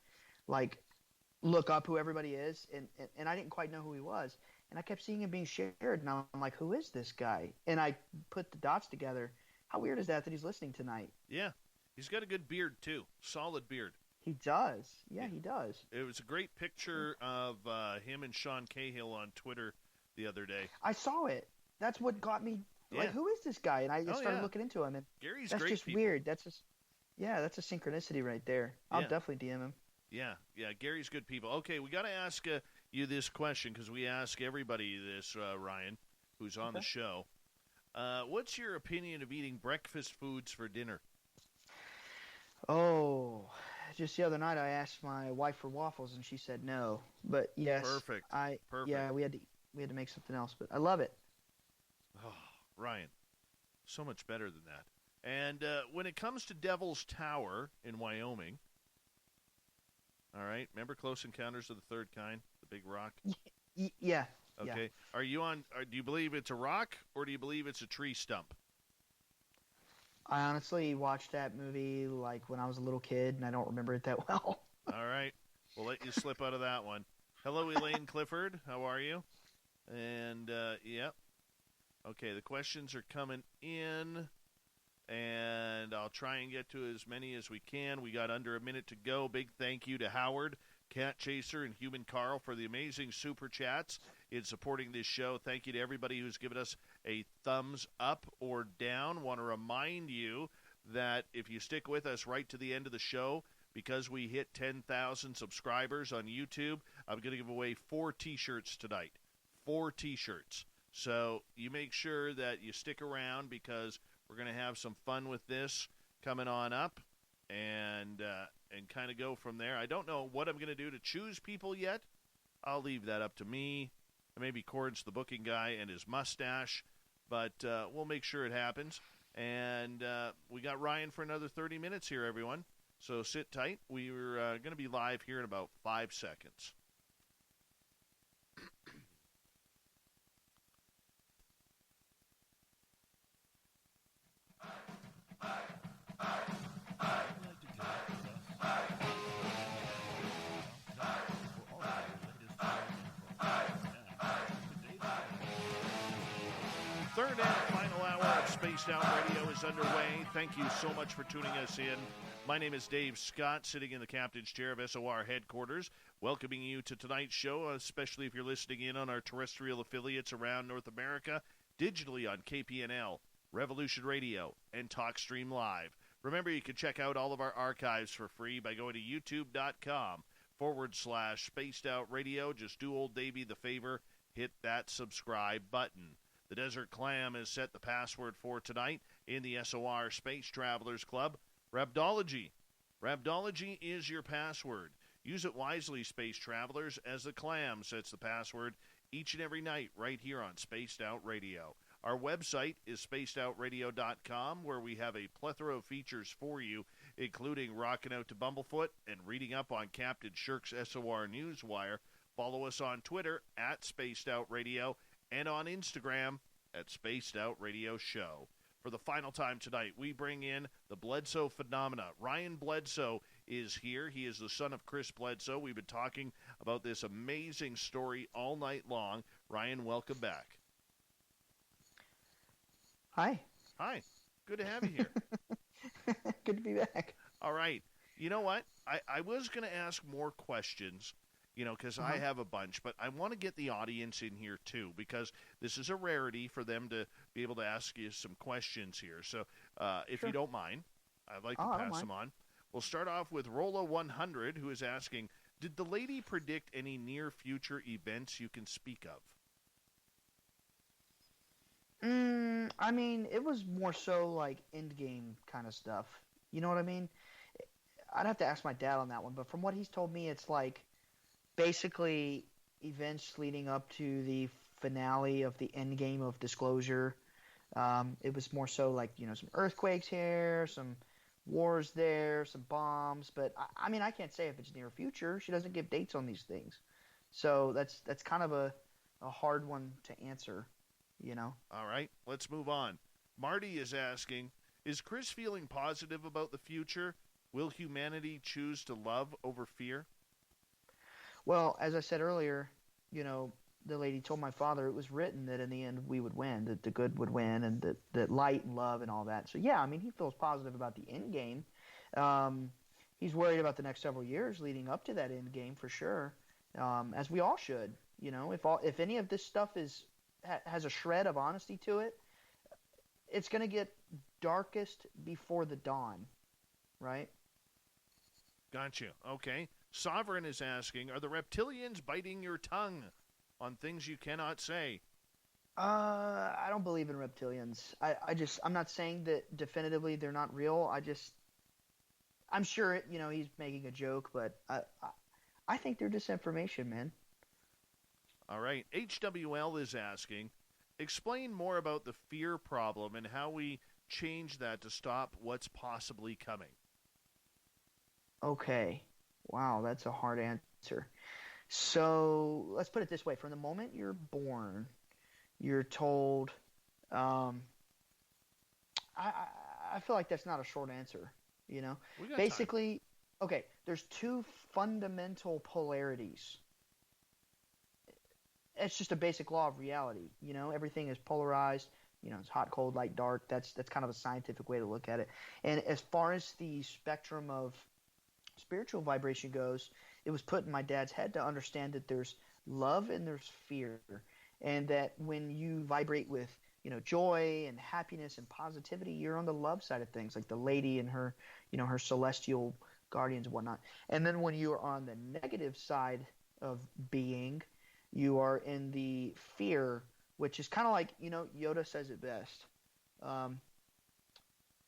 look up who everybody is. And I didn't quite know who he was. And I kept seeing him being shared, and I'm like, who is this guy? And I put the dots together. How weird is that he's listening tonight? Yeah. He's got a good beard, too. Solid beard. He does. Yeah, he does. It was a great picture of him and Sean Cahill on Twitter the other day. I saw it. That's what got me. Yeah. Like, who is this guy? And I started looking into him, and Gary's that's great just people. weird. That's just, that's a synchronicity right there. I'll Yeah. definitely DM him. Yeah, Gary's good people. Okay, we got to ask you this question because we ask everybody this, Ryan, who's on the show. What's your opinion of eating breakfast foods for dinner? Oh, just the other night I asked my wife for waffles, and she said no. But yes, Perfect. Yeah, we had to make something else, but I love it. Oh, Ryan, So much better than that. And when it comes to Devil's Tower in Wyoming, all right, remember Close Encounters of the Third Kind, the big rock? Yeah. Okay. Yeah. Are you on? Do you believe it's a rock or do you believe it's a tree stump? I honestly watched that movie like when I was a little kid, and I don't remember it that well. All right. We'll let you slip out of that one. Hello, Elaine Clifford. How are you? And, yep. Okay, the questions are coming in, and I'll try and get to as many as we can. We got under a minute to go. Big thank you to Howard, Cat Chaser, and Human Carl for the amazing super chats in supporting this show. Thank you to everybody who's given us a thumbs up or down. Want to remind you that if you stick with us right to the end of the show, because we hit 10,000 subscribers on YouTube, I'm going to give away 4 T-shirts tonight. 4 T-shirts. So you make sure that you stick around because we're going to have some fun with this coming on up and kind of go from there. I don't know what I'm going to do to choose people yet. I'll leave that up to me. Maybe Cord's the booking guy and his mustache, but we'll make sure it happens. And we got Ryan for another 30 minutes here, everyone. So sit tight. We're going to be live here in about 5 seconds. Third and final hour of Spaced Out Radio is underway. Thank you so much for tuning us in. My name is Dave Scott, sitting in the captain's chair of SOR headquarters, welcoming you to tonight's show, especially if you're listening in on our terrestrial affiliates around North America, digitally on KPNL, Revolution Radio, and TalkStream Live. Remember, you can check out all of our archives for free by going to youtube.com/Spaced Out Radio. Just do old Davey the favor, hit that subscribe button. The Desert Clam has set the password for tonight in the SOR Space Travelers Club. Rabdology. Rabdology is your password. Use it wisely, Space Travelers, as the Clam sets the password each and every night right here on Spaced Out Radio. Our website is spacedoutradio.com, where we have a plethora of features for you, including rocking out to Bumblefoot and reading up on Captain Shirk's SOR Newswire. Follow us on Twitter at Spaced Out Radio and on Instagram at Spaced Out Radio Show. For the final time tonight, we bring in the Bledsoe phenomena. Ryan Bledsoe is here. He is the son of Chris Bledsoe. We've been talking about this amazing story all night long. Ryan, welcome back. Hi. Hi. Good to have you here. Good to be back. All right. You know what? I was going to ask more questions, because I have a bunch, but I want to get the audience in here too, because this is a rarity for them to be able to ask you some questions here. So if you don't mind, I'd like to pass them on. We'll start off with Rolla100, who is asking, did the lady predict any near future events you can speak of? I mean, it was more so like endgame kind of stuff. You know what I mean? I'd have to ask my dad on that one, but from what he's told me, it's like basically events leading up to the finale of the end game of Disclosure. It was more so like, some earthquakes here, some wars there, some bombs, but I mean, I can't say if it's near future. She doesn't give dates on these things. So that's kind of a hard one to answer, All right, let's move on. Marty is asking, is Chris feeling positive about the future? Will humanity choose to love over fear? Well, as I said earlier, the lady told my father it was written that in the end we would win, that the good would win, and that light and love and all that. So, yeah, I mean, he feels positive about the end game. He's worried about the next several years leading up to that end game for sure, as we all should. If any of this stuff has a shred of honesty to it, it's going to get darkest before the dawn, right? Gotcha. Okay. Sovereign is asking, are the reptilians biting your tongue on things you cannot say? I don't believe in reptilians. I'm not saying that definitively they're not real. I'm sure, he's making a joke, but I think they're disinformation, man. All right. HWL is asking, Explain more about the fear problem and how we change that to stop what's possibly coming. Okay. Wow, that's a hard answer. So let's put it this way: from the moment you're born, you're told. Um, I feel like that's not a short answer. You know, We got basically, okay. There's two fundamental polarities. It's just a basic law of reality. You know, everything is polarized. You know, it's hot, cold, light, dark. That's kind of a scientific way to look at it. And as far as the spectrum of spiritual vibration goes, it was put in my dad's head to understand that there's love and there's fear, and that when you vibrate with, you know, joy and happiness and positivity, you're on the love side of things, like the lady and her, you know, her celestial guardians and whatnot. And then when you are on the negative side of being, you are in the fear, which is kind of like, you know, Yoda says it best. Um,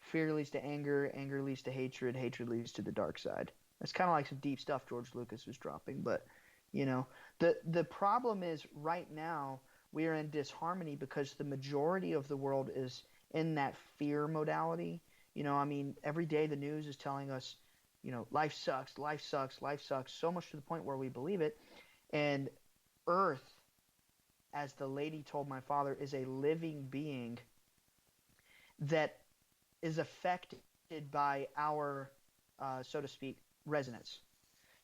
Fear leads to anger, anger leads to hatred, hatred leads to the dark side. That's kind of like some deep stuff George Lucas was dropping, but you know, the problem is right now we are in disharmony because the majority of the world is in that fear modality. You know, I mean, every day the news is telling us, you know, life sucks, life sucks, life sucks, so much to the point where we believe it. And Earth, as the lady told my father, is a living being that is affected by our, so to speak, resonance.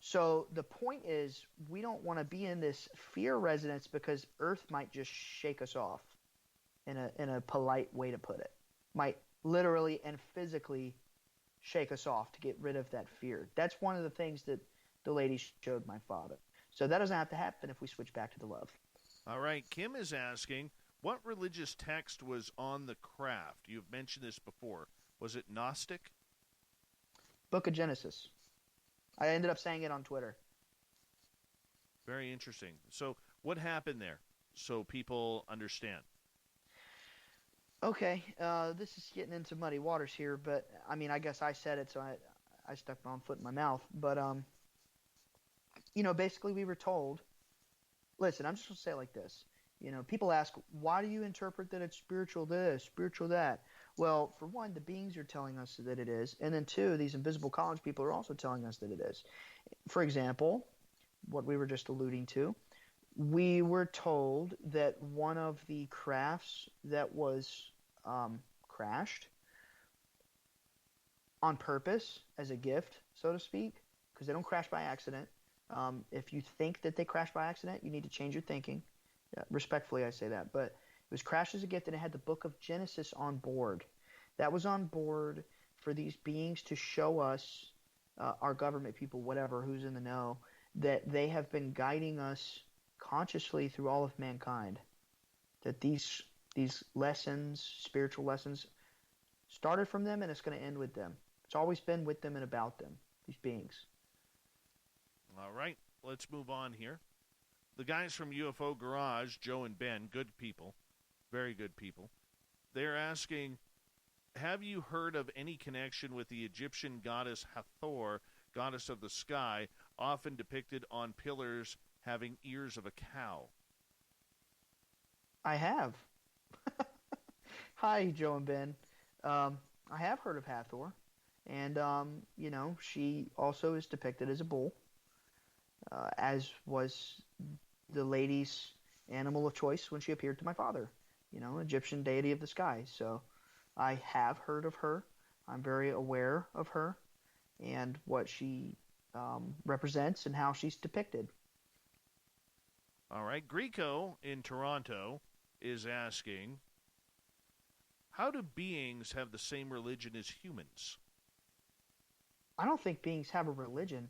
So the point is, we don't want to be in this fear resonance because Earth might just shake us off, in a polite way to put it. Might literally and physically shake us off to get rid of that fear. That's one of the things that the lady showed my father. So that doesn't have to happen if we switch back to the love. All right, Kim is asking, what religious text was on the craft? You've mentioned this before. Was it Gnostic? Book of Genesis. I ended up saying it on Twitter. Very interesting. So what happened there so people understand? Okay, this is getting into muddy waters here, but I mean, I guess I said it, so I stuck my own foot in my mouth. But, you know, basically we were told, listen, I'm just going to say it like this. You know, people ask, why do you interpret that it's spiritual this, spiritual that? Well, for one, the beings are telling us that it is. And then two, these invisible college people are also telling us that it is. For example, what we were just alluding to, we were told that one of the crafts that was crashed on purpose as a gift, so to speak, because they don't crash by accident. If you think that they crashed by accident, you need to change your thinking. Respectfully, I say that. But it was crashed as a gift, and it had the Book of Genesis on board. That was on board for these beings to show us, our government people, whatever, who's in the know, that they have been guiding us consciously through all of mankind. That these lessons, spiritual lessons, started from them, and it's going to end with them. It's always been with them and about them, these beings. All right, let's move on here. The guys from UFO Garage, Joe and Ben, good people, very good people. They're asking, have you heard of any connection with the Egyptian goddess Hathor, goddess of the sky, often depicted on pillars having ears of a cow? I have. Hi, Joe and Ben. I have heard of Hathor, and you know, she also is depicted as a bull, as was the lady's animal of choice when she appeared to my father. You know, Egyptian deity of the sky. So I have heard of her. I'm very aware of her and what she represents and how she's depicted. All right, Greco in Toronto is asking, how do beings have the same religion as humans? I don't think beings have a religion.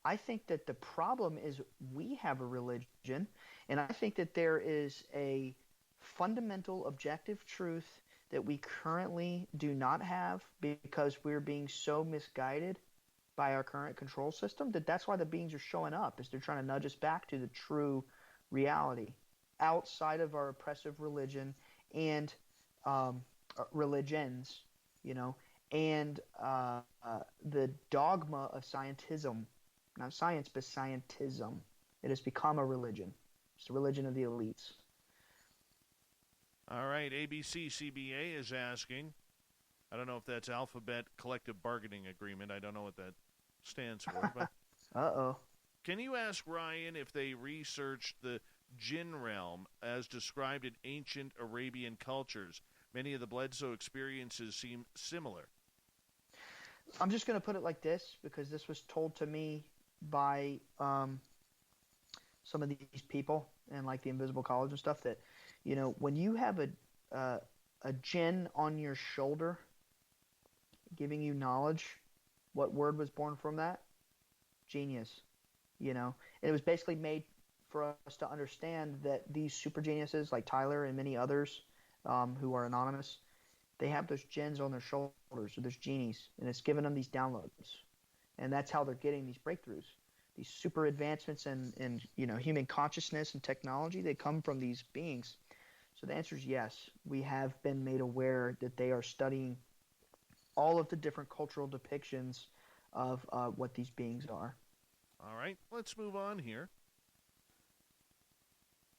I think that the problem is we have a religion, and I think that there is a fundamental objective truth that we currently do not have because we're being so misguided by our current control system that's why the beings are showing up, is they're trying to nudge us back to the true reality outside of our oppressive religion and religions, you know, and the dogma of scientism. Not science, but scientism. It has become a religion. It's the religion of the elites. All right, ABCCBA is asking, I don't know if that's Alphabet Collective Bargaining Agreement. I don't know what that stands for. But Uh-oh. can you ask Ryan if they researched the jinn realm as described in ancient Arabian cultures? Many of the Bledsoe experiences seem similar. I'm just going to put it like this because this was told to me by some of these people and like the Invisible College and stuff that, when you have a jinn on your shoulder giving you knowledge, what word was born from that? Genius. And it was basically made for us to understand that these super geniuses like Tyler and many others who are anonymous, they have those jinns on their shoulders, or those genies, and it's giving them these downloads. And that's how they're getting these breakthroughs. These super advancements in human consciousness and technology, they come from these beings. So the answer is yes. We have been made aware that they are studying all of the different cultural depictions of what these beings are. All right, let's move on here.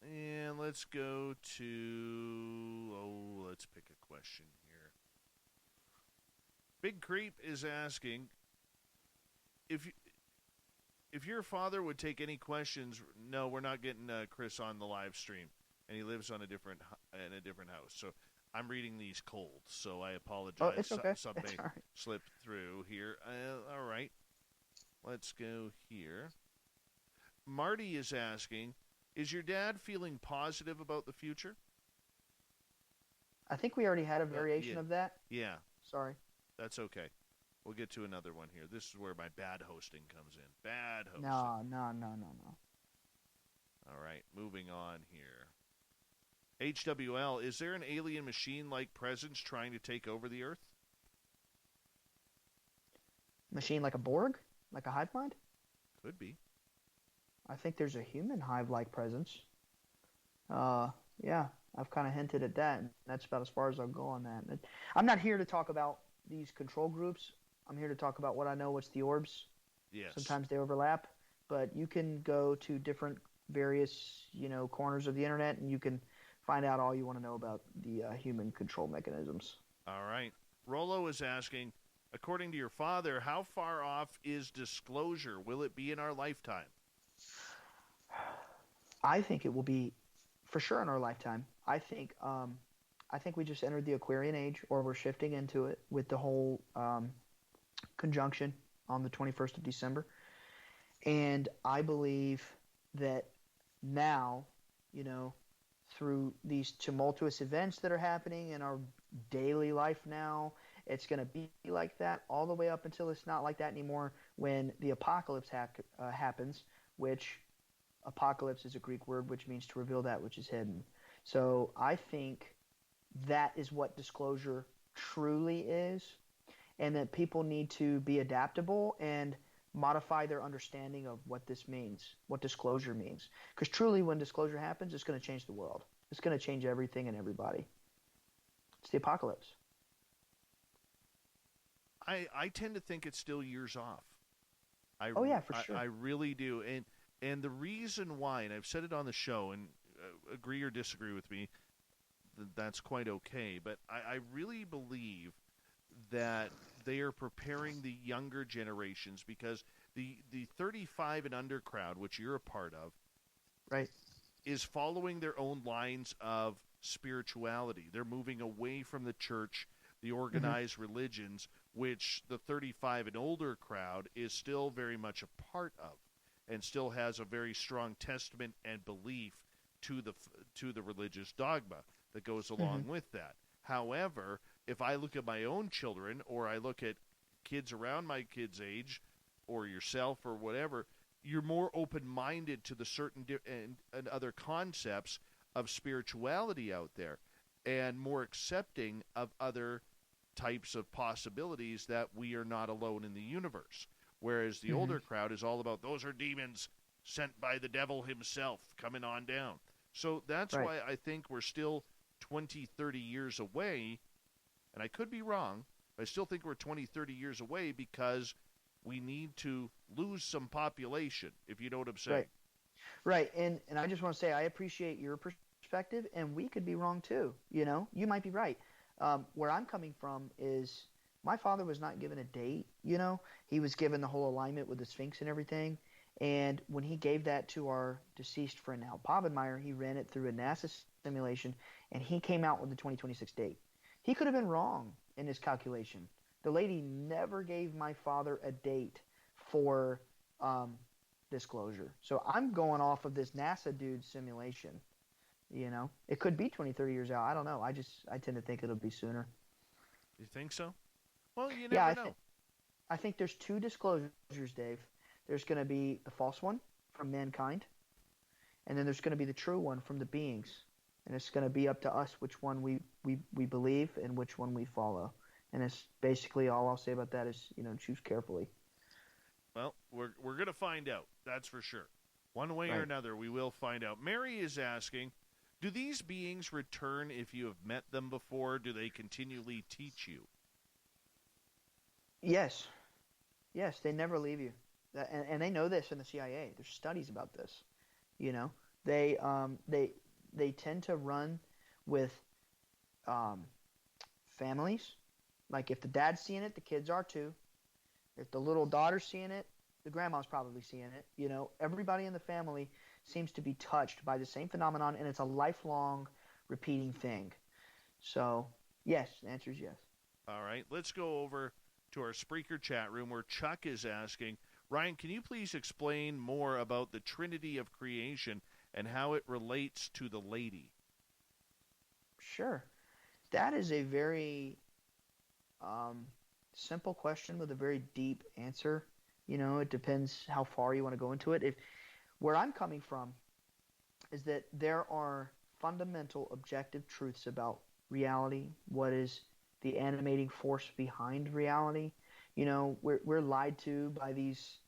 And let's go to, let's pick a question here. Big Creep is asking, if your father would take any questions, no, we're not getting Chris on the live stream, and he lives on in a different house. So I'm reading these cold, so I apologize. Oh, it's okay. Something It's all right. slipped through here. All right, let's go here. Marty is asking, is your dad feeling positive about the future? I think we already had a variation of that. Yeah. Sorry. That's okay. We'll get to another one here. This is where my bad hosting comes in. Bad hosting. No. All right, moving on here. HWL, is there an alien machine-like presence trying to take over the Earth? Machine like a Borg? Like a hive mind? Could be. I think there's a human hive-like presence. Yeah, I've kind of hinted at that, and that's about as far as I'll go on that. I'm not here to talk about these control groups. I'm here to talk about what I know, what's the orbs. Yes. Sometimes they overlap, but you can go to different various, corners of the internet, and you can find out all you want to know about the human control mechanisms. All right. Rollo is asking, according to your father, how far off is disclosure? Will it be in our lifetime? I think it will be for sure in our lifetime. I think we just entered the Aquarian age, or we're shifting into it with the whole conjunction on the 21st of December. And I believe that now, through these tumultuous events that are happening in our daily life now, it's going to be like that all the way up until it's not like that anymore when the apocalypse happens, which apocalypse is a Greek word which means to reveal that which is hidden. So I think that is what disclosure truly is, and that people need to be adaptable and modify their understanding of what this means, what disclosure means. Because truly when disclosure happens, it's going to change the world. It's going to change everything and everybody. It's the apocalypse. I tend to think it's still years off. Yeah, for sure. I really do. And the reason why, and I've said it on the show, and agree or disagree with me, that's quite okay. But I really believe that they are preparing the younger generations, because the 35 and under crowd, which you're a part of, right, is following their own lines of spirituality. They're moving away from the church, the organized religions, which the 35 and older crowd is still very much a part of, and still has a very strong testament and belief to the religious dogma that goes along with that. However, if I look at my own children, or I look at kids around my kids' age, or yourself or whatever, you're more open-minded to the certain and other concepts of spirituality out there, and more accepting of other types of possibilities that we are not alone in the universe. Whereas the older crowd is all about, those are demons sent by the devil himself coming on down. So that's why I think we're still 20, 30 years away, and I could be wrong, but I still think we're 20, 30 years away, because we need to lose some population, if you know what I'm saying. Right. And I just want to say I appreciate your perspective, and we could be wrong too. You might be right. Where I'm coming from is my father was not given a date. He was given the whole alignment with the Sphinx and everything. And when he gave that to our deceased friend Al Povenmire, he ran it through a NASA simulation, and he came out with the 2026 date. He could have been wrong in his calculation. The lady never gave my father a date for disclosure. So I'm going off of this NASA dude simulation. It could be 20, 30 years out. I don't know. I tend to think it'll be sooner. You think so? Well, you never know. I think there's two disclosures, Dave. There's going to be the false one from mankind, and then there's going to be the true one from the beings. And it's going to be up to us which one we believe and which one we follow. And it's basically all I'll say about that is, choose carefully. Well, we're going to find out. That's for sure. One way or another, we will find out. Mary is asking, do these beings return if you have met them before? Do they continually teach you? Yes. Yes, they never leave you. And they know this in the CIA. There's studies about this. They tend to run with families. Like if the dad's seeing it, the kids are too. If the little daughter's seeing it, the grandma's probably seeing it. Everybody in the family seems to be touched by the same phenomenon, and it's a lifelong repeating thing. So, yes, the answer is yes. All right, let's go over to our Spreaker chat room where Chuck is asking, Ryan, can you please explain more about the Trinity of creation and how it relates to the lady? Sure. That is a very simple question with a very deep answer. It depends how far you want to go into it. Where I'm coming from is that there are fundamental objective truths about reality, what is the animating force behind reality. We're lied to by these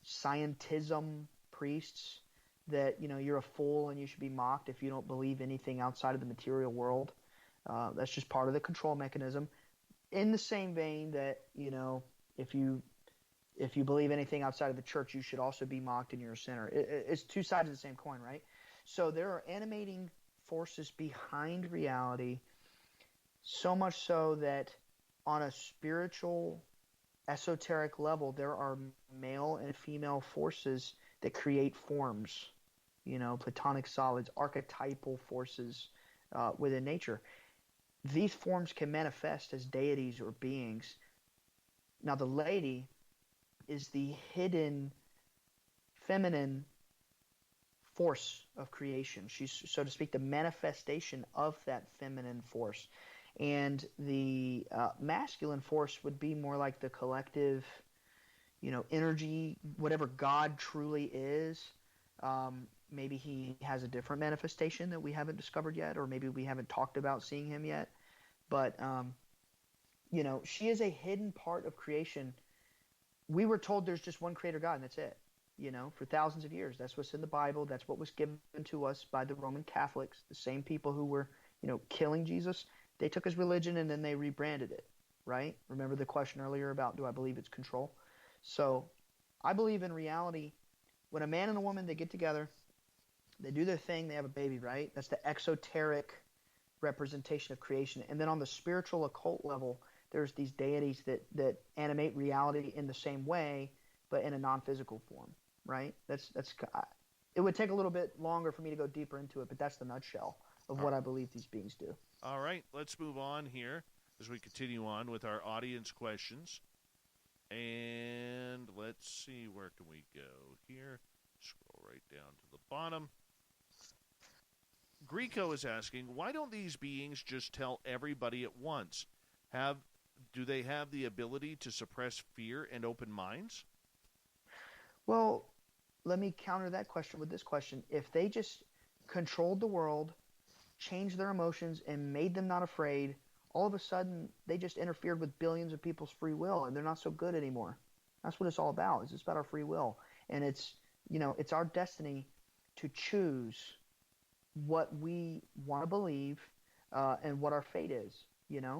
scientism priests that, you're a fool and you should be mocked if you don't believe anything outside of the material world. That's just part of the control mechanism. In the same vein that, if you believe anything outside of the church, you should also be mocked and you're a sinner. It's two sides of the same coin, right? So there are animating forces behind reality, so much so that on a spiritual, esoteric level, there are male and female forces that create forms, platonic solids, archetypal forces within nature. These forms can manifest as deities or beings. Now, the lady is the hidden feminine force of creation. She's, so to speak, the manifestation of that feminine force. And the masculine force would be more like the collective, energy, whatever God truly is. Maybe he has a different manifestation that we haven't discovered yet, or maybe we haven't talked about seeing him yet. But, she is a hidden part of creation. We were told there's just one creator God, and that's it. For thousands of years. That's what's in the Bible. That's what was given to us by the Roman Catholics, the same people who were, killing Jesus. They took his religion and then they rebranded it, right? Remember the question earlier about, do I believe it's control? So I believe in reality, when a man and a woman, they get together, they do their thing, they have a baby, right? That's the exoteric representation of creation. And then on the spiritual occult level, there's these deities that animate reality in the same way, but in a non-physical form, right? That's it would take a little bit longer for me to go deeper into it, but that's the nutshell of what I believe these beings do. All right, let's move on here as we continue on with our audience questions. And let's see, where can we go here? Scroll right down to the bottom. Greco is asking, why don't these beings just tell everybody at once? Do they have the ability to suppress fear and open minds? Well, let me counter that question with this question. If they just controlled the world, changed their emotions, and made them not afraid, all of a sudden they just interfered with billions of people's free will, and they're not so good anymore. That's what it's all about. It's just about our free will. And it's our destiny to choose what we want to believe and what our fate is.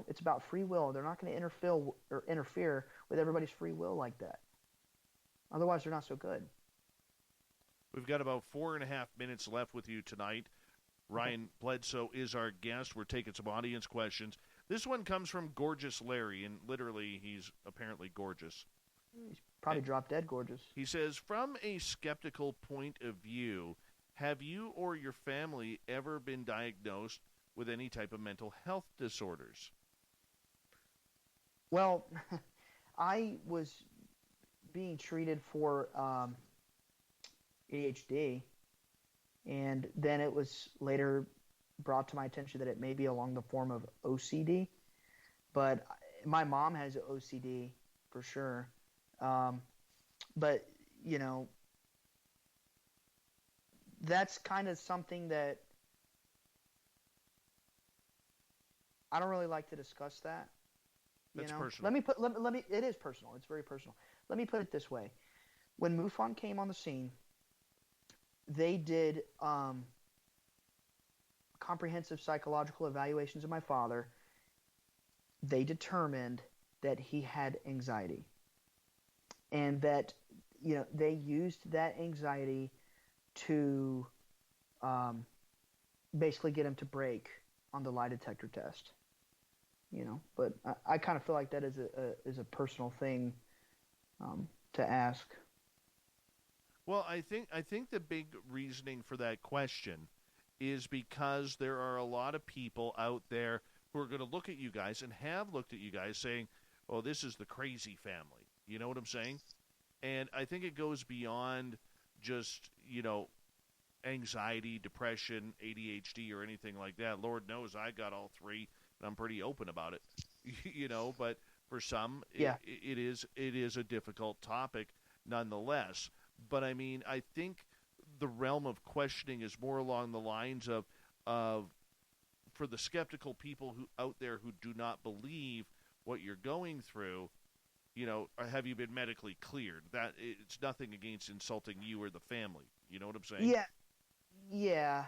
It's about free will. They're not going to interfere with everybody's free will like that. Otherwise, they're not so good. We've got about 4.5 minutes left with you tonight. Ryan Bledsoe is our guest. We're taking some audience questions. This one comes from Gorgeous Larry, and literally he's apparently gorgeous. He's probably drop dead gorgeous. He says, from a skeptical point of view, have you or your family ever been diagnosed with any type of mental health disorders? Well, I was being treated for ADHD, and then it was later brought to my attention that it may be along the form of OCD. But my mom has OCD for sure. But, you know, that's kind of something that I don't really like to discuss that. That's personal. Let me, it is personal. It's very personal. Let me put it this way. When MUFON came on the scene, they did comprehensive psychological evaluations of my father. They determined that he had anxiety, and that, you know, they used that anxiety to basically get him to break on the lie detector test. You know, but I kind of feel like that is a personal thing to ask. Well, I think the big reasoning for that question is because there are a lot of people out there who are going to look at you guys and have looked at you guys saying, "Oh, this is the crazy family." You know what I'm saying? And I think it goes beyond just, you know, anxiety, depression, ADHD, or anything like that. Lord knows I got all three, and I'm pretty open about it. You know, but for some, it is a difficult topic nonetheless. But I mean, I think the realm of questioning is more along the lines of for the skeptical people who out there who do not believe what you're going through, you know, have you been medically cleared? That it's nothing against insulting you or the family. You know what I'm saying? Yeah.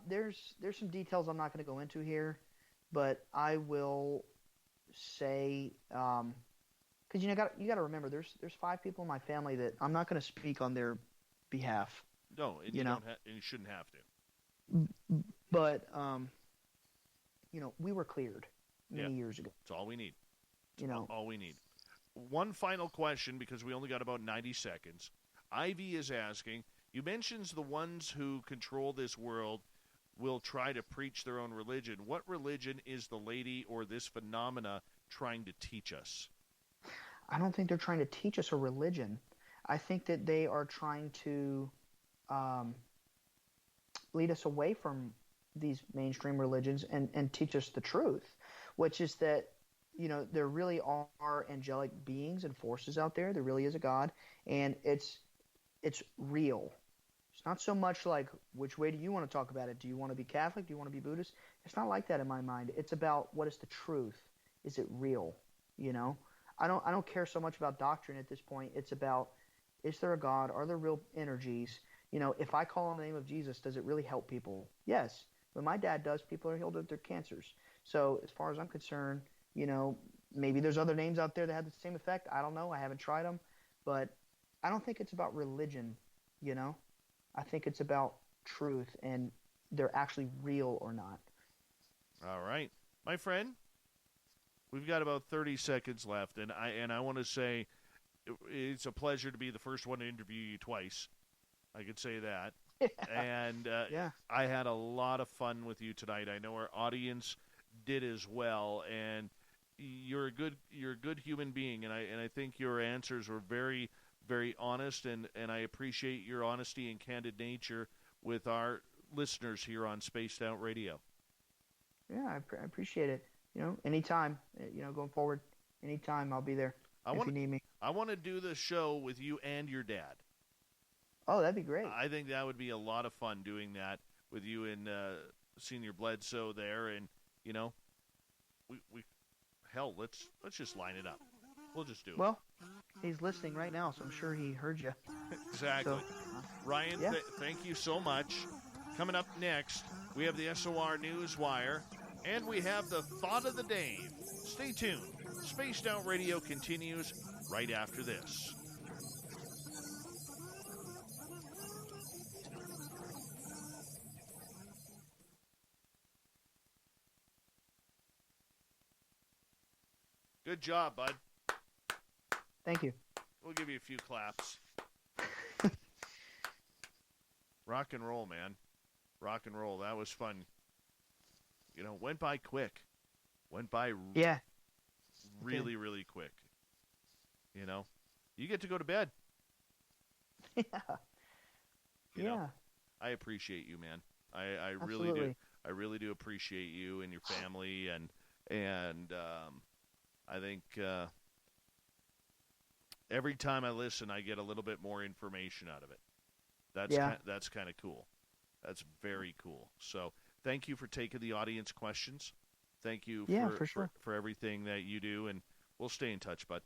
There's some details I'm not going to go into here, but I will say, because you got to remember, there's 5 people in my family that I'm not going to speak on their behalf. No, and you shouldn't have to. But you know, we were cleared many years ago. That's all we need. All we need. One final question, because we only got about 90 seconds. Ivy is asking, you mentioned the ones who control this world will try to preach their own religion. What religion is the lady or this phenomena trying to teach us? I don't think they're trying to teach us a religion. I think that they are trying to lead us away from these mainstream religions and teach us the truth, which is that, you know, there really are angelic beings and forces out there. There really is a God, and it's real. It's not so much like, which way do you want to talk about it? Do you want to be Catholic? Do you want to be Buddhist? It's not like that in my mind. It's about, what is the truth? Is it real? You know, I don't care so much about doctrine at this point. It's about, is there a God? Are there real energies? You know, if I call on the name of Jesus, does it really help people? Yes. When my dad does, people are healed of their cancers. So as far as I'm concerned, you know, maybe there's other names out there that have the same effect. I don't know. I haven't tried them. But I don't think it's about religion, you know. I think it's about truth, and they're actually real or not. All right. My friend, we've got about 30 seconds left, and I want to say it's a pleasure to be the first one to interview you twice. I could say that. And I had a lot of fun with you tonight. I know our audience did as well, and you're a good human being, and I think your answers were very, very honest, and I appreciate your honesty and candid nature with our listeners here on Spaced Out Radio. Yeah, I appreciate it. You know, anytime, you know, going forward, anytime I'll be there if you need me. I want to do the show with you and your dad. Oh, that'd be great. I think that would be a lot of fun doing that with you and Senior Bledsoe there, and you know, we hell, let's just line it up. We'll just do it. Well, he's listening right now, so I'm sure he heard you. Exactly. So, Ryan, thank you so much. Coming up next, we have the SOR Newswire, and we have the Thought of the Day. Stay tuned. Spaced Out Radio continues right after this. Good job, bud. Thank you. We'll give you a few claps. Rock and roll, man. Rock and roll. That was fun. You know, went by quick. Went by really, really quick. You know, you get to go to bed. Yeah. You know, I appreciate you, man. I really do. I really do appreciate you and your family, and I think every time I listen, I get a little bit more information out of it. That's kind of cool. That's very cool. So thank you for taking the audience questions. Thank you for everything that you do, and we'll stay in touch, bud.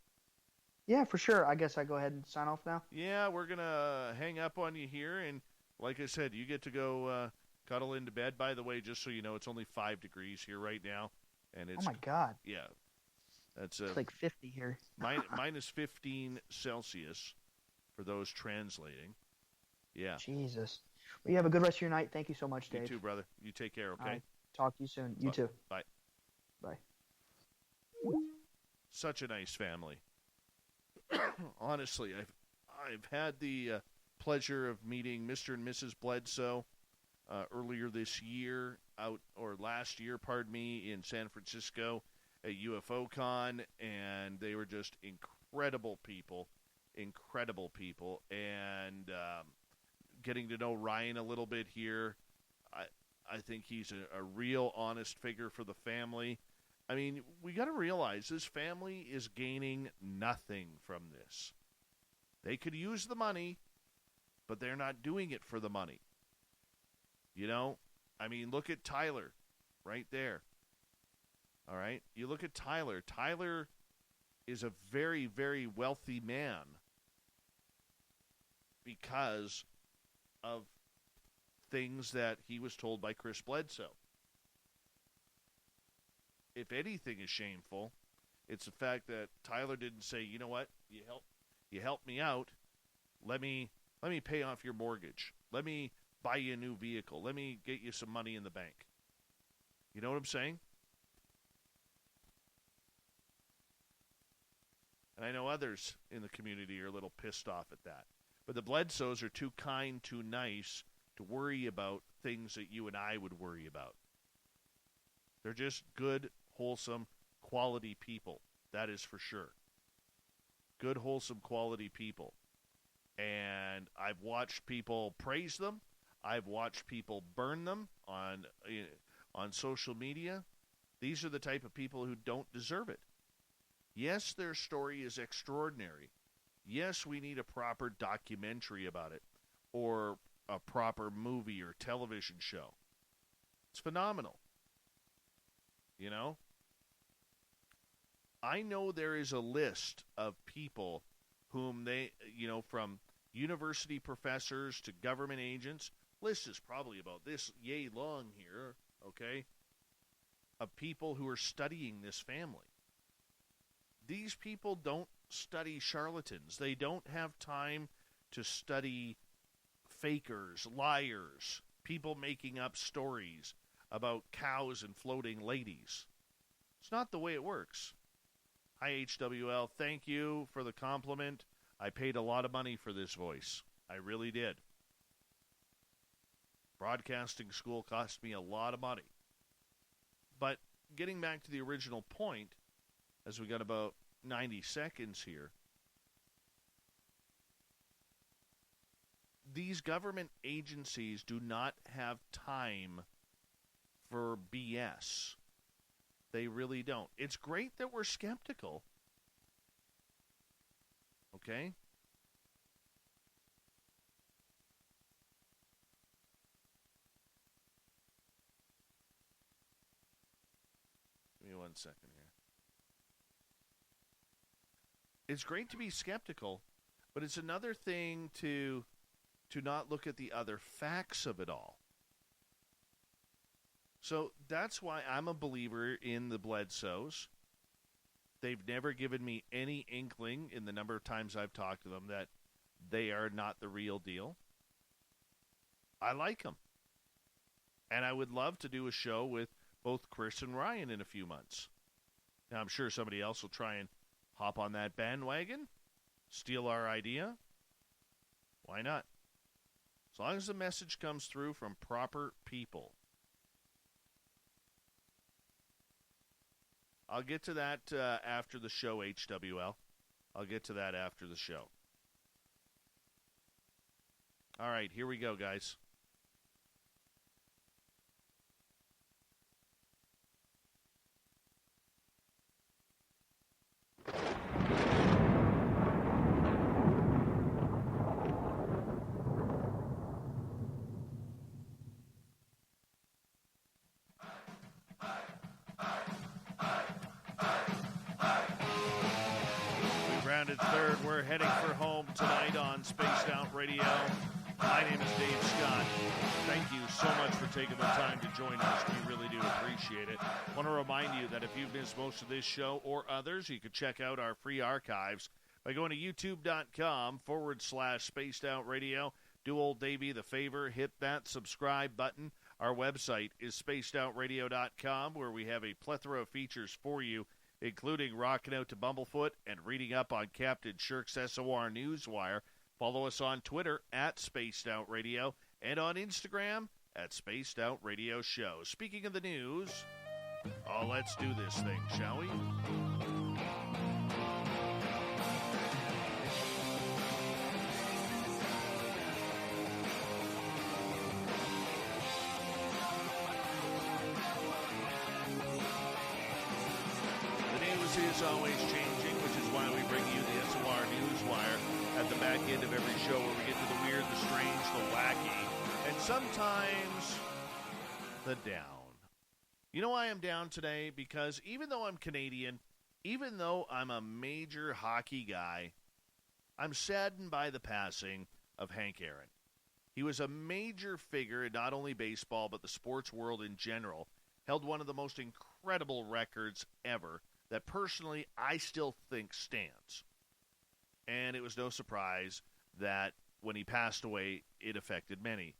Yeah, for sure. I guess I go ahead and sign off now. Yeah, we're going to hang up on you here, and like I said, you get to go cuddle into bed. By the way, just so you know, it's only 5 degrees here right now. And it's, oh, my God. Yeah. It's like 50 here. minus 15 Celsius for those translating. Yeah. Jesus. Well, you have a good rest of your night. Thank you so much, Dave. You too, brother. You take care, okay? Talk to you soon. You too. Bye. Bye. Such a nice family. Honestly, I've had the pleasure of meeting Mr. and Mrs. Bledsoe earlier this year, last year, in San Francisco at UFO Con, and they were just incredible people, and getting to know Ryan a little bit here, I think he's a real honest figure for the family. I mean, we got to realize this family is gaining nothing from this. They could use the money, but they're not doing it for the money. You know? I mean, look at Tyler right there. All right? You look at Tyler. Tyler is a very, very wealthy man because of things that he was told by Chris Bledsoe. If anything is shameful, it's the fact that Tyler didn't say, you know what, you helped me out. Let me pay off your mortgage. Let me buy you a new vehicle. Let me get you some money in the bank. You know what I'm saying? And I know others in the community are a little pissed off at that. But the Bledsoes are too kind, too nice to worry about things that you and I would worry about. They're just good, wholesome, quality people. That is for sure. Good, wholesome, quality people. And I've watched people praise them. I've watched people burn them on social media. These are the type of people who don't deserve it. Yes, their story is extraordinary. Yes, we need a proper documentary about it or a proper movie or television show. It's phenomenal. You know? I know there is a list of people whom they, from university professors to government agents, list is probably about this yay long here, okay, of people who are studying this family. These people don't study charlatans. They don't have time to study fakers, liars, people making up stories about cows and floating ladies. It's not the way it works. Hi, HWL. Thank you for the compliment. I paid a lot of money for this voice. I really did. Broadcasting school cost me a lot of money. But getting back to the original point, as we got about 90 seconds here, these government agencies do not have time for BS. They really don't. It's great that we're skeptical. Okay? Give me 1 second here. It's great to be skeptical, but it's another thing to not look at the other facts of it all. So that's why I'm a believer in the Bledsoes. They've never given me any inkling in the number of times I've talked to them that they are not the real deal. I like them. And I would love to do a show with both Chris and Ryan in a few months. Now, I'm sure somebody else will try and hop on that bandwagon, steal our idea. Why not? As long as the message comes through from proper people. I'll get to that after the show, HWL. I'll get to that after the show. All right, here we go, guys. Rounded third. We're heading for home tonight on Spaced Out Radio. My name is Dave Scott. Thank you so much for taking the time to join us. We really do appreciate it. I want to remind you that if you've missed most of this show or others, you can check out our free archives by going to youtube.com/Spaced Out Radio. Do old Davey the favor, hit that subscribe button. Our website is spacedoutradio.com, where we have a plethora of features for you, including rocking out to Bumblefoot and reading up on Captain Shirk's SOR Newswire. Follow us on Twitter at Spaced Out Radio and on Instagram at Spaced Out Radio Show. Speaking of the news, let's do this thing, shall we? Is always changing, which is why we bring you the SOR Newswire at the back end of every show, where we get to the weird, the strange, the wacky, and sometimes the down. You know why I'm down today? Because even though I'm Canadian, even though I'm a major hockey guy, I'm saddened by the passing of Hank Aaron. He was a major figure in not only baseball, but the sports world in general, held one of the most incredible records ever that personally I still think stands. And it was no surprise that when he passed away, it affected many.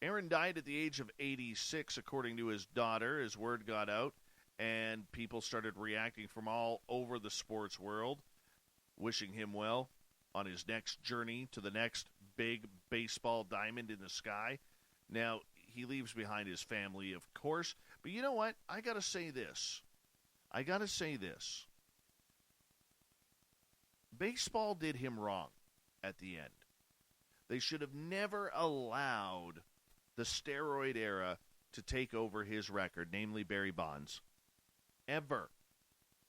Aaron died at the age of 86, according to his daughter, as word got out, and people started reacting from all over the sports world, wishing him well on his next journey to the next big baseball diamond in the sky. Now, he leaves behind his family, of course, but you know what? I got to say this. Baseball did him wrong at the end. They should have never allowed the steroid era to take over his record, namely Barry Bonds. Ever.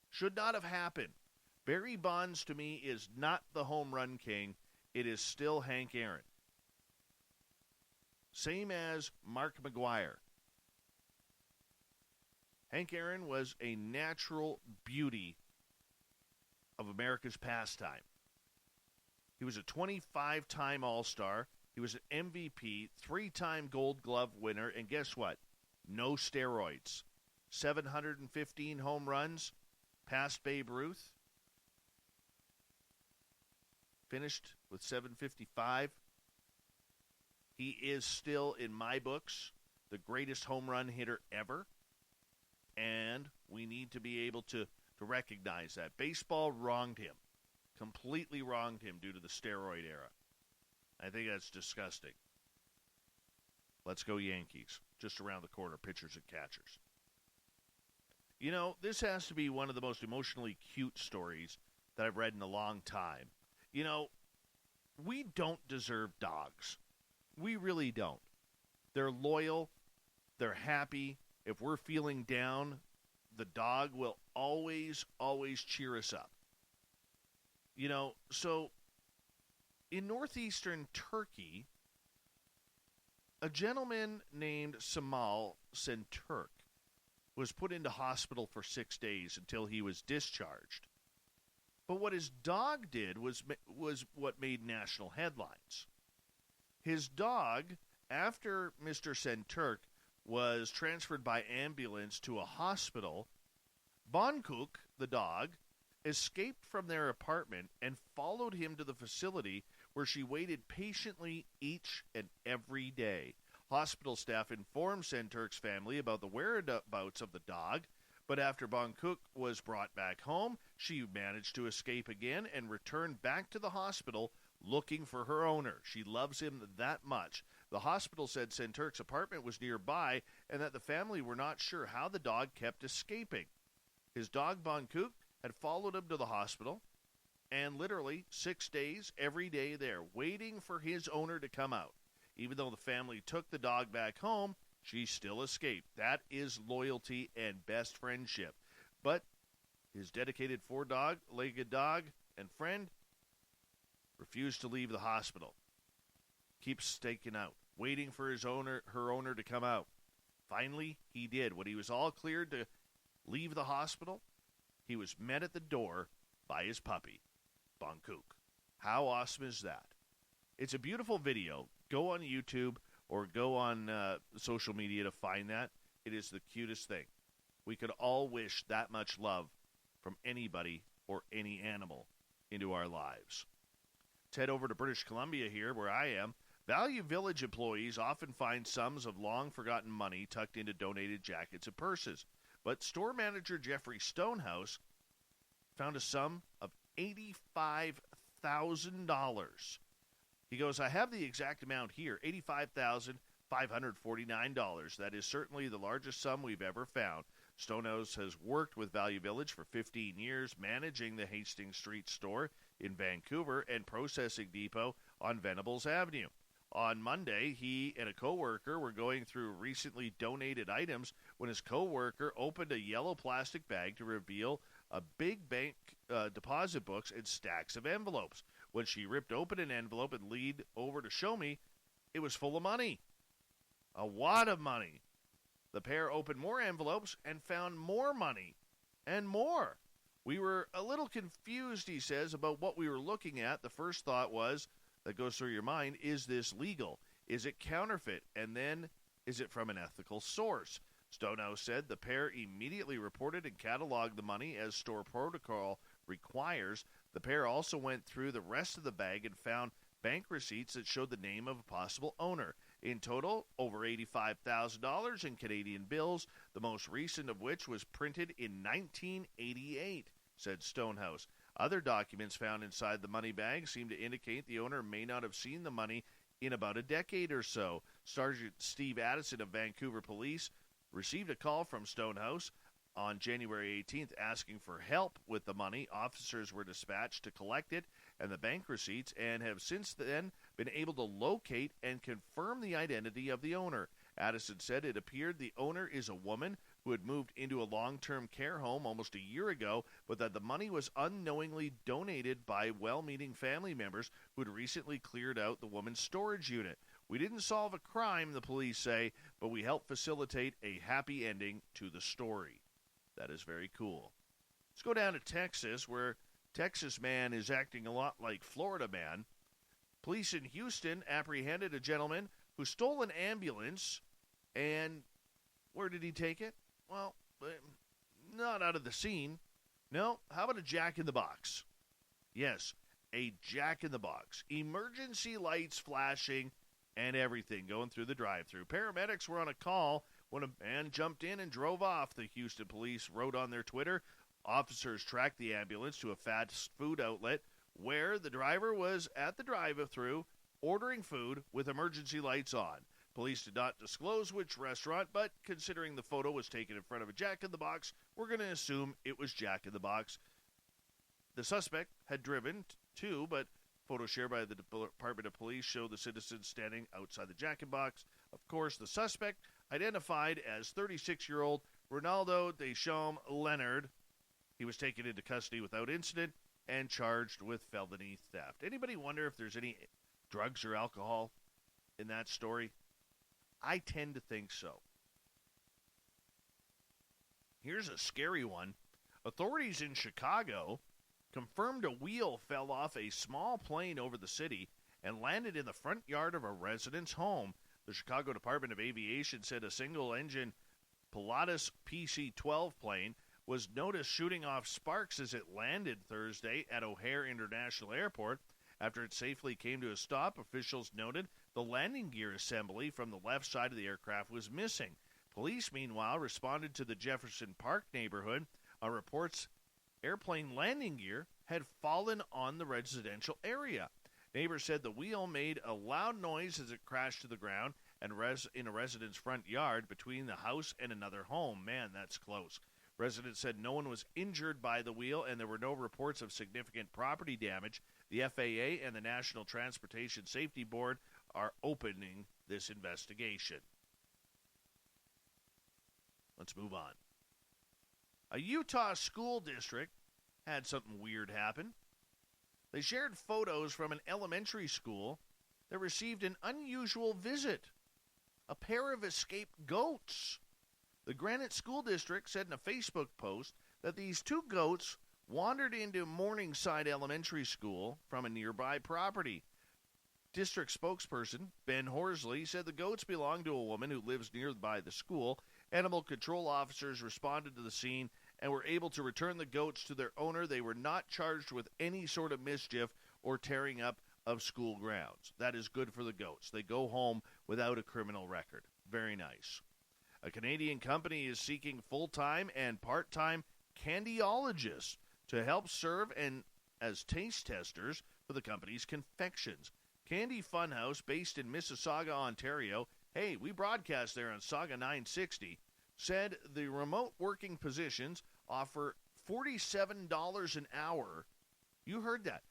Should not have happened. Barry Bonds, to me, is not the home run king. It is still Hank Aaron. Same as Mark McGwire. Hank Aaron was a natural beauty of America's pastime. He was a 25-time All-Star. He was an MVP, 3-time Gold Glove winner, and guess what? No steroids. 715 home runs, past Babe Ruth. Finished with 755. He is still, in my books, the greatest home run hitter ever. And we need to be able to recognize that. Baseball wronged him, completely wronged him due to the steroid era. I think that's disgusting. Let's go Yankees. Just around the corner, pitchers and catchers. You know, this has to be one of the most emotionally cute stories that I've read in a long time. You know, we don't deserve dogs. We really don't. They're loyal. They're happy. If we're feeling down, the dog will always, always cheer us up. You know, so in northeastern Turkey, a gentleman named Samal Senturk was put into hospital for 6 days until he was discharged. But what his dog did was what made national headlines. His dog, after Mr. Senturk was transferred by ambulance to a hospital, Bonkuk, the dog, escaped from their apartment and followed him to the facility, where she waited patiently each and every day. Hospital staff informed Senturk's family about the whereabouts of the dog, But after Bangkok was brought back home, she managed to escape again and returned back to the hospital looking for her owner. She loves him that much. The hospital said Senturk's apartment was nearby and that the family were not sure how the dog kept escaping. His dog Bangkok had followed him to the hospital and literally 6 days, every day there, waiting for his owner to come out. Even though the family took the dog back home, she still escaped. That is loyalty and best friendship. But his dedicated four-legged dog and friend refused to leave the hospital. Keeps staking out, waiting for her owner to come out. Finally, he did. When he was all cleared to leave the hospital, he was met at the door by his puppy, Bangkok. How awesome is that? It's a beautiful video. Go on YouTube or go on social media to find that. It is the cutest thing. We could all wish that much love from anybody or any animal into our lives. Let's head over to British Columbia here, where I am. Value Village employees often find sums of long-forgotten money tucked into donated jackets and purses. But store manager Jeffrey Stonehouse found a sum of $85,000. He goes, I have the exact amount here, $85,549. That is certainly the largest sum we've ever found. Stonehouse has worked with Value Village for 15 years, managing the Hastings Street store in Vancouver and processing depot on Venables Avenue. On Monday, he and a coworker were going through recently donated items when his coworker opened a yellow plastic bag to reveal a big bank deposit books and stacks of envelopes. When she ripped open an envelope and leaned over to show me, it was full of money. A wad of money. The pair opened more envelopes and found more money and more. We were a little confused, he says, about what we were looking at. The first thought was, that goes through your mind, is this legal? Is it counterfeit? And then, is it from an ethical source? Stonehouse said the pair immediately reported and cataloged the money as store protocol requires. The pair also went through the rest of the bag and found bank receipts that showed the name of a possible owner. In total, over $85,000 in Canadian bills, the most recent of which was printed in 1988, said Stonehouse. Other documents found inside the money bag seem to indicate the owner may not have seen the money in about a decade or so. Sergeant Steve Addison of Vancouver Police received a call from Stonehouse on January 18th asking for help with the money. Officers were dispatched to collect it and the bank receipts and have since then been able to locate and confirm the identity of the owner. Addison said it appeared the owner is a woman who had moved into a long-term care home almost a year ago, but that the money was unknowingly donated by well-meaning family members who had recently cleared out the woman's storage unit. We didn't solve a crime, the police say, but we helped facilitate a happy ending to the story. That is very cool. Let's go down to Texas, where Texas man is acting a lot like Florida man. Police in Houston apprehended a gentleman who stole an ambulance, and where did he take it? Well, not out of the scene. No, how about a jack-in-the-box? Yes, a jack-in-the-box. Emergency lights flashing and everything going through the drive-thru. Paramedics were on a call when a man jumped in and drove off, the Houston police wrote on their Twitter. Officers tracked the ambulance to a fast food outlet where the driver was at the drive-thru ordering food with emergency lights on. Police did not disclose which restaurant, but considering the photo was taken in front of a Jack-in-the-Box, we're going to assume it was Jack-in-the-Box. The suspect had driven too, but photos shared by the Department of Police show the citizen standing outside the Jack-in-the-Box. Of course, the suspect, identified as 36-year-old Ronaldo Deschamps Leonard, he was taken into custody without incident and charged with felony theft. Anybody wonder if there's any drugs or alcohol in that story? I tend to think so. Here's a scary one. Authorities in Chicago confirmed a wheel fell off a small plane over the city and landed in the front yard of a resident's home. The Chicago Department of Aviation said a single-engine Pilatus PC-12 plane was noticed shooting off sparks as it landed Thursday at O'Hare International Airport. After it safely came to a stop, officials noted the landing gear assembly from the left side of the aircraft was missing. Police, meanwhile, responded to the Jefferson Park neighborhood on reports airplane landing gear had fallen on the residential area. Neighbors said the wheel made a loud noise as it crashed to the ground and in a resident's front yard between the house and another home. Man, that's close. Residents said no one was injured by the wheel and there were no reports of significant property damage. The FAA and the National Transportation Safety Board are opening this investigation. Let's move on. A Utah school district had something weird happen. They shared photos from an elementary school that received an unusual visit. A pair of escaped goats. The Granite School District said in a Facebook post that these two goats wandered into Morningside Elementary School from a nearby property. District spokesperson Ben Horsley said the goats belong to a woman who lives nearby the school. Animal control officers responded to the scene and were able to return the goats to their owner. They were not charged with any sort of mischief or tearing up of school grounds. That is good for the goats. They go home without a criminal record. Very nice. A Canadian company is seeking full-time and part-time candyologists to help serve as taste testers for the company's confections. Candy Funhouse, based in Mississauga, Ontario, hey, we broadcast there on Saga 960, said the remote working positions offer $47 an hour. You heard that.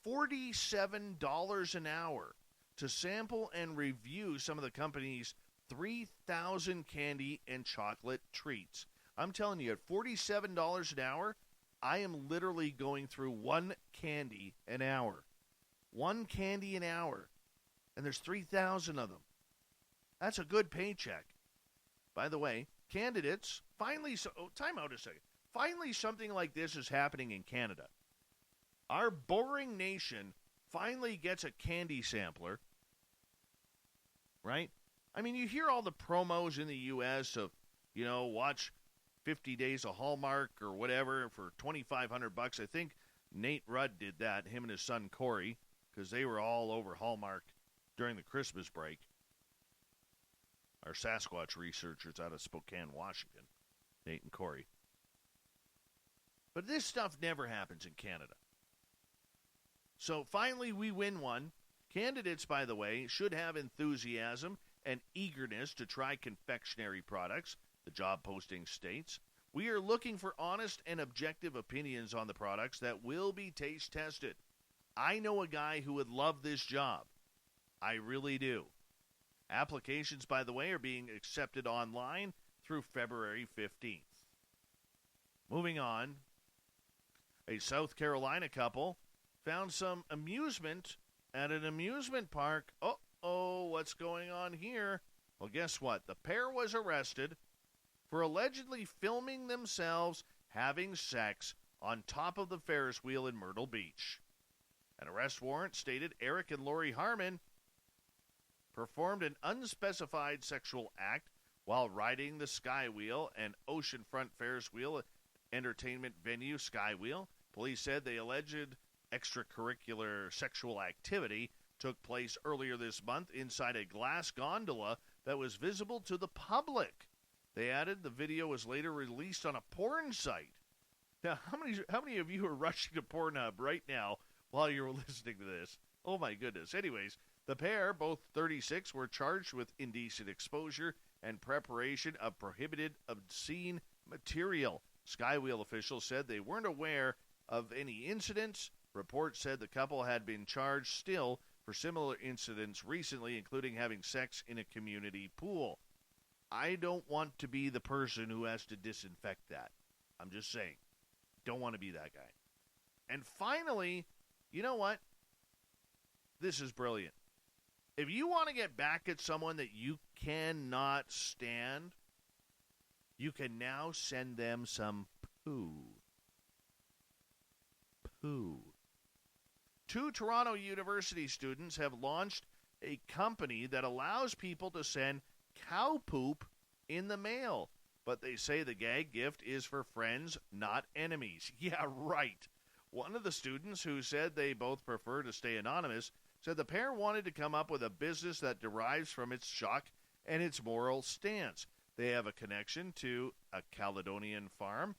$47 an hour to sample and review some of the company's 3,000 candy and chocolate treats. I'm telling you, at $47 an hour, I am literally going through one candy an hour. One candy an hour. And there's 3,000 of them. That's a good paycheck. By the way, candidates, time out a second. Finally, something like this is happening in Canada. Our boring nation finally gets a candy sampler, right? I mean, you hear all the promos in the U.S. of, watch 50 Days of Hallmark or whatever for $2,500. I think Nate Rudd did that, him and his son Corey, because they were all over Hallmark during the Christmas break. Our Sasquatch researchers out of Spokane, Washington, Nate and Corey. But this stuff never happens in Canada. So finally we win one. Candidates, by the way, should have enthusiasm and eagerness to try confectionery products, the job posting states. We are looking for honest and objective opinions on the products that will be taste tested. I know a guy who would love this job. I really do. Applications, by the way, are being accepted online through February 15th. Moving on, a South Carolina couple found some amusement at an amusement park. Uh-oh, what's going on here? Well, guess what? The pair was arrested for allegedly filming themselves having sex on top of the Ferris wheel in Myrtle Beach. An arrest warrant stated Eric and Lori Harmon performed an unspecified sexual act while riding the Skywheel and oceanfront Ferris wheel entertainment venue Skywheel. Police said the alleged extracurricular sexual activity took place earlier this month inside a glass gondola that was visible to the public. They added the video was later released on a porn site. Now, how many of you are rushing to Pornhub right now while you're listening to this? Oh my goodness. Anyways, the pair, both 36, were charged with indecent exposure and preparation of prohibited obscene material. Skywheel officials said they weren't aware of any incidents. Reports said the couple had been charged still for similar incidents recently, including having sex in a community pool. I don't want to be the person who has to disinfect that. I'm just saying. Don't want to be that guy. And finally, you know what? This is brilliant. If you want to get back at someone that you cannot stand, you can now send them some poo. Poo. 2 Toronto University students have launched a company that allows people to send cow poop in the mail. But they say the gag gift is for friends, not enemies. Yeah, right. One of the students, who said they both prefer to stay anonymous, said the pair wanted to come up with a business that derives from its shock and its moral stance. They have a connection to a Caledonian farm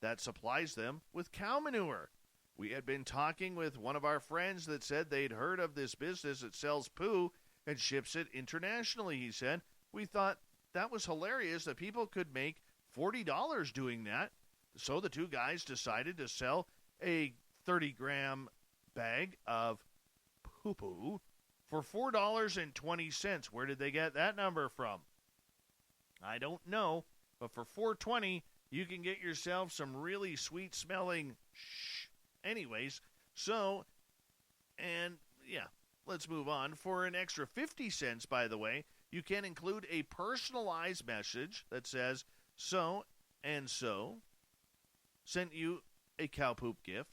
that supplies them with cow manure. We had been talking with one of our friends that said they'd heard of this business that sells poo and ships it internationally, he said. We thought that was hilarious that people could make $40 doing that. So the two guys decided to sell a 30-gram bag of poo-poo for $4.20. Where did they get that number from? I don't know, but for $4.20, you can get yourself some really sweet-smelling Anyways, so, and yeah, let's move on. For an extra 50 cents, by the way, you can include a personalized message that says, so and so sent you a cow poop gift.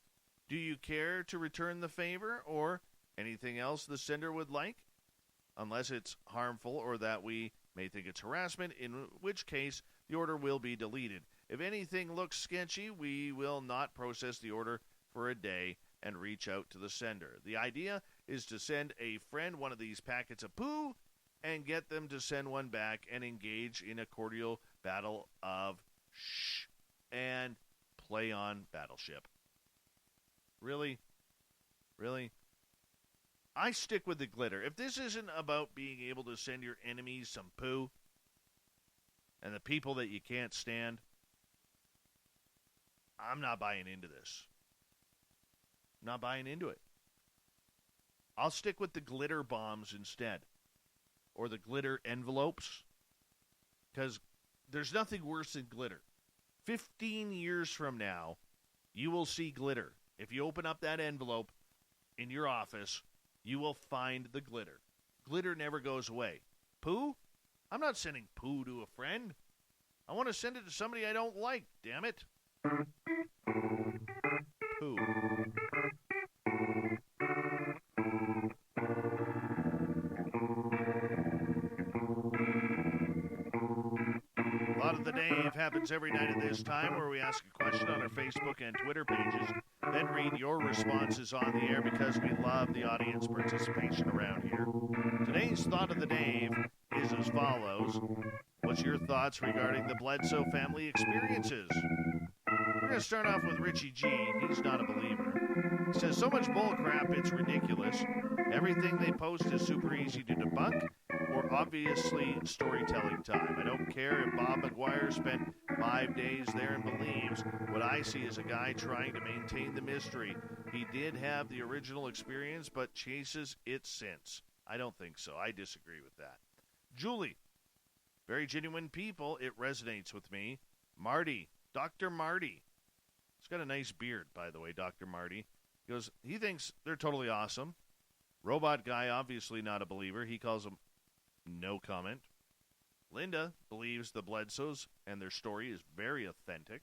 Do you care to return the favor or anything else the sender would like? Unless it's harmful or that we may think it's harassment, in which case the order will be deleted. If anything looks sketchy, we will not process the order for a day and reach out to the sender. The idea is to send a friend one of these packets of poo and get them to send one back and engage in a cordial battle of and play on Battleship. Really? Really? I stick with the glitter. If this isn't about being able to send your enemies some poo and the people that you can't stand, I'm not buying into this. Not buying into it. I'll stick with the glitter bombs instead. Or the glitter envelopes. Because there's nothing worse than glitter. 15 years from now, you will see glitter. If you open up that envelope in your office, you will find the glitter. Glitter never goes away. Poo? I'm not sending poo to a friend. I want to send it to somebody I don't like, damn it. Poo. Thought of the Day happens every night at this time, where we ask a question on our Facebook and Twitter pages, then read your responses on the air because we love the audience participation around here. Today's Thought of the Day is as follows. What's your thoughts regarding the Bledsoe family experiences? We're going to start off with Richie G. He's not a believer. He says, so much bull crap, it's ridiculous. Everything they post is super easy to debunk or obviously storytelling time. I don't care if Bob McGuire spent 5 days there and believes. What I see is a guy trying to maintain the mystery. He did have the original experience, but chases it since. I don't think so. I disagree with that. Julie, very genuine people. It resonates with me. Marty, Dr. Marty. He's got a nice beard, by the way, Dr. Marty. He goes, he thinks they're totally awesome. Robot guy, obviously not a believer. He calls them no comment. Linda believes the Bledsoes and their story is very authentic.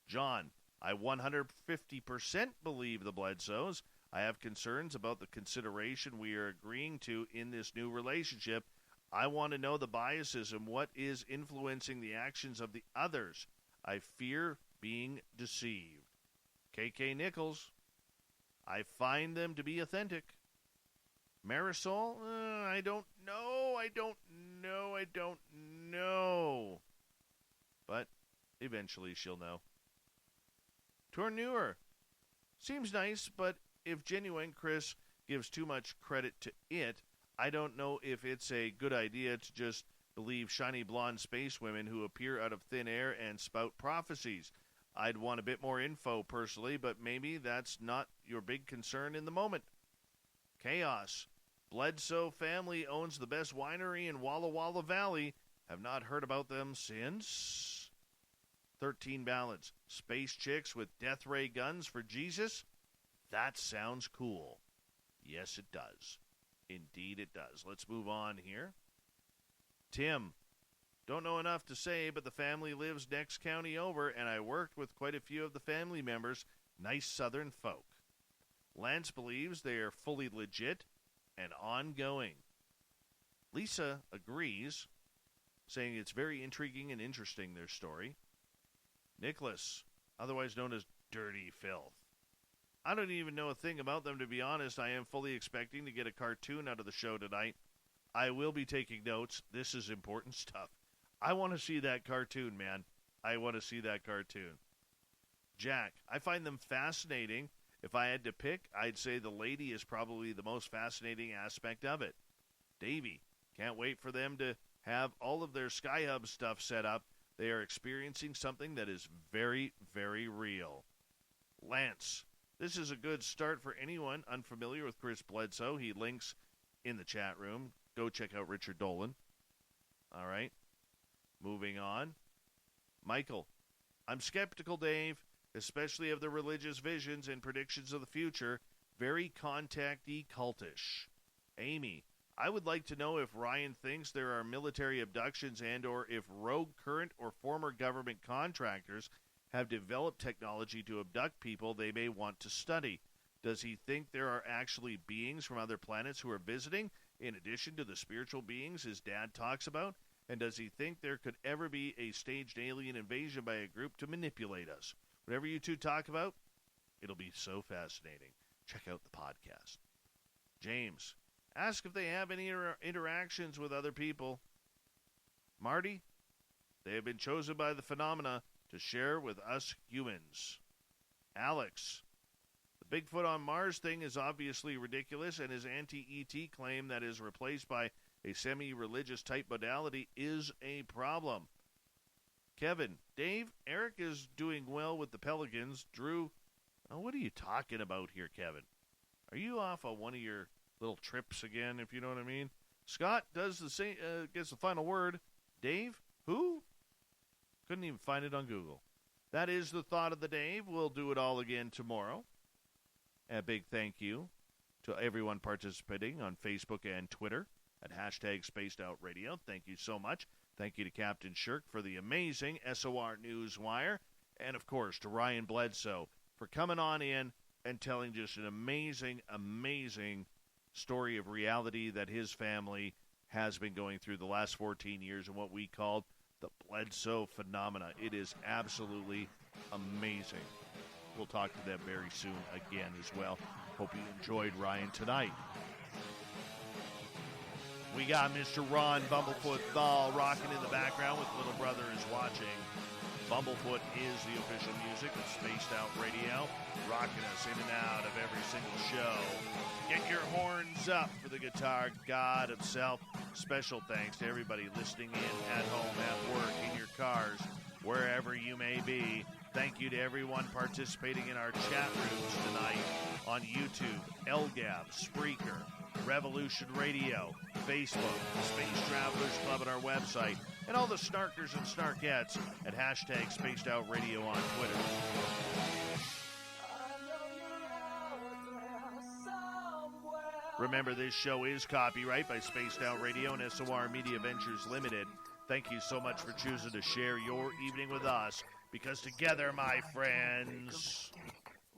John, I 150% believe the Bledsoes. I have concerns about the consideration we are agreeing to in this new relationship. I want to know the biases and what is influencing the actions of the others. I fear being deceived. KK Nichols, I find them to be authentic. Marisol, I don't know. But eventually she'll know. Tourneur, seems nice, but if genuine, Chris gives too much credit to it, I don't know if it's a good idea to just believe shiny blonde space women who appear out of thin air and spout prophecies. I'd want a bit more info personally, but maybe that's not your big concern in the moment. Chaos. Bledsoe family owns the best winery in Walla Walla Valley. Have not heard about them since 13 Ballads. Space chicks with death ray guns for Jesus? That sounds cool. Yes, it does. Indeed it does. Let's move on here. Tim. Don't know enough to say, but the family lives next county over, and I worked with quite a few of the family members. Nice southern folk. Lance believes they are fully legit and ongoing. Lisa agrees, saying it's very intriguing and interesting, their story. Nicholas, otherwise known as Dirty Filth. I don't even know a thing about them, to be honest. I am fully expecting to get a cartoon out of the show tonight. I will be taking notes. This is important stuff. I want to see that cartoon, man. I want to see that cartoon. Jack, I find them fascinating. If I had to pick, I'd say the lady is probably the most fascinating aspect of it. Davey, can't wait for them to have all of their Skyhub stuff set up. They are experiencing something that is very, very real. Lance, this is a good start for anyone unfamiliar with Chris Bledsoe. He links in the chat room. Go check out Richard Dolan. All right. Moving on. Michael, I'm skeptical, Dave, especially of the religious visions and predictions of the future. Very contacty, cultish. Amy, I would like to know if Ryan thinks there are military abductions and or if rogue current or former government contractors have developed technology to abduct people they may want to study. Does he think there are actually beings from other planets who are visiting, in addition to the spiritual beings his dad talks about? And does he think there could ever be a staged alien invasion by a group to manipulate us? Whatever you two talk about, it'll be so fascinating. Check out the podcast. James, ask if they have any interactions with other people. Marty, they have been chosen by the phenomena to share with us humans. Alex, the Bigfoot on Mars thing is obviously ridiculous, and his anti-ET claim that is replaced by a semi-religious type modality is a problem. Kevin, Dave, Eric is doing well with the Pelicans. Drew, what are you talking about here, Kevin? Are you off on one of your little trips again, if you know what I mean? Scott does the same, gets the final word. Dave, who? Couldn't even find it on Google. That is the thought of the day. We'll do it all again tomorrow. A big thank you to everyone participating on Facebook and Twitter at #SpacedOutRadio. Thank you so much. Thank you to Captain Shirk for the amazing SOR Newswire. And, of course, to Ryan Bledsoe for coming on in and telling just an amazing, amazing story of reality that his family has been going through the last 14 years and what we called the Bledsoe phenomena. It is absolutely amazing. We'll talk to them very soon again as well. Hope you enjoyed Ryan tonight. We got Mr. Ron Bumblefoot Thal rocking in the background with Little Brother is Watching. Bumblefoot is the official music of Spaced Out Radio, rocking us in and out of every single show. Get your horns up for the guitar god himself. Special thanks to everybody listening in at home, at work, in your cars, wherever you may be. Thank you to everyone participating in our chat rooms tonight on YouTube, LGAB, Spreaker, Revolution Radio, Facebook, Space Travelers Club, and our website, and all the snarkers and snarkettes at #SpacedOutRadio on Twitter. Remember, this show is copyright by Spaced Out Radio and SOR Media Ventures Limited. Thank you so much for choosing to share your evening with us, because together, my friends,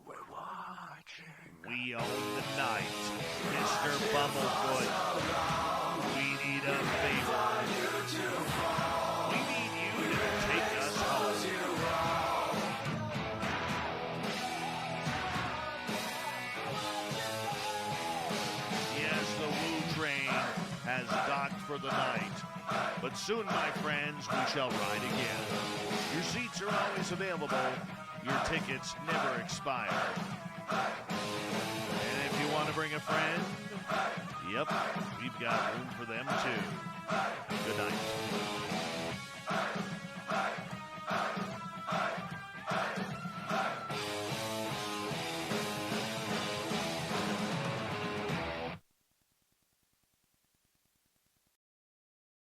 we're watching. We own the night. Mr. Bumblefoot, we need a favor. We need you to take us home. Yes, the Woo train has docked for the night. But soon, my friends, we shall ride again. Your seats are always available. Your tickets never expire. And if you want to bring a friend, yep, we've got room for them too. Good night.